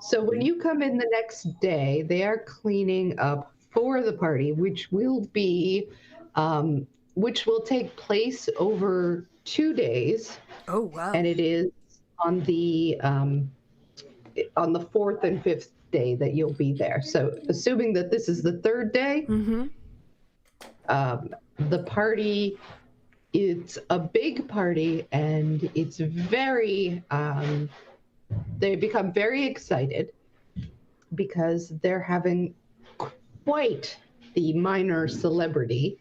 So when you come in the next day, they are cleaning up for the party, which will take place over 2 days, Oh wow. and it is on the 4th and 5th day that you'll be there. So assuming that this is the 3rd day, Mm-hmm. the party, it's a big party, and it's very they become very excited because they're having quite the minor celebrity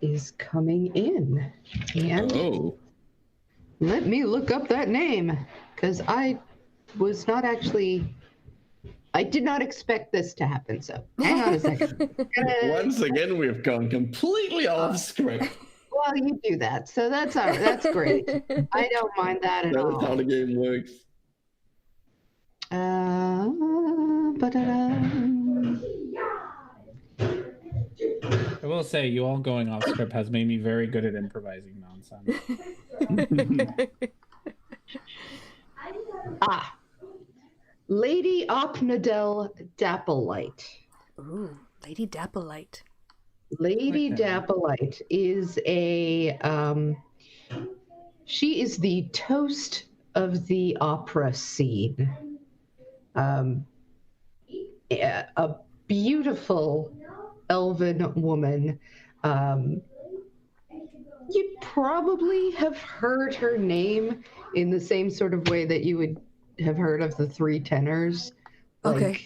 is coming in. And let me look up that name, because I did not expect this to happen. So hang on a second. Once again, we've gone completely off script. Well, you do that, so that's all right. That's great. I don't mind that at That all. is how the game works. I will say, you all going off script has made me very good at improvising nonsense. Lady Opnadel Dapplelight. Ooh, Lady Dapplelight. Lady Okay. Dapplelight is she is the toast of the opera scene. A beautiful elven woman. You'd probably have heard her name in the same sort of way that you would have heard of the Three Tenors. Okay.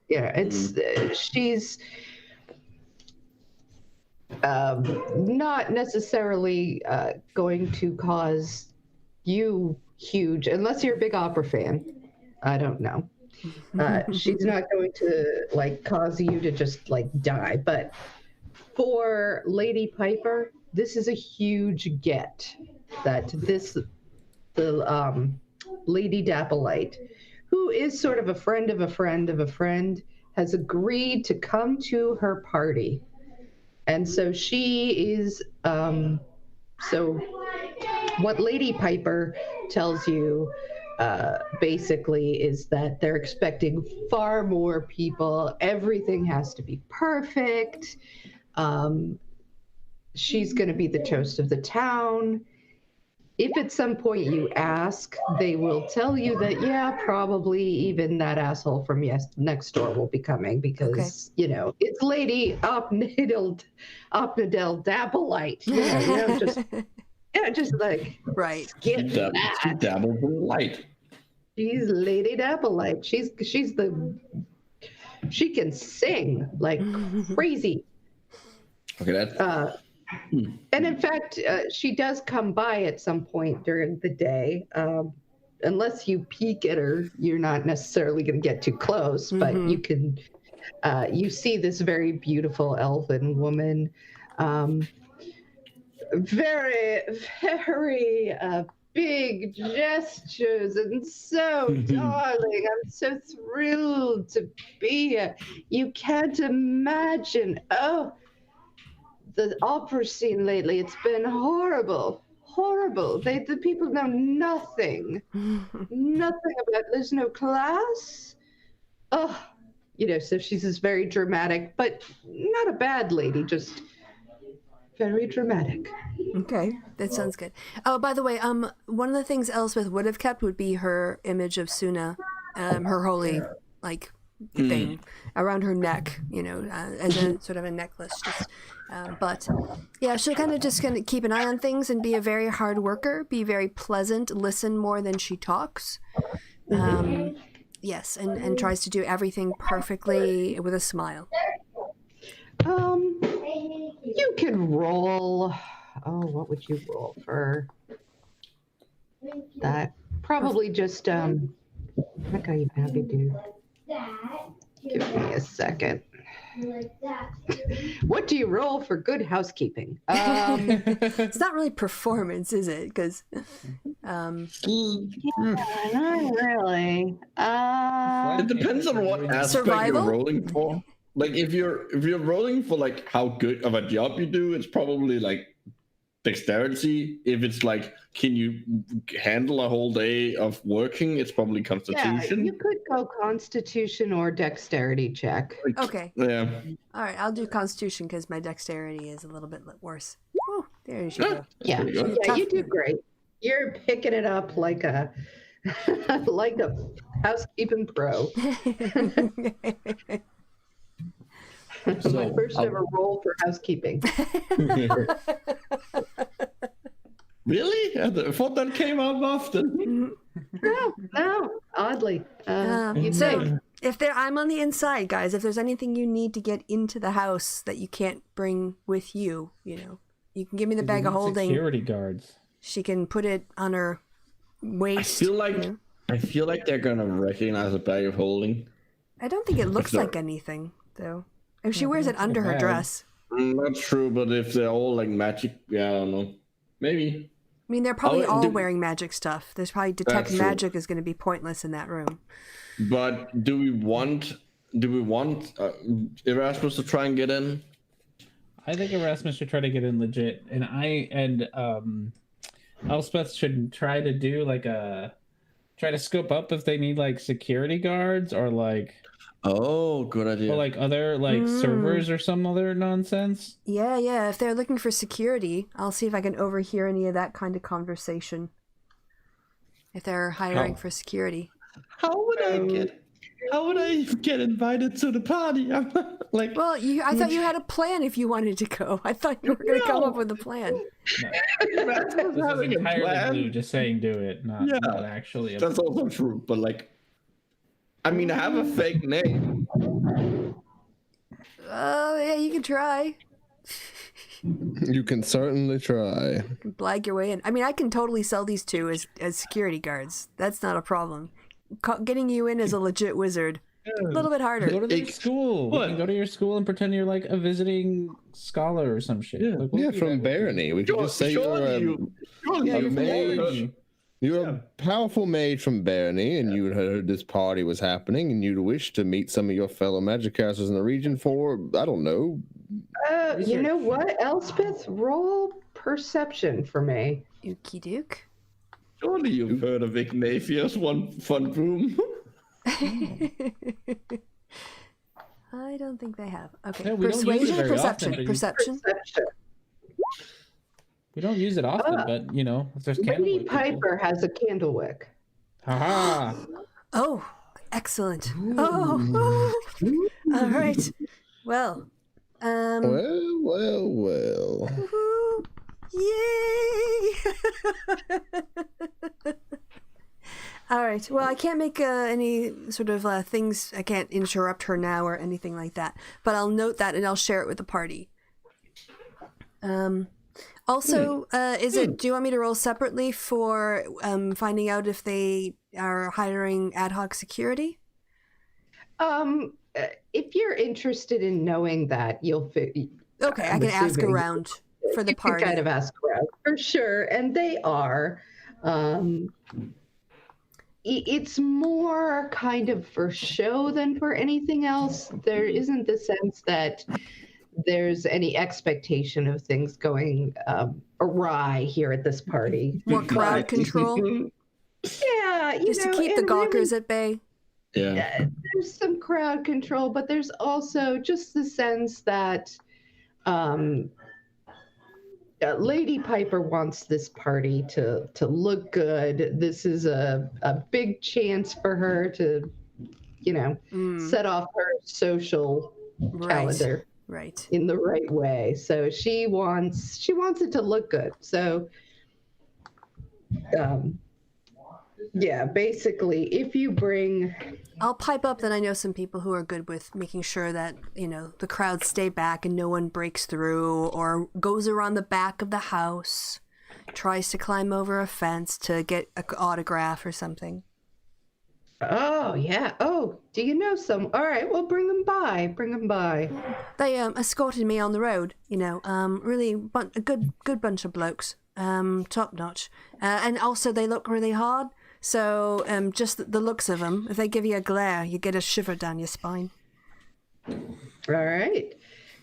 Yeah, it's she's not necessarily going to cause you huge, unless you're a big opera fan. I don't know. She's not going to like cause you to just like die. But for Lady Piper, this is a huge get. That the Lady Dapplelight, who is sort of a friend of a friend of a friend, has agreed to come to her party. And so she is, so what Lady Piper tells you basically is that they're expecting far more people. Everything has to be perfect. She's going to be the toast of the town. If at some point you ask, they will tell you that, yeah, probably even that asshole from next door will be coming because, you know, it's Lady Opnadel Dapplelight. Just like, Right. skip She that. dabbles in light. She's Lady Dapplelight. She can sing like crazy. Okay, that's And in fact, she does come by at some point during the day. Unless you peek at her, you're not necessarily going to get too close, but you can, you see this very beautiful elven woman. Very, very big gestures and so darling. I'm so thrilled to be here. You can't imagine. Oh, the opera scene lately, it's been horrible. The people know nothing about, there's no class. Oh, you know, so she's this very dramatic, but not a bad lady, just very dramatic. Okay, that sounds good. Oh, by the way, one of the things Elspeth would have kept would be her image of Suna, her holy, like, thing around her neck, as a sort of a necklace. But yeah, she'll kind of keep an eye on things and be a very hard worker, be very pleasant, listen more than she talks. Yes, and tries to do everything perfectly with a smile. You can roll. Oh, what would you roll for that? Probably just I'm not gonna even have you do. Give me a second. What do you roll for good housekeeping? It's not really performance, is it? Because not really. It depends on what aspect Survival? you're rolling for. Like if you're rolling for like how good of a job you do, it's probably like dexterity. If it's like can you handle a whole day of working, it's probably Yeah, constitution. you could go Constitution or Dexterity check. okay, Yeah. all right, I'll do Constitution because my dexterity is a little bit worse. Oh, there you go. Yeah, Pretty good. yeah, you do great. You're picking it up like a like a housekeeping pro. My first ever roll for housekeeping. Really? I thought that came up often. No, oddly. You'd So think. I'm on the inside, guys. If there's anything you need to get into the house that you can't bring with you, you can give me the bag of holding. Security guards. She can put it on her waist. I feel like they're gonna recognize a bag of holding. I don't think it looks they're- like anything, though. If she wears it under her bag. dress. That's true, but if they're all like magic, yeah, I don't know. Maybe. I mean, they're probably all do- wearing magic stuff. There's probably detect That's true. magic is going to be pointless in that room. But do we want Erasmus to try and get in? I think Erasmus should try to get in legit, and Elspeth should try to do try to scope up if they need like security guards or like Oh, good idea. or like other like servers or some other nonsense. Yeah. If they're looking for security, I'll see if I can overhear any of that kind of conversation. If they're hiring for security. How would I get invited to the party? I'm not, like, Well, I thought you had a plan if you wanted to go. I thought you were going to come up with a plan. Erasmus This is having a entirely plan. blue, just saying do it, not actually. That's also true, but like, I mean, I have a fake name. Yeah, you can try. You can certainly try. You can blag your way in. I mean, I can totally sell these two as security guards. That's not a problem. Getting you in as a legit wizard, a little bit harder. Go to their school. What? We can go to your school and pretend you're like a visiting scholar or some shit. Yeah. Like, we'll Yeah, do from that. Barony. We could just say Yeah, a you're mage. You're a powerful mage from Barony, and you heard this party was happening, and you'd wish to meet some of your fellow Magicasters in the region for, I don't know. You know what, Elspeth? Roll perception for me. Ookie doke. Surely you've heard of Ignatius One Fun Room. I don't think they have. Okay, Yeah, we don't use it persuasion or very perception? often, but Perception. Perception. We don't use it often, but if there's Lady candlewick, Piper has a candlewick. Haha. Oh, excellent. Oh. All right. Well. Well. Woohoo. Yay! All right. Well, I can't make any sort of things. I can't interrupt her now or anything like that. But I'll note that and I'll share it with the party. Also, do you want me to roll separately for finding out if they are hiring ad hoc security? If you're interested in knowing that, you'll fit. Okay, I can ask around for the You can party. kind of ask around for sure, and they are. It's more kind of for show than for anything else. There isn't the sense that there's any expectation of things going awry here at this party. More crowd But, control, yeah, just to keep the and really, gawkers at bay. Yeah. there's some crowd control, but there's also just the sense that Lady Piper wants this party to look good. This is a big chance for her to set off her social calendar Right. in the right way. So she wants it to look good. So basically, if you bring, I'll pipe up that I know some people who are good with making sure that, the crowds stay back and no one breaks through or goes around the back of the house, tries to climb over a fence to get an autograph or something. oh yeah, oh, do you know some? All right, well, bring them by. They escorted me on the road, really a good bunch of blokes, top notch. And also they look really hard. So just the looks of them, if they give you a glare, you get a shiver down your spine. All right.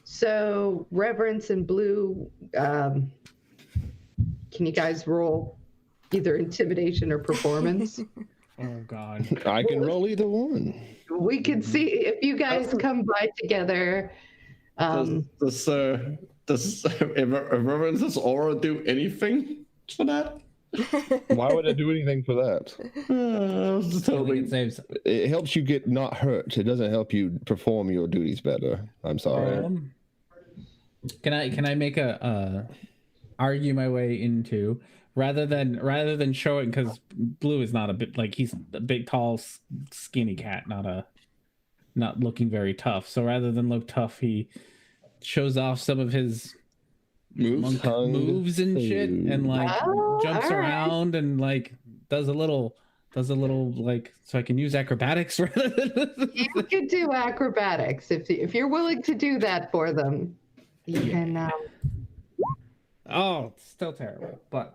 So Reverence and Blue, can you guys roll either intimidation or performance? Oh God. I can roll either one. We can see if you guys come by together. Does Reverence's aura do anything for that? Why would it do anything for that? I was just I think hoping. it saves. It helps you get not hurt. It doesn't help you perform your duties better. I'm sorry. Can I make a argue my way into rather than show it, because Blue is not a bit like, he's a big tall skinny cat, not looking very tough. So rather than look tough, he shows off some of his moves and shit, and jumps around and does a little like, so I can use acrobatics rather than You could do acrobatics if you're willing to do that for them. You can. Oh, it's still terrible, but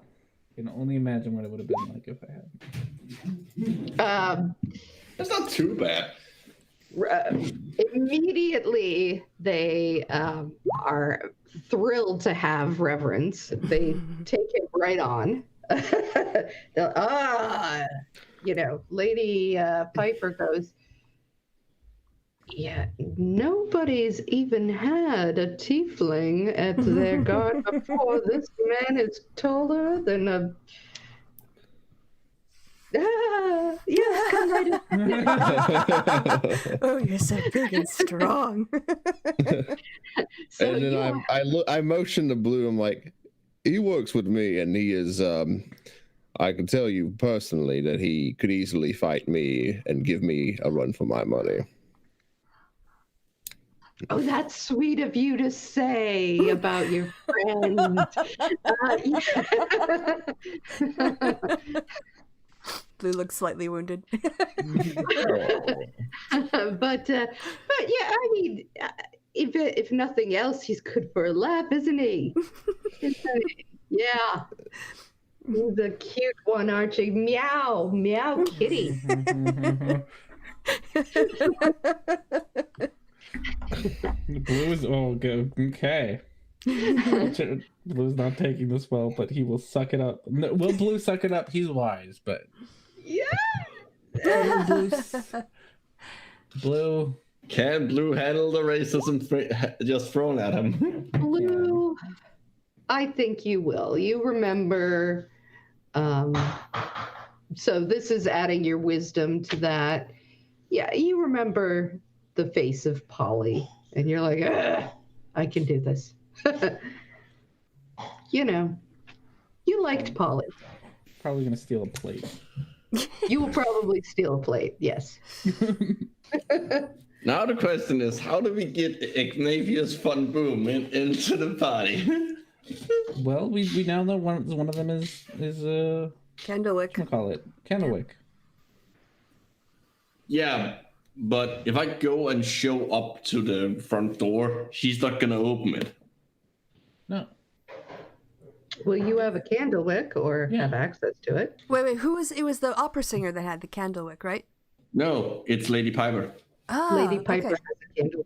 I can only imagine what it would have been like if I had. That's not too bad. Immediately, they are thrilled to have Reverence. They take it right on. Lady Piper goes, yeah, nobody's even had a tiefling at their guard before. This man is taller than a... yes, come right in. Oh, you're so big and strong. So, And then yeah. I motion to Blue. I'm like, he works with me, and he is. I can tell you personally that he could easily fight me and give me a run for my money. Oh, that's sweet of you to say about your friend. Blue looks slightly wounded. But yeah, I mean, if nothing else, he's good for a laugh, isn't he? Yeah. He's a cute one, Archie. Meow, meow, kitty. Blue is okay. Blue's not taking this well, but he will suck it up. No, will Blue suck it up? He's wise, but Yeah. Blue. Can Blue handle the racism just thrown at him? Blue, I think you will. You remember. So this is adding your wisdom to that. Yeah, you remember the face of Polly, and you're like, I can do this. You liked Polly. Probably gonna steal a plate. You will probably steal a plate, yes. Now the question is, how do we get Ignavius Fun Boom into the party? Well, we now know one of them is Candlewick. what call it? Candlewick. Yeah, but if I go and show up to the front door, she's not gonna open it. No. Will you have a candlewick or Yeah. have access to it? Wait, who was? It was the opera singer that had the candlewick, right? No, it's Lady Piper. Lady Piper okay. has a candlewick.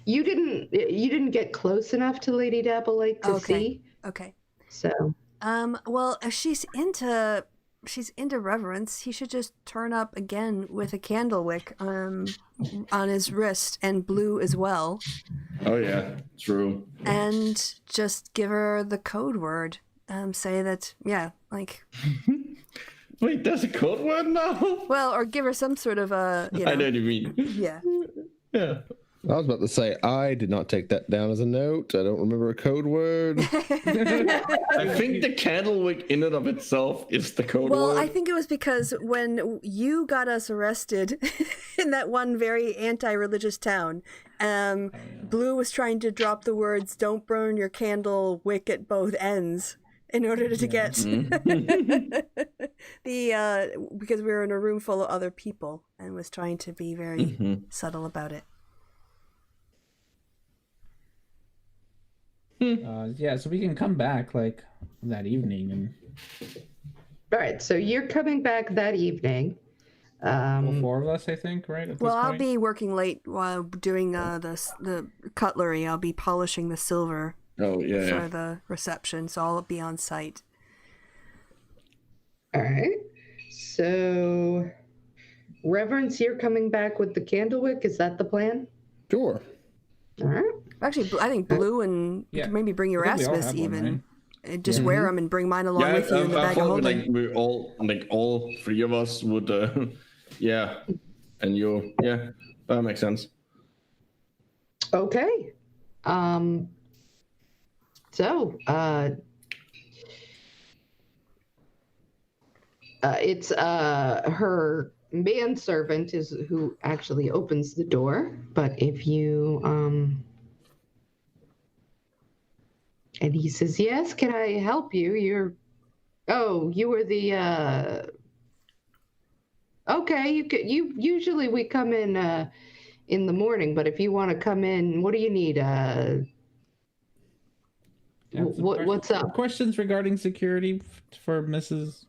You didn't get close enough to Lady Dapplelight to see. Okay. So Well, if she's into Reverence, he should just turn up again with a candlewick on his wrist, and Blue as well, Oh yeah, true. and just give her the code word. Say that, yeah, like Wait, there's a code word now? Well, or give her some sort of you I know know, what you mean. yeah. Yeah. I was about to say, I did not take that down as a note. I don't remember a code word. I think the candlewick in and of itself is the code Well, word. I think it was because when you got us arrested in that one very anti-religious town, Blue was trying to drop the words "Don't burn your candle wick at both ends" in order to get the because we were in a room full of other people and was trying to be very subtle about it. Yeah, so we can come back like that evening and All right, so you're coming back that evening. all four of us, I think, right? At Well, this I'll point? be working late while doing the cutlery. I'll be polishing the silver Oh, yeah. for the reception, so I'll be on site. All right. So, Reverence, you're coming back with the candlewick. Is that the plan? Sure. All right. Actually, I think Blue and you can maybe bring I think we all Erasmus have one, even. right? And just wear them and bring mine along Yeah, with you in the I bag of thought holding. like we all three of us would, yeah, and you, yeah, that makes sense. Okay. So, it's her manservant is who actually opens the door. But if you and he says, "Yes, can I help you? You were the okay. You usually we come in the morning, but if you want to come in, what do you need? Yeah, some What's up? Questions regarding security for Mrs.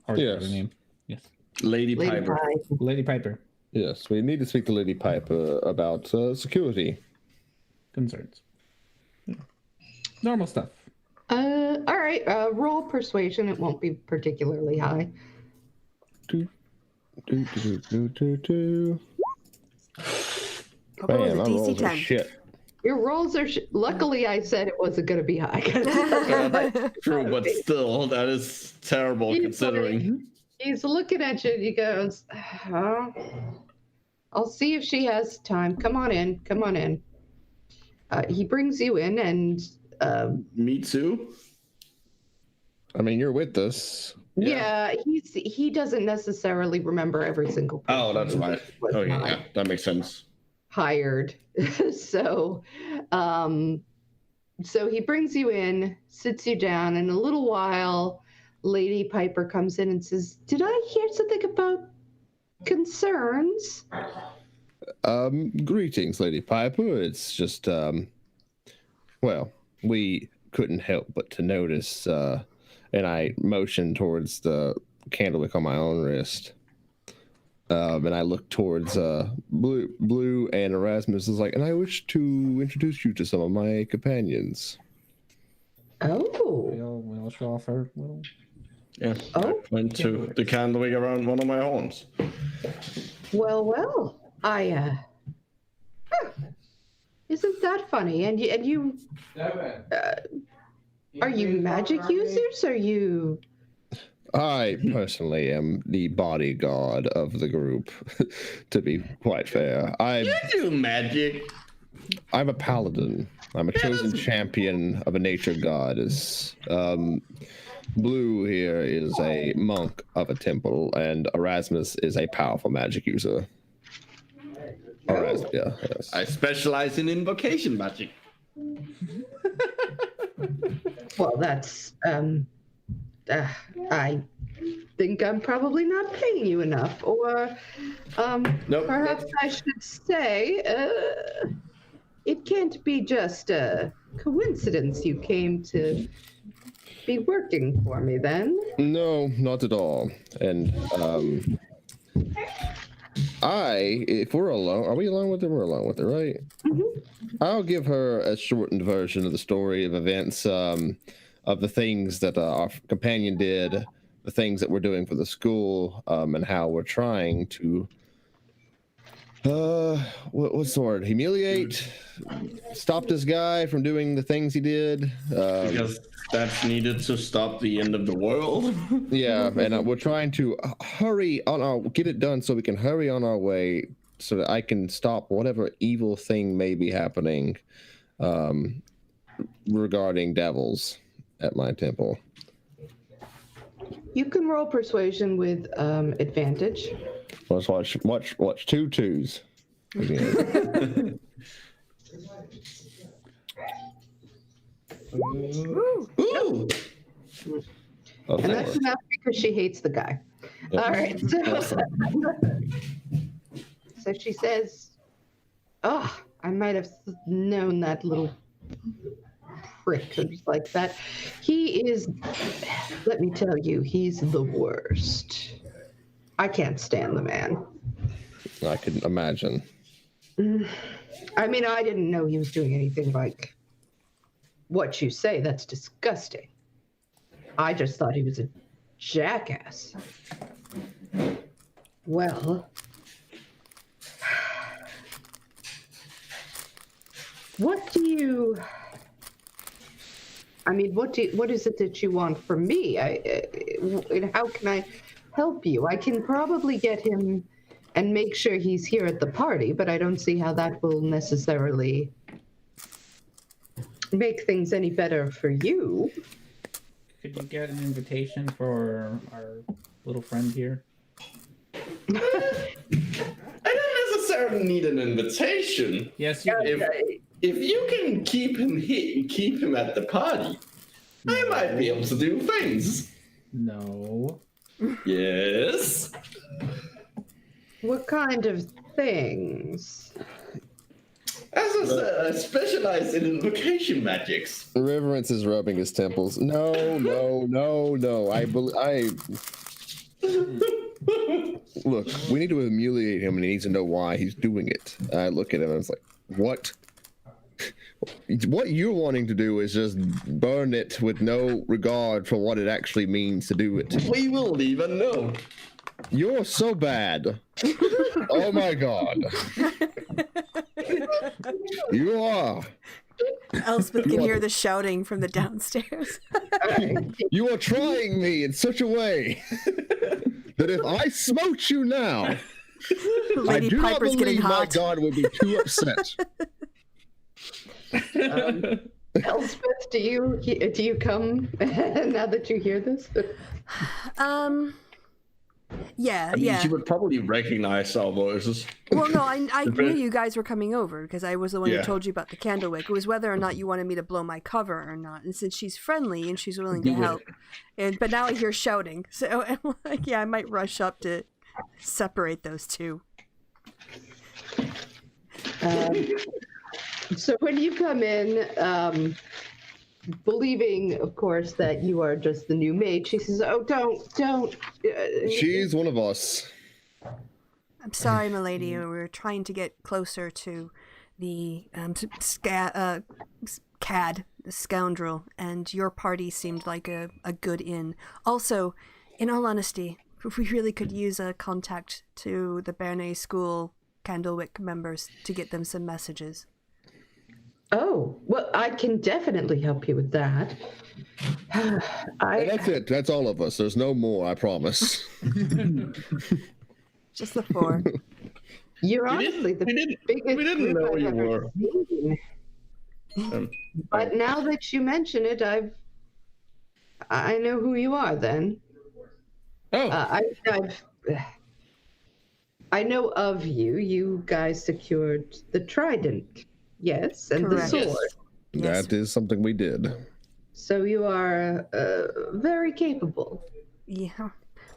Or Yes. her name? Yes, Lady Lady Piper. Pie. Lady Piper. Yes, we need to speak to Lady Piper about security. Concerns. Normal stuff. All right. Roll persuasion. It won't be particularly high. Do. Hope it was Man, a my rolls DC are 10. shit. Your rolls are. Luckily, I said it wasn't going to be high. True, but still, that is terrible He's considering. He's looking at you and he goes, I'll see if she has time. Come on in. Come on in. He brings you in and Me too. I mean, you're with us. yeah, he doesn't necessarily remember every single person. Oh, that's right. was Okay, not yeah, that makes sense. hired. So he brings you in, sits you down, and in a little while Lady Piper comes in and says, "Did I hear something about concerns?" Greetings, Lady Piper. It's just, well, we couldn't help but to notice, and I motioned towards the candlewick on my own wrist. And I looked towards Blue and Erasmus is like, and I wish to introduce you to some of my companions. Oh. We'll show off our little. Yeah. I point to the candlewick around one of my horns. Well, isn't that funny? And you, are you magic users? Are you? I personally am the bodyguard of the group, to be quite fair. You do magic. I'm a paladin. I'm a chosen champion of a nature goddess. Blue here is a monk of a temple, and Erasmus is a powerful magic user. Erasmus, yeah, yes. I specialize in invocation magic. Well, that's I think I'm probably not paying you enough, or Nope. perhaps I should say, it can't be just a coincidence you came to be working for me then. No, not at all. And if we're alone, are we alone with her? We're alone with her, right? Mm-hmm. I'll give her a shortened version of the story of events, of the things that our companion did, the things that we're doing for the school, and how we're trying to What's the word? Humiliate? Stop this guy from doing the things he did? Because that's needed to stop the end of the world. Yeah, and we're trying to hurry on our get it done so we can hurry on our way so that I can stop whatever evil thing may be happening regarding devils at my temple. You can roll persuasion with advantage. Let's watch 2 twos. Again. Ooh. Okay. And that's enough because she hates the guy. Yep. All right. So she says, "Oh, I might have known that little prick who's like that. He is, let me tell you, he's the worst. I can't stand the man. I can imagine. I mean, I didn't know he was doing anything like what you say. That's disgusting. I just thought he was a jackass. Well, what is it that you want from me? How can I help you? I can probably get him and make sure he's here at the party, but I don't see how that will necessarily make things any better for you. Could you get an invitation for our little friend here? I don't necessarily need an invitation. Yes, you do. If you can keep him at the party, I might be able to do things. No. Yes. What kind of things? As I said, I specialize in invocation magics. Reverence is rubbing his temples. No. Look, we need to humiliate him, and he needs to know why he's doing it. I look at him and I was like, what? What you're wanting to do is just burn it with no regard for what it actually means to do it. We will even know. You're so bad. Oh my god. You are. Elspeth can hear the shouting from the downstairs. You are trying me in such a way that if I smote you now, Lady I do Piper's not getting believe my hot. god would be too upset. Elspeth, do you come now that you hear this? Yeah, I mean, yeah. she would probably recognize our voices. Well, no, I knew you guys were coming over because I was the one who Yeah. told you about the candle wick. It was whether or not you wanted me to blow my cover or not. And since she's friendly and she's willing to help, but now I hear shouting, so I'm like, yeah, I might rush up to separate those two. So when you come in, believing, of course, that you are just the new maid, she says, "Oh, don't." She's one of us. I'm sorry, milady. We were trying to get closer to the cad, the scoundrel, and your party seemed like a good inn. Also, in all honesty, we really could use a contact to the Bernay School Candlewick members to get them some messages. Oh, well, I can definitely help you with that. And that's it. That's all of us. There's no more, I promise. Just the four. You're honestly the biggest. We didn't know group I've you ever were. seen. But now that you mention it, I know who you are. Then Oh, I know of you. You guys secured the trident, yes, and Correct. the sword. Yes. That is something we did. So you are very capable. Yeah,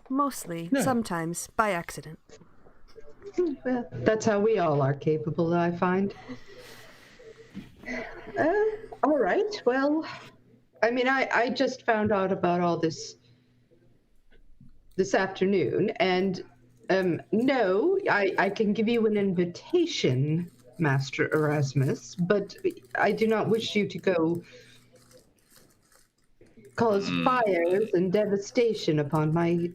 mostly. Yeah. Sometimes by accident. Well, that's how we all are capable, I find. All right. Well, I mean, I just found out about all this afternoon, and no, I can give you an invitation, Master Erasmus, but I do not wish you to go cause fires and devastation upon my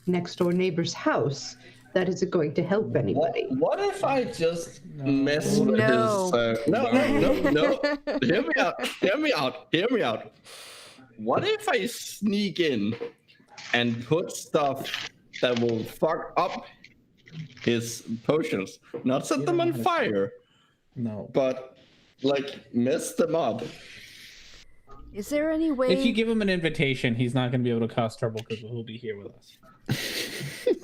next door neighbor's house. that isn't going to help anybody. What if I just mess with No. his... No. Hear me out. What if I sneak in and put stuff that will fuck up his potions? Not set them on fire, No. but like mess them up. Is there any way? If you give him an invitation, he's not going to be able to cause trouble because he'll be here with us.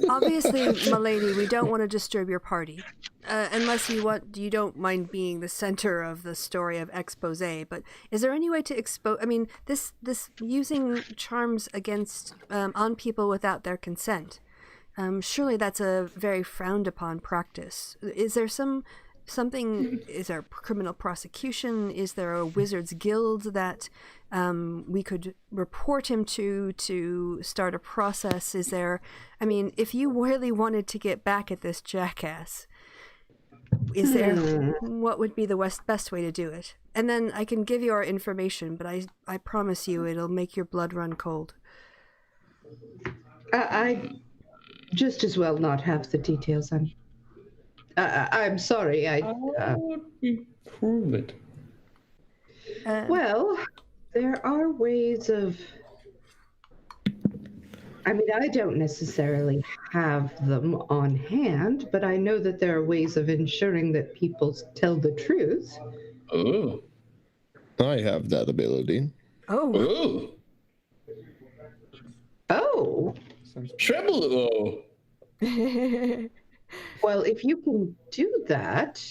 Obviously, milady, we don't want to disturb your party, unless you don't mind being the center of the story of expose. But is there any way to expose? I mean, this using charms against on people without their consent. Surely that's a very frowned upon practice. Is there something? Is there criminal prosecution? Is there a wizards guild that we could report him to start a process? Is there? I mean, if you really wanted to get back at this jackass, is there? What would be the best way to do it? And then I can give you our information, but I promise you it'll make your blood run cold. I just as well not have the details. I'm sorry. How would we prove it? Well, there are ways of... I mean, I don't necessarily have them on hand, but I know that there are ways of ensuring that people tell the truth. Oh. I have that ability. Oh. Oh, Treble. well, if you can do that...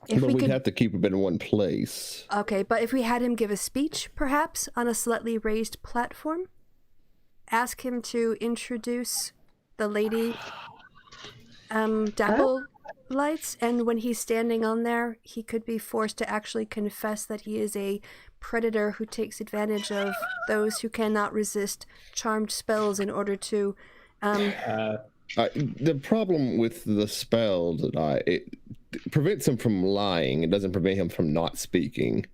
If But we we'd could, have to keep him in one place. okay, but if we had him give a speech, perhaps on a slightly raised platform, ask him to introduce the lady Dapple Lights, and when he's standing on there, he could be forced to actually confess that he is a predator who takes advantage of those who cannot resist charmed spells in order to. The problem with the spell that it prevents him from lying. It doesn't prevent him from not speaking.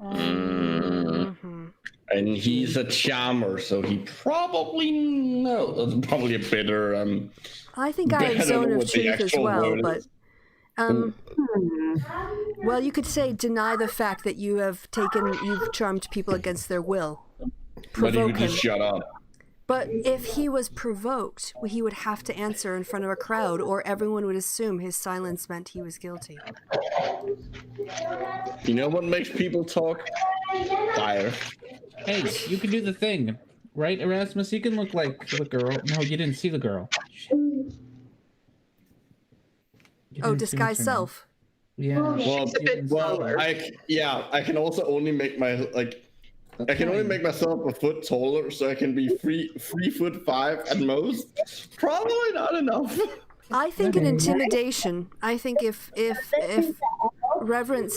And he's a charmer, so he probably knows. That's probably a better. I think I have zone of what the truth as actual well, word but is. well, you could say deny the fact that you've charmed people against their will. But he would Provoke him. just shut up. But if he was provoked, he would have to answer in front of a crowd, or everyone would assume his silence meant he was guilty. You know what makes people talk? Fire. Hey, you can do the thing, right, Erasmus? You can look like the girl. No, you didn't see the girl. You Oh, didn't see disguise what's her name. self. Yeah. Well, I can also only make I can only make myself a foot taller, so I can be 3'5" at most. Probably not enough. I think an intimidation. I think if Reverence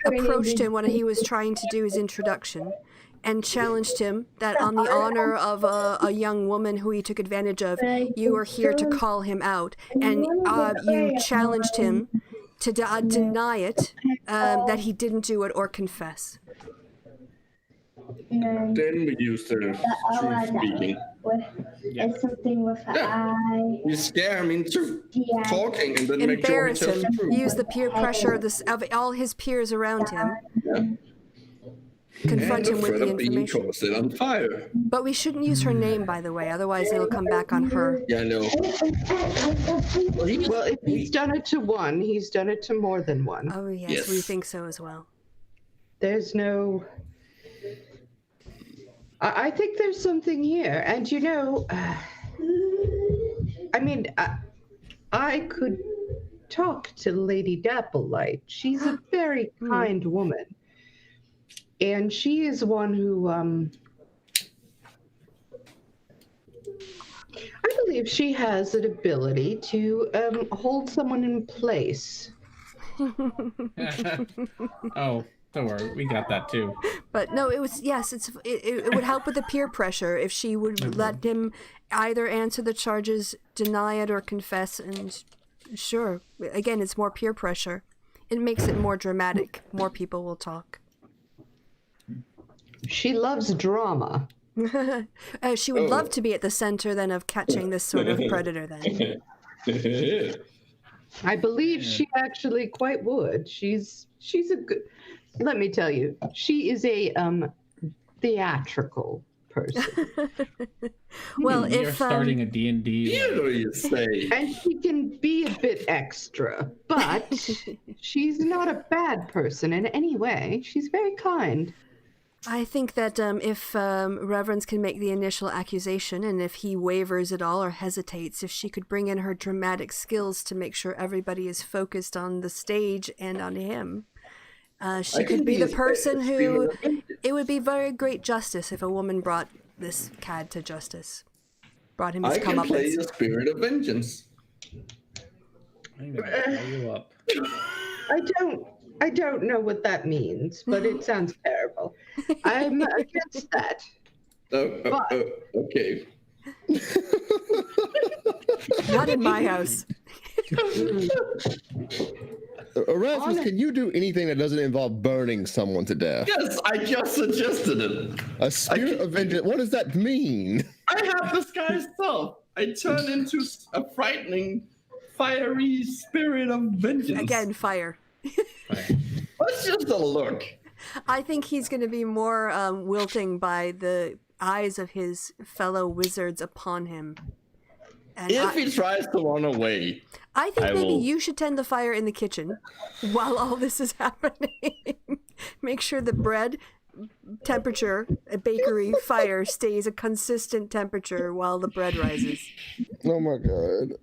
approached him when he was trying to do his introduction and challenged him that on the honor of a young woman who he took advantage of, you are here to call him out, and you challenged him to deny it, that he didn't do it or confess. And Then we use the truth speaking. it's something with I. You scare him into talking and then make sure he Embarrass tells him. the truth. Use the peer pressure of all his peers around him. Yeah. Confront And him with the afraid of being information. toasted on fire. But we shouldn't use her name, by the way, otherwise it'll come back on her. Yeah, I know. Well, if he's done it to one, he's done it to more than one. Oh yes, Yes. we think so as well. There's no... I think there's something here. And you know, I mean, I could talk to Lady Dapplelight. She's a very kind woman. And she is one who, I believe she has an ability to hold someone in place. Oh, don't worry, we got that too. But no, it would help with the peer pressure if she would let him either answer the charges, deny it, or confess. And sure, again, it's more peer pressure. It makes it more dramatic. More people will talk. She loves drama. She would Oh. love to be at the center then of catching this sort of predator then. I believe she actually quite would. She's a good. Let me tell you, she is a theatrical person, Well, You're if starting a D&D. You know you say. and she can be a bit extra, but she's not a bad person in any way. She's very kind. I think that if Reverence can make the initial accusation, and if he wavers at all or hesitates, if she could bring in her dramatic skills to make sure everybody is focused on the stage and on him, she I could can be the a person who. spirit of vengeance. It would be very great justice if a woman brought this cad to justice, brought him his I can play comeuppance. the spirit of vengeance. I'm gonna call you up. I don't know what that means, but it sounds terrible. I'm against that. Okay. Not in my house. Erasmus, can you do anything that doesn't involve burning someone to death? Yes, I just suggested it. A spirit of vengeance. What does that mean? I have this guy's self. I turn into a frightening, fiery spirit of vengeance. Again, fire. That's just a look. I think he's going to be more wilting by the eyes of his fellow wizards upon him. And If he tries to run away, I think I maybe will- you should tend the fire in the kitchen while all this is happening. Make sure the bread temperature, a bakery fire, stays a consistent temperature while the bread rises. Oh my god.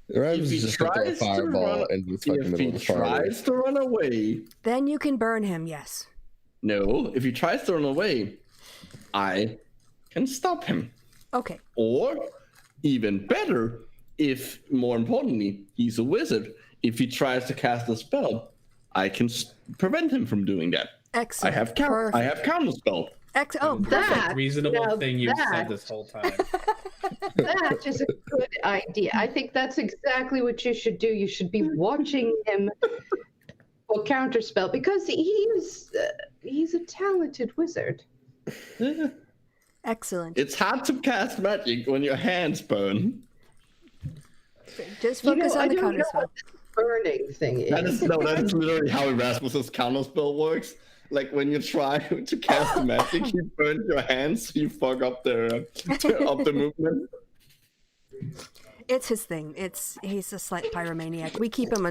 Erasmus if he is just gonna throw a tries to fireball run, into the fucking if middle he of the fire. tries to run away, Then you can burn him, yes. no. If he tries to run away, I can stop him. Okay. Or, even better, if more importantly, he's a wizard. If he tries to cast a spell, I can prevent him from doing that. Excellent. I have counter spell. Oh, That Reasonable now thing you've that- said this whole time. That is a good idea. I think that's exactly what you should do. You should be watching him for counterspell because he's a talented wizard. excellent. It's hard to cast magic when your hands burn. Just focus I on the don't know counterspell. what this burning thing is. That is literally how Erasmus's counterspell works. Like when you try to cast magic, you burn your hands, you fuck up the movement. It's his thing. He's a slight pyromaniac. We keep him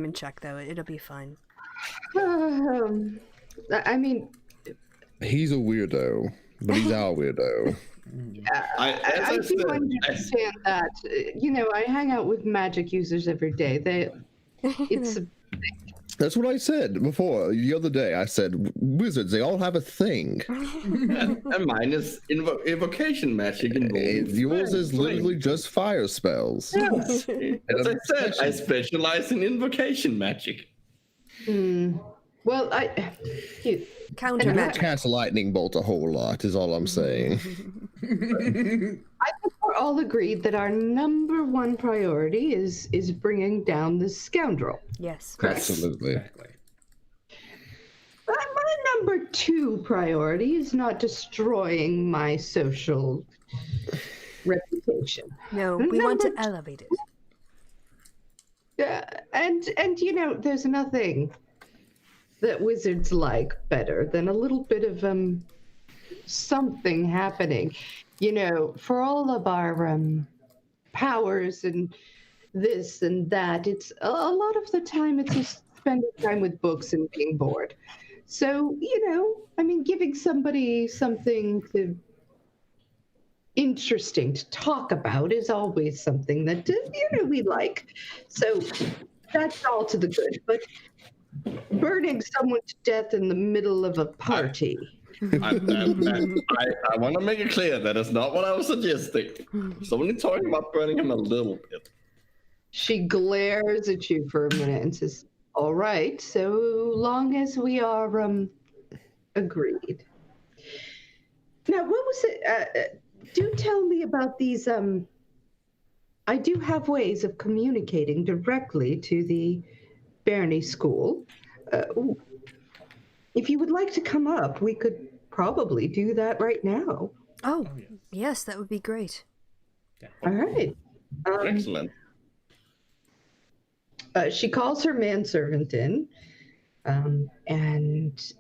in check though. It'll be fine. I mean, He's a weirdo, but he's our weirdo. I do understand that. I hang out with magic users every day. It's That's what I said before. The other day, I said, wizards, they all have a thing. And mine is evocation magic involved. Yours is literally just fire spells. Yes. As I said, I specialize in invocation magic. well, Counter You don't magic. cast a lightning bolt a whole lot, is all I'm saying. I think we're all agreed that our number one priority is bringing down this scoundrel. Yes. Absolutely. Exactly. My number two priority is not destroying my social reputation. No, we want to Number elevate it. And there's nothing that wizards like better than a little bit of something happening. For all of our powers and this and that, it's a lot of the time it's just spending time with books and being bored. So, giving somebody something interesting to talk about is always something that we like. So that's all to the good. But burning someone to death in the middle of a party. I want to make it clear that is not what I was suggesting. It's only talking about burning him a little bit. She glares at you for a minute and says, "All right, so long as we are agreed." Now, what was it? Do tell me about these. I do have ways of communicating directly to the Bernie School. If you would like to come up, we could probably do that right now. Oh, yes. yes, that would be great. All right. Excellent. She calls her manservant in, and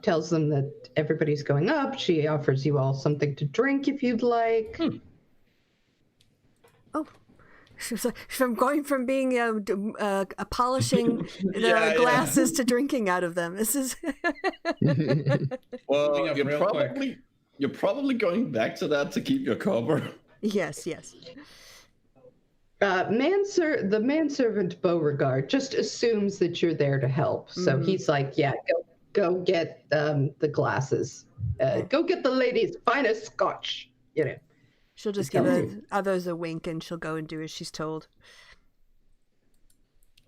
tells them that everybody's going up. She offers you all something to drink if you'd like. Oh, from going from being polishing the Yeah. glasses to drinking out of them. This is Well, Moving up real quick. you're probably going back to that to keep your cover. yes. The manservant Beauregard just assumes that you're there to help. So he's like, yeah, go get the glasses. Go get the lady's finest scotch. She'll just give others a wink and she'll go and do as she's told.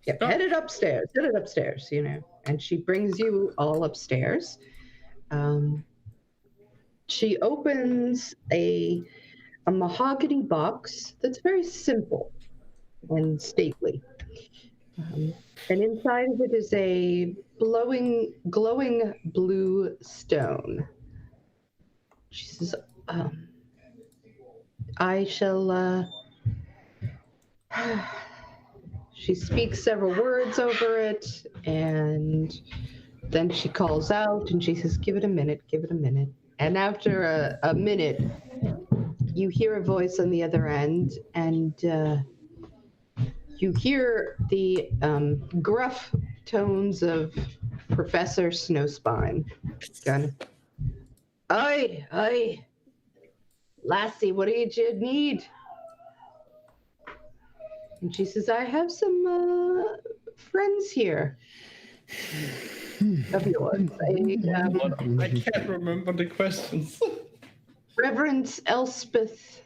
Yep, head it upstairs, and she brings you all upstairs. She opens a mahogany box that's very simple and stately. And inside of it is a glowing blue stone. She says, I shall, she speaks several words over it, and then she calls out and she says, give it a minute. And after a minute, you hear a voice on the other end, and you hear the gruff tones of Professor Snowspine. Going, Aye. Lassie, what do you need? And she says, I have some friends here of yours. I can't remember the questions. Reverend Elspeth,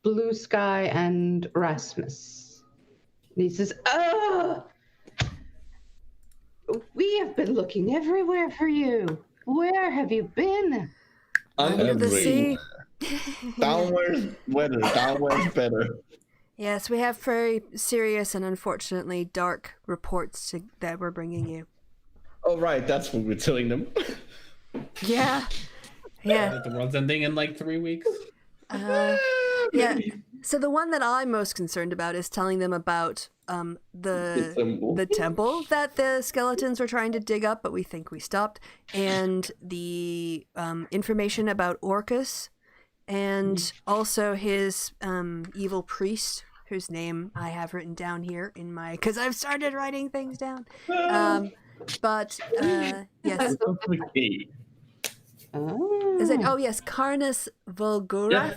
Blue Sky, and Rasmus. And he says, we have been looking everywhere for you. Where have you been? Under the sea. Downwards better. Yes, we have very serious and unfortunately dark reports that we're bringing you. Oh, right, that's what we're telling them. Yeah. The world's ending in like 3 weeks. Yeah. So the one that I'm most concerned about is telling them about the temple that the skeletons were trying to dig up, but we think we stopped, and the information about Orcus, and also his evil priest, whose name I have written down here in my, because I've started writing things down. But yes. Is it? Oh yes, Carnus Vulgurath. Yeah.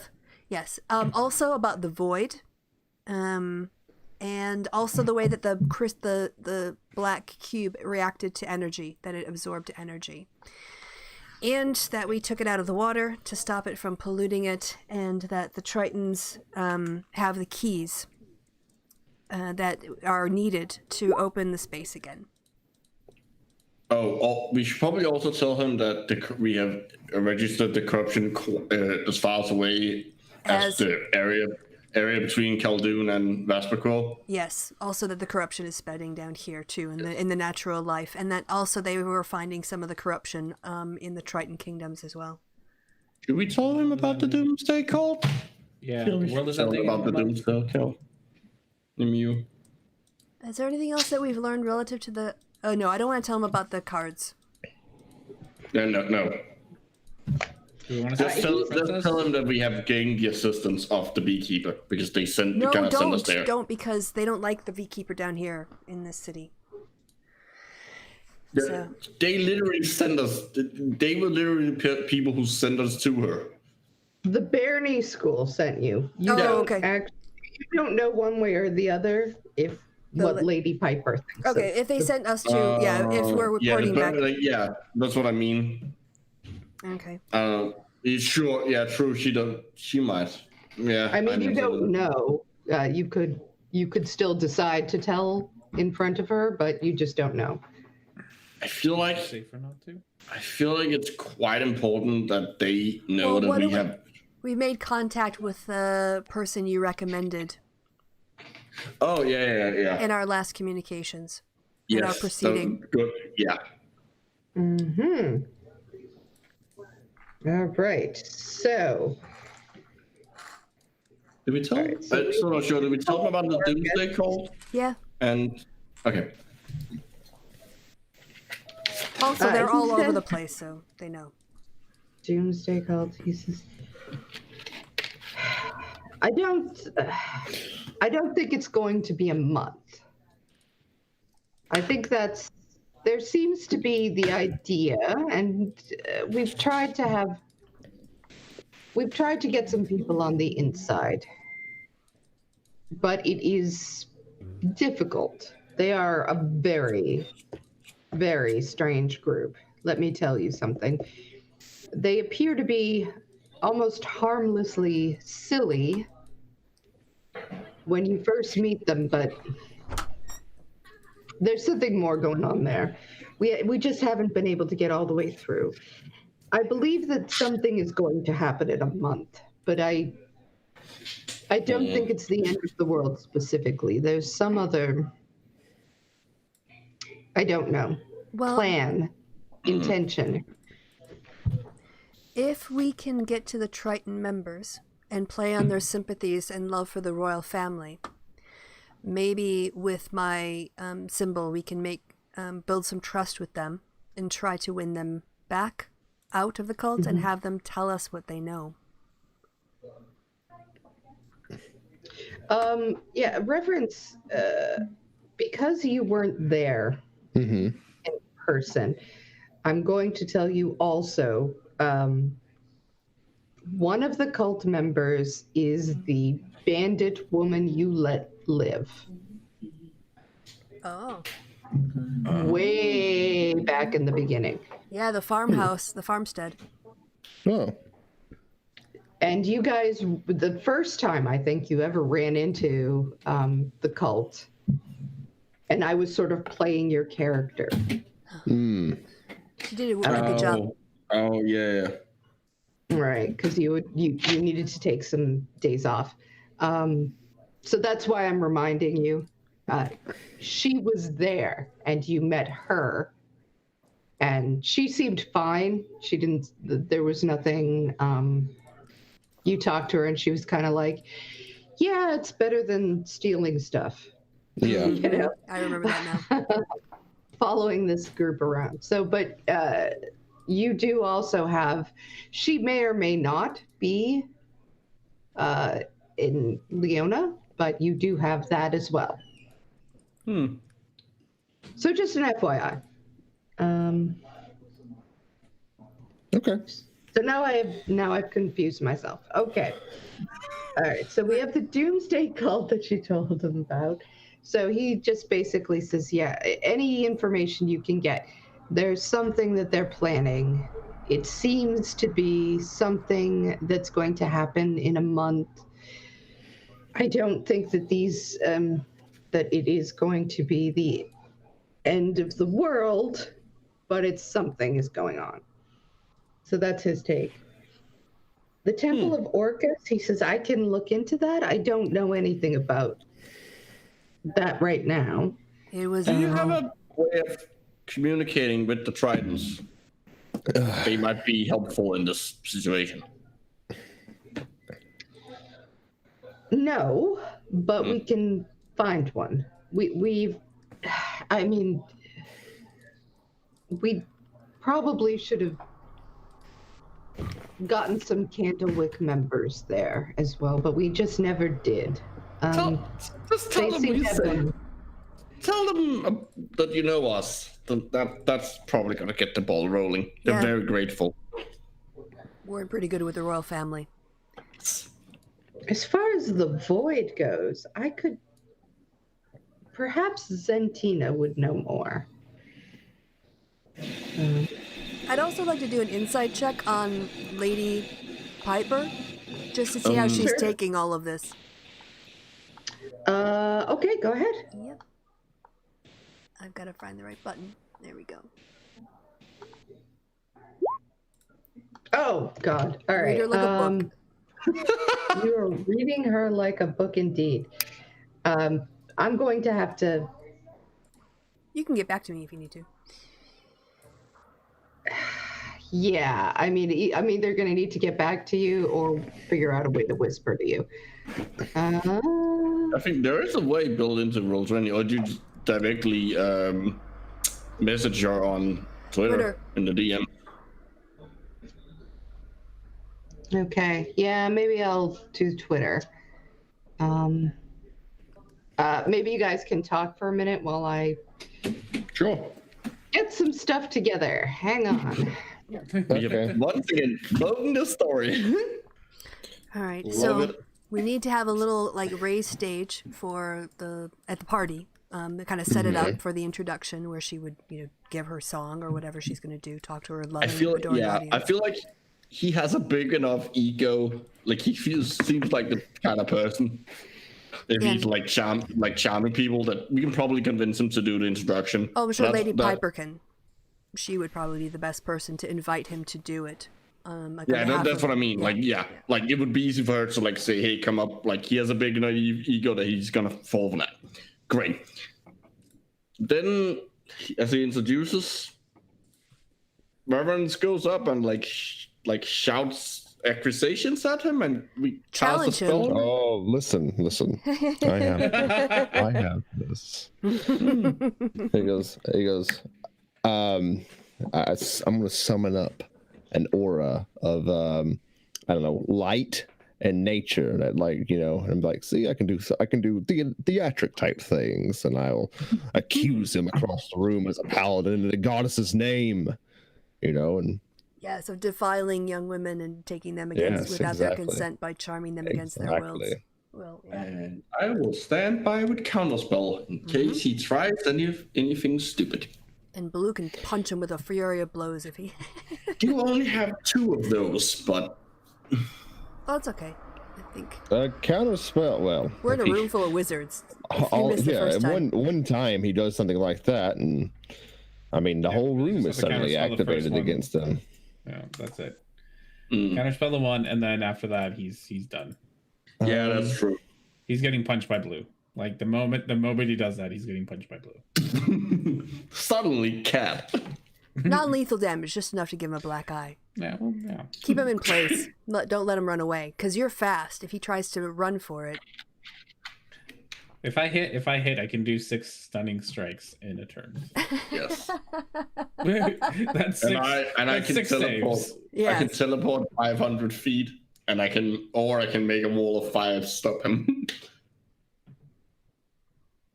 Yes. Also about the void, and also the way that the black cube reacted to energy, that it absorbed energy, and that we took it out of the water to stop it from polluting it, and that the Tritons have the keys that are needed to open the space again. Oh, we should probably also tell him that we have registered the corruption as far away as the area between Khaldun and Vasperquil. Yes, also that the corruption is spreading down here too in the natural life, and that also they were finding some of the corruption in the Triton kingdoms as well. Should we tell him about the Doomsday Cult? Yeah, The world is ending about the Doomsday Cult. Is there anything else that we've learned relative to the? Oh no, I don't want to tell him about the cards. No. Do we want to Just tell him that we have gained the assistance of the beekeeper because they sent No, send us there. don't, because they don't like the beekeeper down here in this city. So. They literally send us. They were literally people who sent us to her. The Bernie School sent you. Okay. You don't know one way or the other if what Lady Piper thinks. Okay, if they sent us to, if we're reporting back. Yeah, that's what I mean. Okay. Sure. Yeah, true. She might. Yeah. I mean, you don't know. You could still decide to tell in front of her, but you just don't know. I feel like safer not to. I feel like it's quite important that they know that we have. We made contact with the person you recommended. Oh yeah. in our last communications. Yes, in our proceeding. Good. Yeah. Mm-hmm. All right. So, Did we tell? Alright, so I'm still not sure. Did we tell them about the Doomsday Cult? Yeah. And okay. Also, they're he all over said- the place, so they know. Doomsday Cult. He says, I don't think it's going to be a month. I think there seems to be the idea, and we've tried to get some people on the inside, but it is difficult. They are a very, very strange group. Let me tell you something. They appear to be almost harmlessly silly when you first meet them, but there's something more going on there. We just haven't been able to get all the way through. I believe that something is going to happen in a month, but I don't think it's the end of the world specifically. There's some other, I don't know, plan, intention. If we can get to the Triton members and play on their sympathies and love for the royal family, maybe with my symbol we can build some trust with them and try to win them back out of the cult and have them tell us what they know. Yeah, Reverence, because you weren't there in person, I'm going to tell you also, one of the cult members is the bandit woman you let live. Oh. Way back in the beginning. Yeah, the farmhouse, the farmstead. Oh. And you guys, the first time I think you ever ran into the cult, and I was sort of playing your character. You did a good job. Oh yeah. Right, because you needed to take some days off. So that's why I'm reminding you. She was there, and you met her, and she seemed fine. She didn't. There was nothing. You talked to her, and she was kind of like, "Yeah, it's better than stealing stuff." Yeah. You know, I remember that now. following this group around. So, but you do also have. She may or may not be in Leona, but you do have that as well. So just an FYI. Okay. So now I've confused myself. Okay. All right. So we have the Doomsday Cult that you told him about. So he just basically says, yeah, any information you can get. There's something that they're planning. It seems to be something that's going to happen in a month. I don't think that that it is going to be the end of the world, but it's something is going on. So that's his take. The Temple of Orcus, he says, I can look into that. I don't know anything about that right now. It was. Do you have a way of communicating with the Tritons? They might be helpful in this situation. No, but we can find one. We probably should have gotten some Candlewick members there as well, but we just never did. Just tell they them seem we to have say. been- Tell them that you know us. That's probably gonna get the ball rolling. They're Yeah. very grateful. We're pretty good with the royal family. As far as the Void goes, I could. Perhaps Zentina would know more. I'd also like to do an insight check on Lady Piper, just to see how she's Sure. taking all of this. Okay, go ahead. Yep. I've got to find the right button. There we go. Oh God! All Read right. her like a book. You are reading her like a book indeed. I'm going to have to. You can get back to me if you need to. Yeah, I mean, I'm either going to need to get back to you or figure out a way to whisper to you. I think there is a way built into Roll20, or you just directly message her on Twitter in the DM. Okay, yeah, maybe I'll do Twitter. Maybe you guys can talk for a minute while I Sure. get some stuff together. Hang on. Okay. Once again, building the story. All right, Love so it. we need to have a little like raised stage for at the party. To kind of set it up for the introduction, where she would give her song or whatever she's going to do, talk to her loving, adoring audience. I feel like he has a big enough ego. Like seems like the kind of person. If he's like charming people, that we can probably convince him to do the introduction. Oh, I'm sure Lady Piper can. She would probably be the best person to invite him to do it. That's what I mean. Like it would be easy for her to like say, "Hey, come up." Like he has a big enough ego that he's gonna fall for that. Great. Then, as he introduces, Reverence goes up and like shouts accusations at him, and we cast a Challenge him. spell. Oh, listen. I have this. He goes. I'm gonna summon up an aura of I don't know, light and nature that, like, I'm like, see, I can do theatric type things, and I'll accuse him across the room as a paladin in the goddess's name, and Yes, of defiling young women and taking them without their consent by charming them against their wills. Well, yeah. And I will stand by with counterspell in case he tries anything stupid. And Baloo can punch him with a fury of blows if he. You only have 2 of those, but. Oh, it's okay. I think counterspell. Well, we're in a room full of wizards. If you missed the first time. one time he does something like that, and I mean the whole room is suddenly activated against him. Yeah, that's it. Counterspell the one, and then after that, he's done. Yeah, that's true. He's getting punched by Blue. Like the moment he does that, he's getting punched by Blue. Suddenly, cat. Non-lethal damage, just enough to give him a black eye. Yeah, well, yeah. Keep him in place. Don't let him run away, because you're fast. If he tries to run for it. If I hit, I can do 6 stunning strikes in a turn. Yes. That's 6. And I can teleport. Yes. I can teleport 500 feet, and I can make a wall of fire to stop him.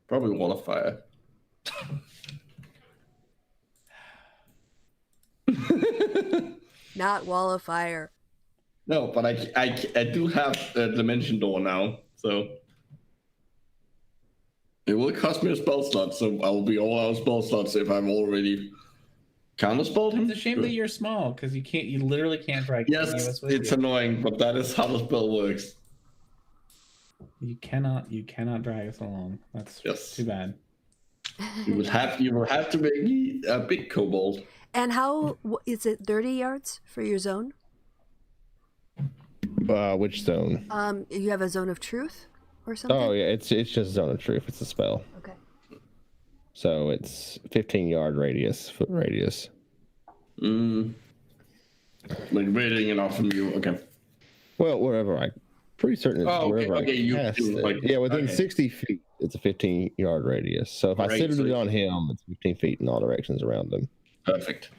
Probably wall of fire. Not wall of fire. No, but I do have a dimension door now, so it will cost me a spell slot. So I will be all out of spell slots if I've already counterspelled him. It's a shame that you're small, because you literally can't drag. Yes, it's annoying, but that is how the spell works. You cannot drag us along. That's too bad. You will have to make me a big kobold. And how is it? 30 yards for your zone? Which zone? You have a zone of truth or something? Oh yeah, it's just zone of truth. It's a spell. Okay. So it's 15-yard foot radius. Like radiating it off from you. Okay. Well, pretty certain it's wherever I cast it. Within 60 feet, it's a 15-yard radius. So if I centered it on him, it's 15 feet in all directions around him. Perfect.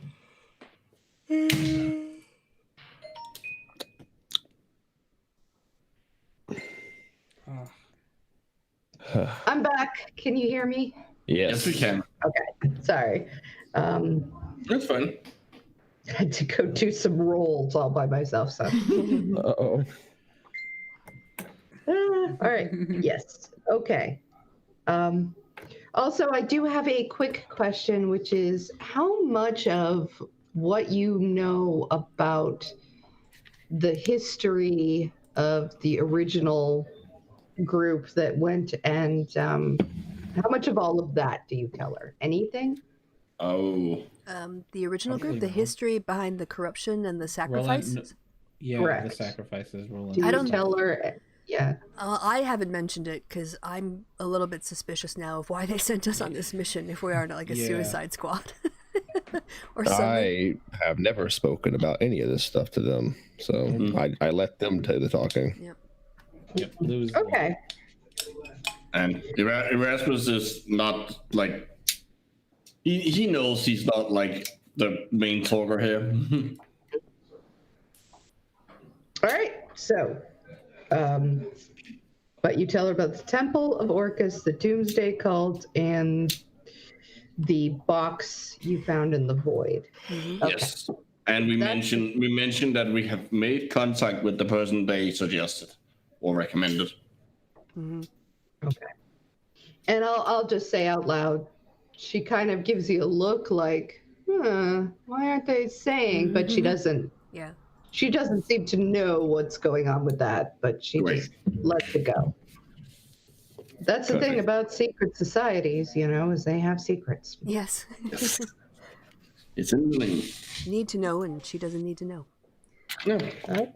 I'm back. Can you hear me? Yes, we can. Okay. Sorry. That's fine. I had to go do some rolls all by myself. So. Uh-oh. All right. Yes. Okay. Also, I do have a quick question, which is how much of what you know about the history of the original group that went and how much of all of that do you tell her? Anything? Oh. The original group, the history behind the corruption and the sacrifices? Yeah, Correct. the sacrifices. Do you tell her Yeah. I haven't mentioned it because I'm a little bit suspicious now of why they sent us on this mission if we aren't like a Yeah. suicide squad or something. I have never spoken about any of this stuff to them, so I let them do the talking. Yep. Yep, lose. Okay. And Erasmus is not like he knows he's not like the main talker here. All right. So, but you tell her about the Temple of Orcus, the Doomsday Cult, and the box you found in the void. Yes. And we mentioned that we have made contact with the person they suggested or recommended. Okay. And I'll just say out loud, she kind of gives you a look like, why aren't they saying? But she doesn't. Yeah. She doesn't seem to know what's going on with that, but she Great. just lets it go. That's the thing Perfect. about secret societies, is they have secrets. Yes. Yes. It's in the name. Need to know, and she doesn't need to know. No. Okay.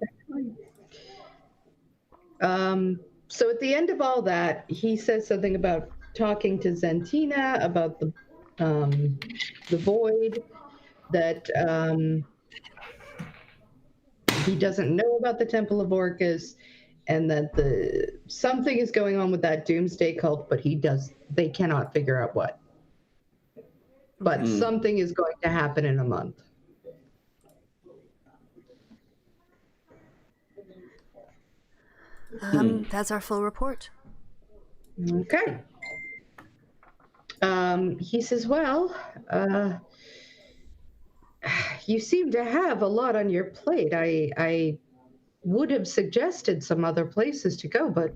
So at the end of all that, he says something about talking to Zentina about the void, that he doesn't know about the Temple of Orcus, and that something is going on with that Doomsday Cult, but they cannot figure out what. But something is going to happen in a month. That's our full report. Okay. He says, well, you seem to have a lot on your plate. I would have suggested some other places to go, but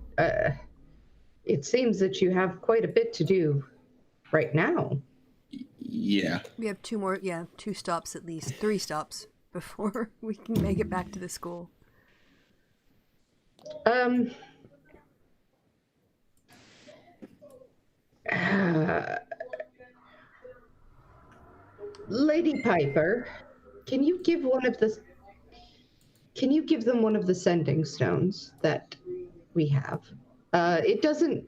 it seems that you have quite a bit to do right now. Yeah. We have 2 stops at least, 3 stops before we can make it back to the school. Lady Piper, can you give them one of the sending stones that we have? It doesn't.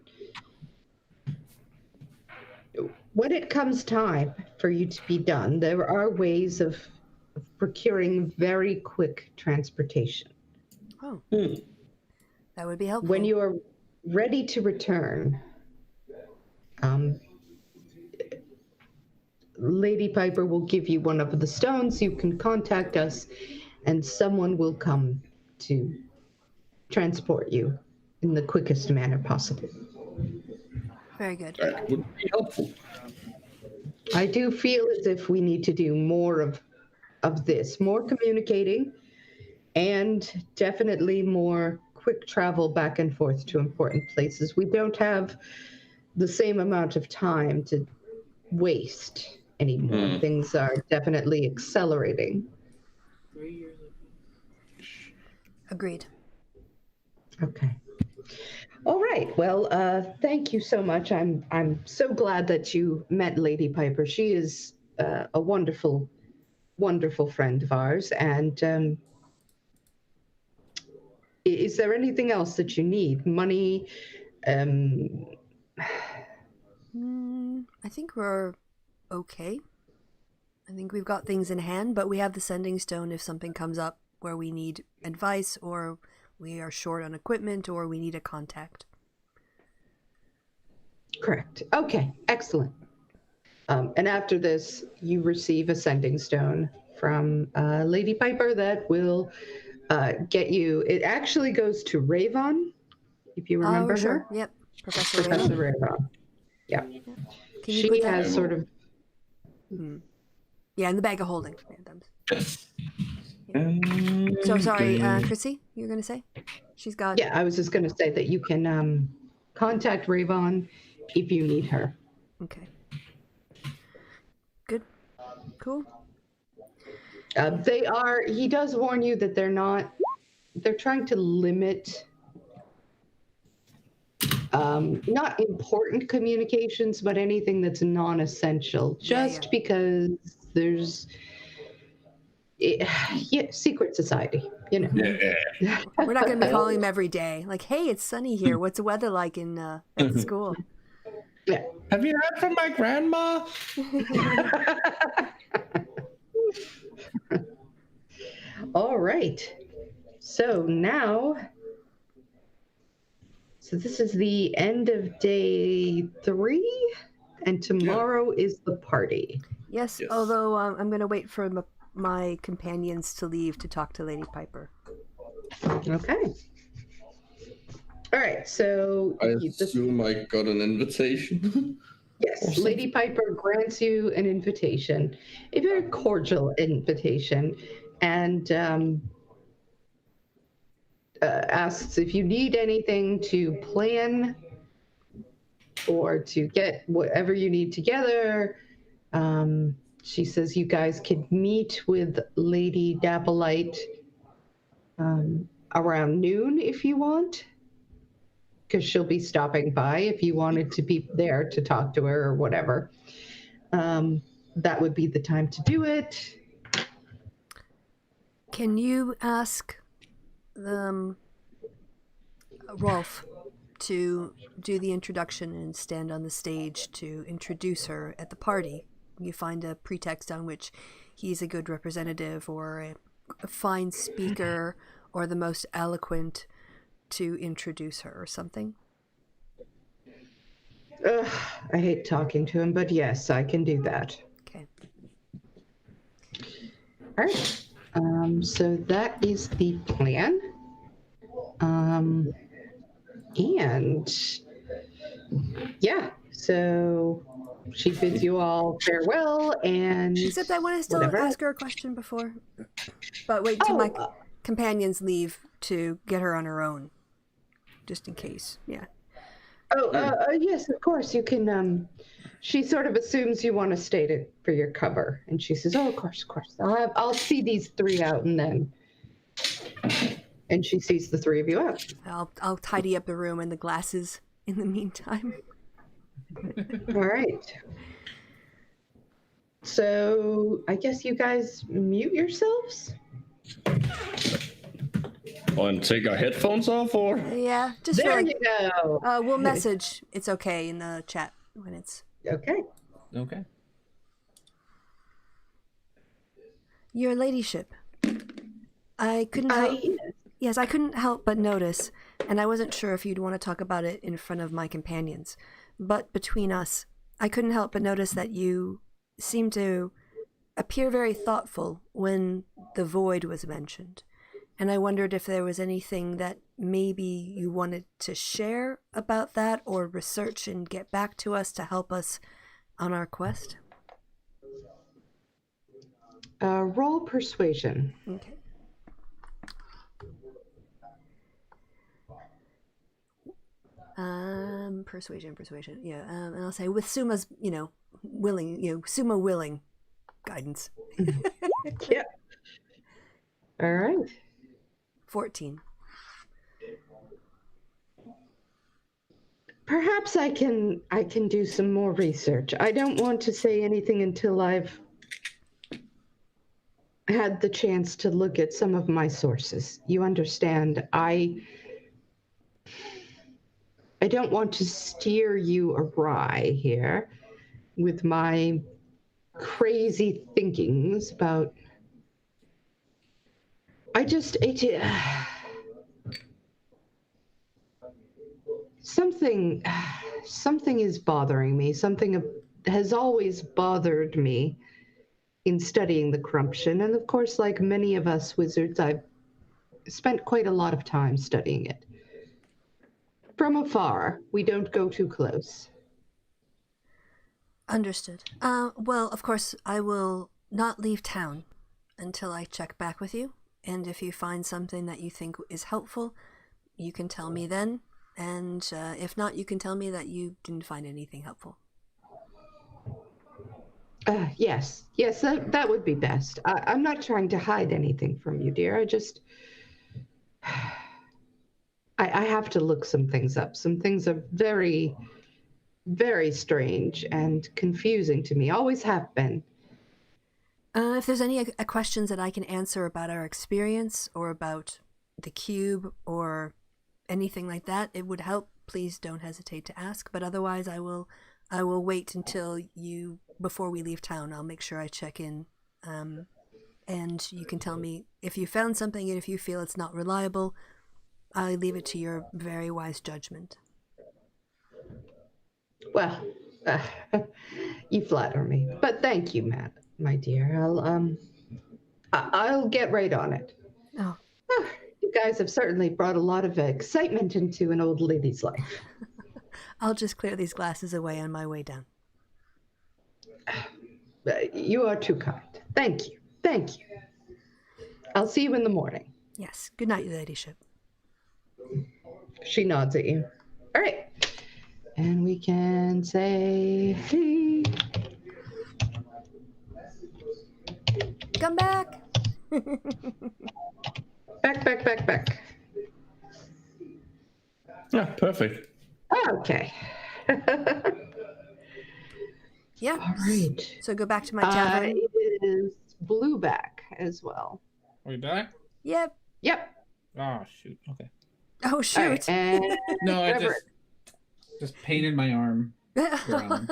When it comes time for you to be done, there are ways of procuring very quick transportation. Oh. That would be helpful. When you are ready to return, Lady Piper will give you one of the stones. You can contact us, and someone will come to transport you in the quickest manner possible. Very good. That would be helpful. I do feel as if we need to do more of this, more communicating, and definitely more quick travel back and forth to important places. We don't have the same amount of time to waste anymore. Things are definitely accelerating. Agreed. Okay. All right. Well, thank you so much. I'm so glad that you met Lady Piper. She is a wonderful, wonderful friend of ours. And is there anything else that you need? Money? I think we're okay. I think we've got things in hand, but we have the sending stone if something comes up where we need advice, or we are short on equipment, or we need a contact. Correct. Okay. Excellent. And after this, you receive a sending stone from Lady Piper that will get you. It actually goes to Ravon, if you remember sure. her. Yep. Professor Professor Ray. Ravon. Yeah. Can you She put that? has sort of. Yeah, in the bag of holding. Yes. So sorry, Chrissy, you were going to say? She's got... Yeah, I was just going to say that you can contact Ravon if you need her. Okay. Good. Cool. He does warn you that they're trying to limit not important communications, but anything that's non-essential, just because Yeah, secret society, you know. Yeah. We're not going to be calling him every day. Like, hey, it's sunny here. What's the weather like in at school? Yeah. Have you heard from my grandma? All right. So now, so this is the end of day 3, and tomorrow is the party. Yes, Yes. although I'm going to wait for my companions to leave to talk to Lady Piper. Okay. All right. So I assume I got an invitation. yes, Lady Piper grants you an invitation, a very cordial invitation, and asks if you need anything to plan or to get whatever you need together. She says you guys could meet with Lady Dapplelight around noon if you want, because she'll be stopping by if you wanted to be there to talk to her or whatever. That would be the time to do it. Can you ask Rolf to do the introduction and stand on the stage to introduce her at the party? You find a pretext on which he's a good representative or a fine speaker or the most eloquent to introduce her or something. I hate talking to him, but yes, I can do that. Okay. All right. So that is the plan. And yeah, so she bids you all farewell, and Except I want to still whatever. ask her a question before. But wait until my Oh, companions leave to get her on her own. Just in case. Yeah. Yes, of course you can. She sort of assumes you want to state it for your cover, and she says, "Oh, of course. I'll see these 3 out, and then." And she sees the 3 of you out. I'll tidy up the room and the glasses in the meantime. All right. So I guess you guys mute yourselves. And take our headphones off, or Yeah, just for There like, you go. we'll message. It's okay in the chat when it's. Okay. Okay. Your ladyship, I couldn't help. Yes, I couldn't help but notice, and I wasn't sure if you'd want to talk about it in front of my companions. But between us, I couldn't help but notice that you seemed to appear very thoughtful when the void was mentioned. And I wondered if there was anything that maybe you wanted to share about that or research and get back to us to help us on our quest. Roll persuasion. Okay. Persuasion. Yeah, and I'll say with Suma's, willing, Suma willing guidance. Yeah. All right. 14. Perhaps I can do some more research. I don't want to say anything until I've had the chance to look at some of my sources. You understand, I don't want to steer you awry here with my crazy thinkings about something is bothering me. Something has always bothered me in studying the corruption. And of course, like many of us wizards, I've spent quite a lot of time studying it. From afar, we don't go too close. Understood. Well, of course, I will not leave town until I check back with you. And if you find something that you think is helpful, you can tell me then. And if not, you can tell me that you didn't find anything helpful. Yes, that would be best. I'm not trying to hide anything from you, dear. I have to look some things up. Some things are very, very strange and confusing to me. Always have been. If there's any questions that I can answer about our experience or about the cube or anything like that, it would help. Please don't hesitate to ask. But otherwise, I will wait until before we leave town. I'll make sure I check in, and you can tell me if you found something, and if you feel it's not reliable, I leave it to your very wise judgment. Well, you flatter me, but thank you, Matt, my dear. I'll get right on it. Oh, You guys have certainly brought a lot of excitement into an old lady's life. I'll just clear these glasses away on my way down. You are too kind. Thank you. Thank you. I'll see you in the morning. Yes. Good night, your ladyship. She nods at you. All right. And we can say, hey. Come back. Back. Yeah, perfect. Okay. Yeah. All right. So go back to my tavern. It is Blueback as well. Are we back? Yep. Yep. Oh shoot. Okay. Oh, shoot. All right, and No, I Reverend. just painted my arm brown.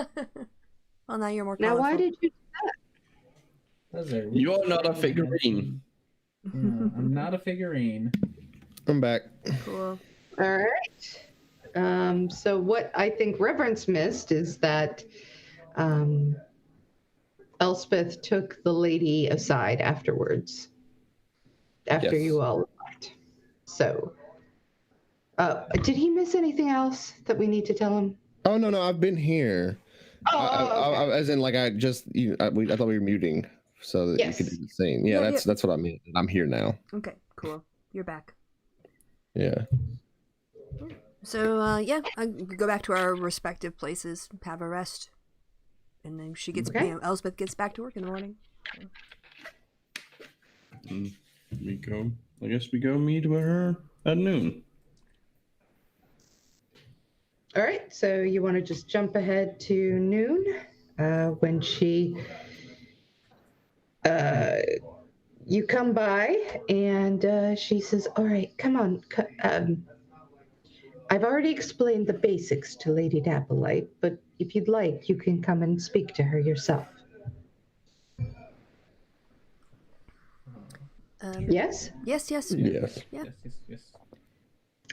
Well, now you're more Now, colorful. why did you? Those are You're not a figurine. Yeah, I'm not a figurine. I'm back. Cool. All right. So what I think Reverence missed is that Elspeth took the lady aside afterwards, after Yes. you all left. So, did he miss anything else that we need to tell him? Oh no, I've been here. Okay. As in, like, I just I thought we were muting so that Yes. you could do the same. Yeah, Yeah, that's what I mean. I'm here now. Okay, cool. You're back. Yeah. So, yeah, I go back to our respective places, have a rest. And then she gets, Okay. Elspeth gets back to work in the morning. I guess we go meet with her at noon. All right, so you want to just jump ahead to noon when you come by and she says, all right, come on. I've already explained the basics to Lady Dapplelight, but if you'd like, you can come and speak to her yourself. Yes? Yes. Yes. Yeah. Yes.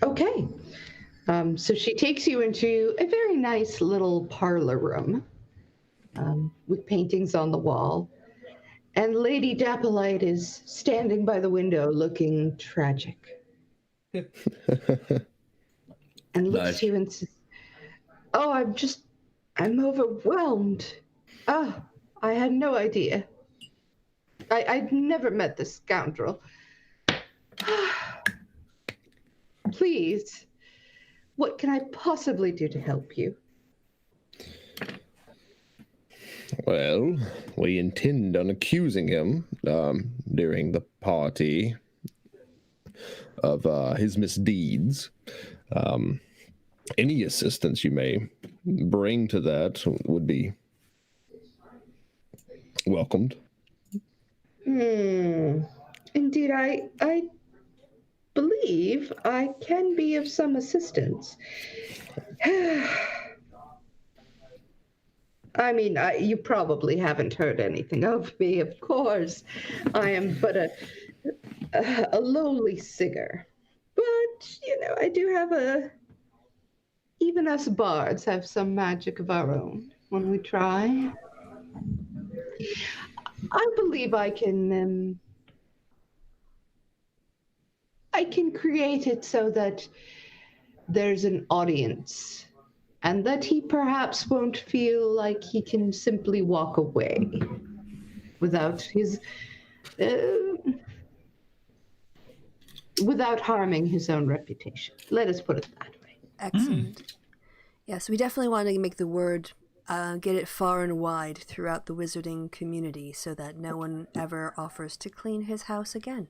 Okay. So she takes you into a very nice little parlor room with paintings on the wall. And Lady Dapplelight is standing by the window looking tragic. And looks Nice. to you and says, oh, I'm overwhelmed. Oh, I had no idea. I'd never met this scoundrel. Please, what can I possibly do to help you? Well, we intend on accusing him during the party of his misdeeds. Any assistance you may bring to that would be welcomed. Indeed, I believe I can be of some assistance. I mean, you probably haven't heard anything of me, of course. I am but a lowly singer. But, I do have even us bards have some magic of our own when we try. I believe I can create it so that there's an audience and that he perhaps won't feel like he can simply walk away without without harming his own reputation. Let us put it that way. Excellent. Yes, we definitely want to make the word, get it far and wide throughout the wizarding community so that no one ever offers to clean his house again.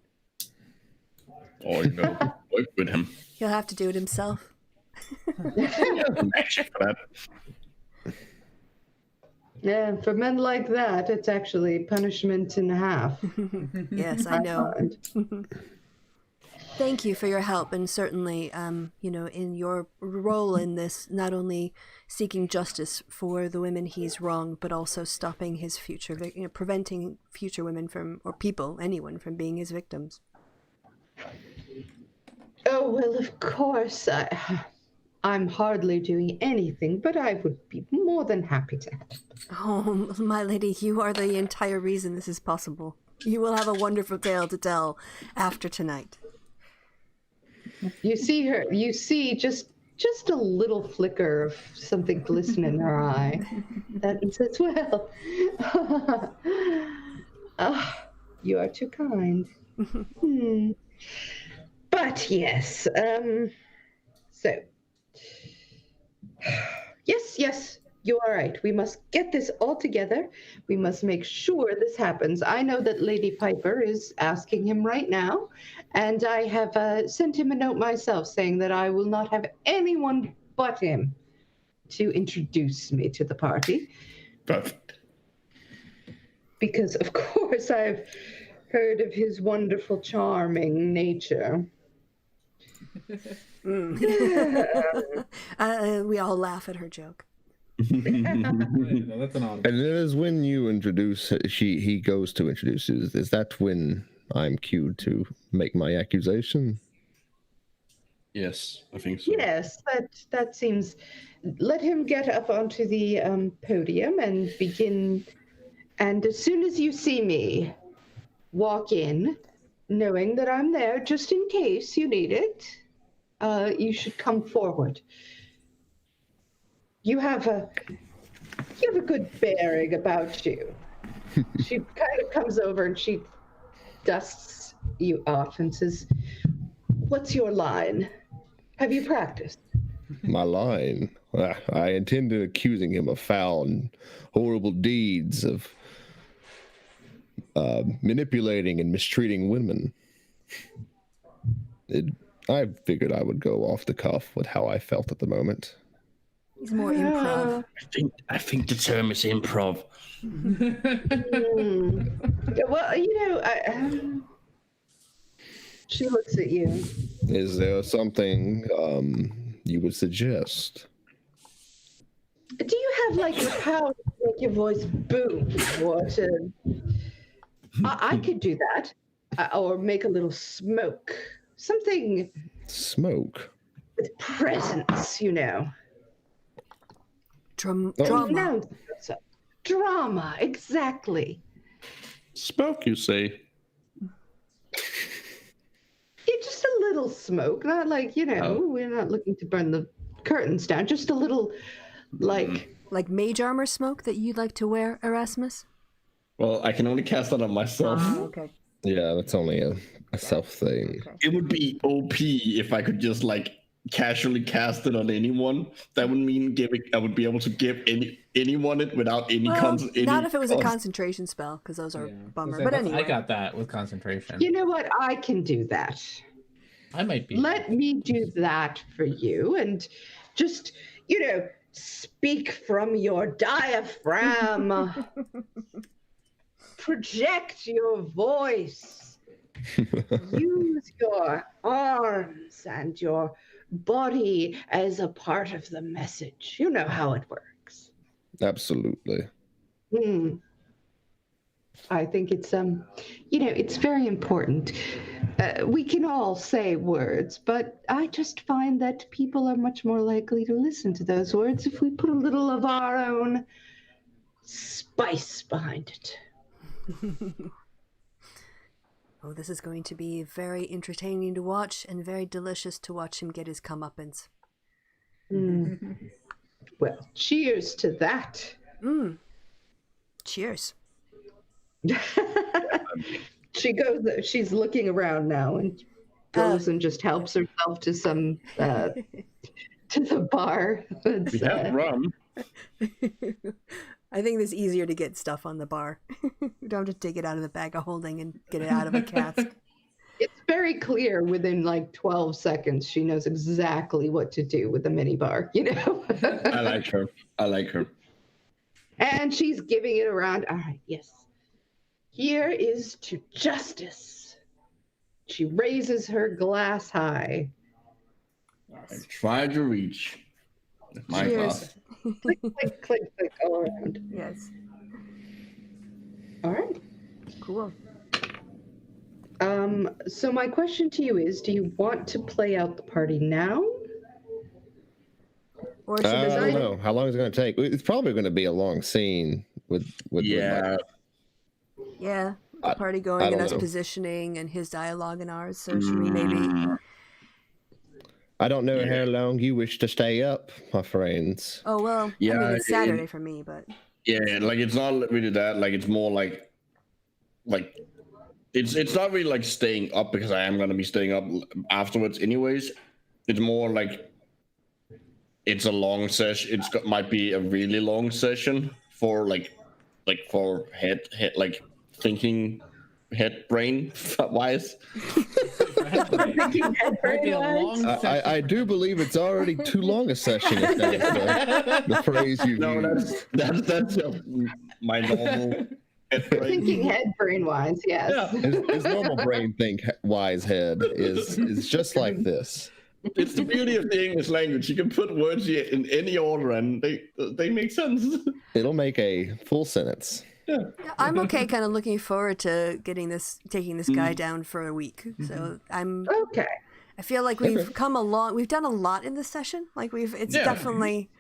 Oh no, work with him. He'll have to do it himself. Magic for that. Yeah, for men like that, it's actually punishment and a half. Yes, I know. And Thank you for your help, and certainly, in your role in this, not only seeking justice for the women he's wronged, but also stopping his future, preventing future women from, or people, anyone, from being his victims. oh well, of course, I'm hardly doing anything, but I would be more than happy to help. Oh, my lady, you are the entire reason this is possible. You will have a wonderful tale to tell after tonight. You see her. You see just a little flicker of something glisten in her eye. That says, "Well, you are too kind." But yes. So. Yes, you are right. We must get this all together. We must make sure this happens. I know that Lady Piper is asking him right now, and I have sent him a note myself saying that I will not have anyone but him to introduce me to the party. Perfect. Because, of course, I've heard of his wonderful, charming nature. We all laugh at her joke. No, that's an odd. And it is when you introduce, he goes to introduce you. Is that when I'm cued to make my accusation? Yes, I think so. Yes, that seems. Let him get up onto the podium and begin. And as soon as you see me, walk in, knowing that I'm there just in case you need it. You should come forward. You have a good bearing about you. She kind of comes over and she dusts you off and says, "What's your line? Have you practiced?" My line. I intended accusing him of foul and horrible deeds of manipulating and mistreating women. I figured I would go off the cuff with how I felt at the moment. He's more improv. I think the term is improv. Well, she looks at you. Is there something you would suggest? Do you have like the power to make your voice boom? Or to... I could do that. Or make a little smoke. Something Smoke? with presence, Drama. No, drama, exactly. Smoke, you say? Yeah, just a little smoke. Not like, we're not looking to burn the curtains down. Just a little, like... Like mage armor smoke that you'd like to wear, Erasmus? Well, I can only cast that on myself. Okay. Yeah, that's only a self thing. Okay. It would be OP if I could just casually cast it on anyone. That would mean I would be able to give anyone it without any not if it was a concentration spell, because those are bummer. But anyway, I got that with concentration. You know what? I can do that. I might be. Let me do that for you, and just, speak from your diaphragm. Project your voice. Use your arms and your body as a part of the message. You know how it works. Absolutely. I think it's it's very important. We can all say words, but I just find that people are much more likely to listen to those words if we put a little of our own spice behind it. Oh, this is going to be very entertaining to watch and very delicious to watch him get his comeuppance. Well, cheers to that. Cheers. She's looking around now and goes and just helps herself to some to the bar. We have rum. I think it's easier to get stuff on the bar. You don't have to take it out of the bag of holding and get it out of a cask. It's very clear within 12 seconds. She knows exactly what to do with the mini bar, I like her. And she's giving it around. All right, yes. Here is to justice. She raises her glass high. I try to reach. My Cheers. glass. Click, click, click, click all around. Yes. All right. Cool. So my question to you is, do you want to play out the party now? Or should I I don't know. How long is it going to take? It's probably going to be a long scene with Yeah. Yeah. The party I going and don't us know. positioning and his dialogue and ours. So should we maybe? I don't know how long you wish to stay up, my friends. Oh well. I Yeah, mean, it's Saturday for me, but Yeah, like it's not really that. Like it's more like it's not really like staying up because I am gonna be staying up afterwards anyways. It's more like it's a long session. Might be a really long session for like for head like thinking head brain wise. Might be a long session. I do believe it's already too long a session, if that's the phrase you No, use. that's my normal head brain. Thinking head brain wise, yes. Yeah. His normal brain think wise head is just like this. It's the beauty of the English language. You can put words here in any order and they make sense. It'll make a full sentence. I'm okay. Kind of looking forward to taking this guy down for a week. So Okay. I feel like we've come along. We've done a lot in this session. Like it's definitely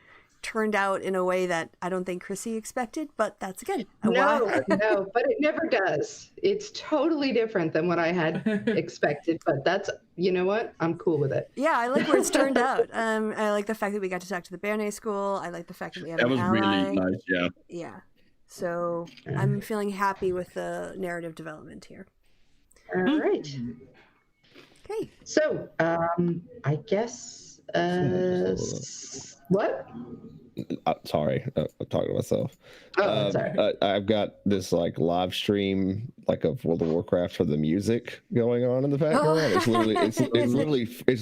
turned out in a way that I don't think Chrissy expected, but that's good. No, but it never does. It's totally different than what I had expected, but that's, you know what? I'm cool with it. Yeah, I like where it's turned out. I like the fact that we got to talk to the Béarnais school. I like the fact that we have That an was ally. really nice, yeah. Yeah. So I'm feeling happy with the narrative development here. All right. Okay. So, I guess, what? Sorry, I'm talking to myself. Oh, sorry. I've got this like live stream like of World of Warcraft for the music going on in the background. It's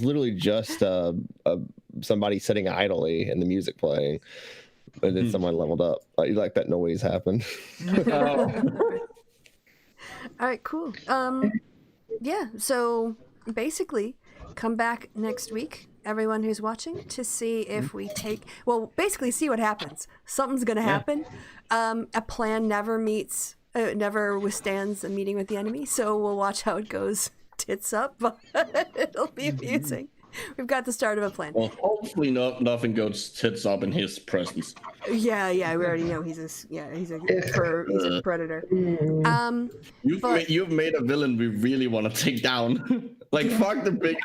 literally just somebody sitting idly and the music playing, and then someone leveled up. Like that noise happened. All right, cool. Yeah, so basically come back next week, everyone who's watching, to see if we basically see what happens. Something's going to happen. A plan never withstands a meeting with the enemy, so we'll watch how it goes tits up, but it'll be amusing. We've got the start of a plan. Well, hopefully nothing goes tits up in his presence. Yeah, we already know he's a predator. You've made a villain we really want to take down. Like fuck the big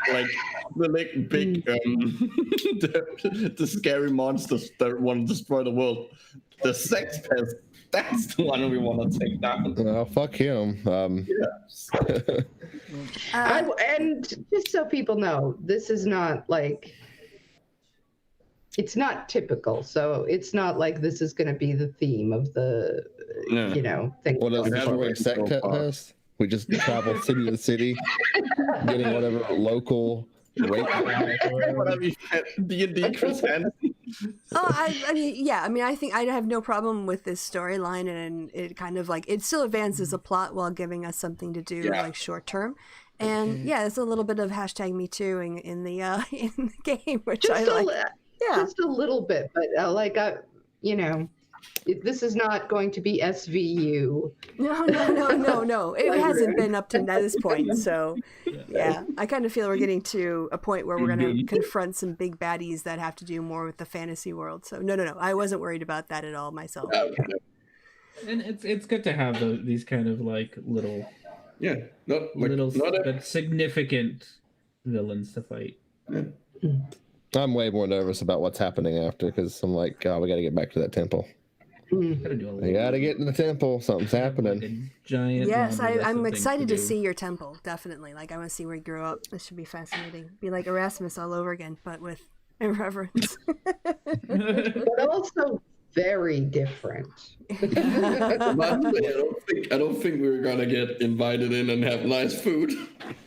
the scary monsters that want to destroy the world. The sex pest, that's the one we want to take down. Well, fuck him. And just so people know, this is not like, it's not typical. So it's not like this is going to be the theme of the, thing. What else? That's We're where a it's sect so far. test. We just travel city to city, getting whatever local rape. Whatever you said, D&D Chris Hansen. I think I have no problem with this storyline, and it kind of like it still advances the plot while giving us something to do like short term. And it's a little bit of #MeToo in the game, which I like. Just a little bit, but this is not going to be SVU. No. It hasn't been up to this point. So, I kind of feel we're getting to a point where we're going to confront some big baddies that have to do more with the fantasy world. So, no. I wasn't worried about that at all myself. And it's good to have these kind of like little but significant villains to fight. I'm way more nervous about what's happening after because I'm like, God, we got to get back to that temple. Gotta do a We got to get in the temple. Something's happening. a giant. Yes, laundry list I'm of things excited to do. see your temple. Definitely. Like I want to see where you grew up. This should be fascinating. Be like Erasmus all over again, but with irreverence. But also very different. I don't think we're gonna get invited in and have nice food.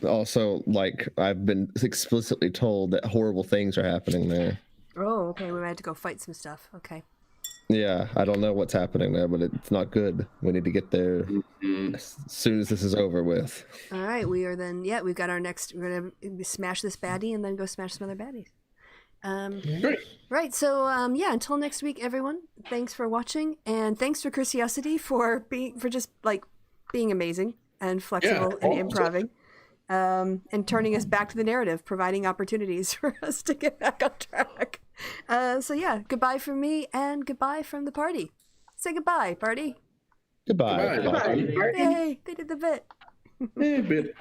Also, like I've been explicitly told that horrible things are happening there. Oh, okay. We might have to go fight some stuff. Okay. Yeah, I don't know what's happening there, but it's not good. We need to get there as soon as this is over with. All right, we are then. Yeah, we've got our next. We're gonna smash this baddie and then go smash some other baddies. Great. Right. So yeah. Until next week, everyone. Thanks for watching, and thanks for Chrisiousity for just like being amazing and flexible and improving, and turning us back to the narrative, providing opportunities for us to get back on track. So yeah, goodbye from me and goodbye from the party. Say goodbye, party. Goodbye. Goodbye. Yay, they did the bit. Hey, bit.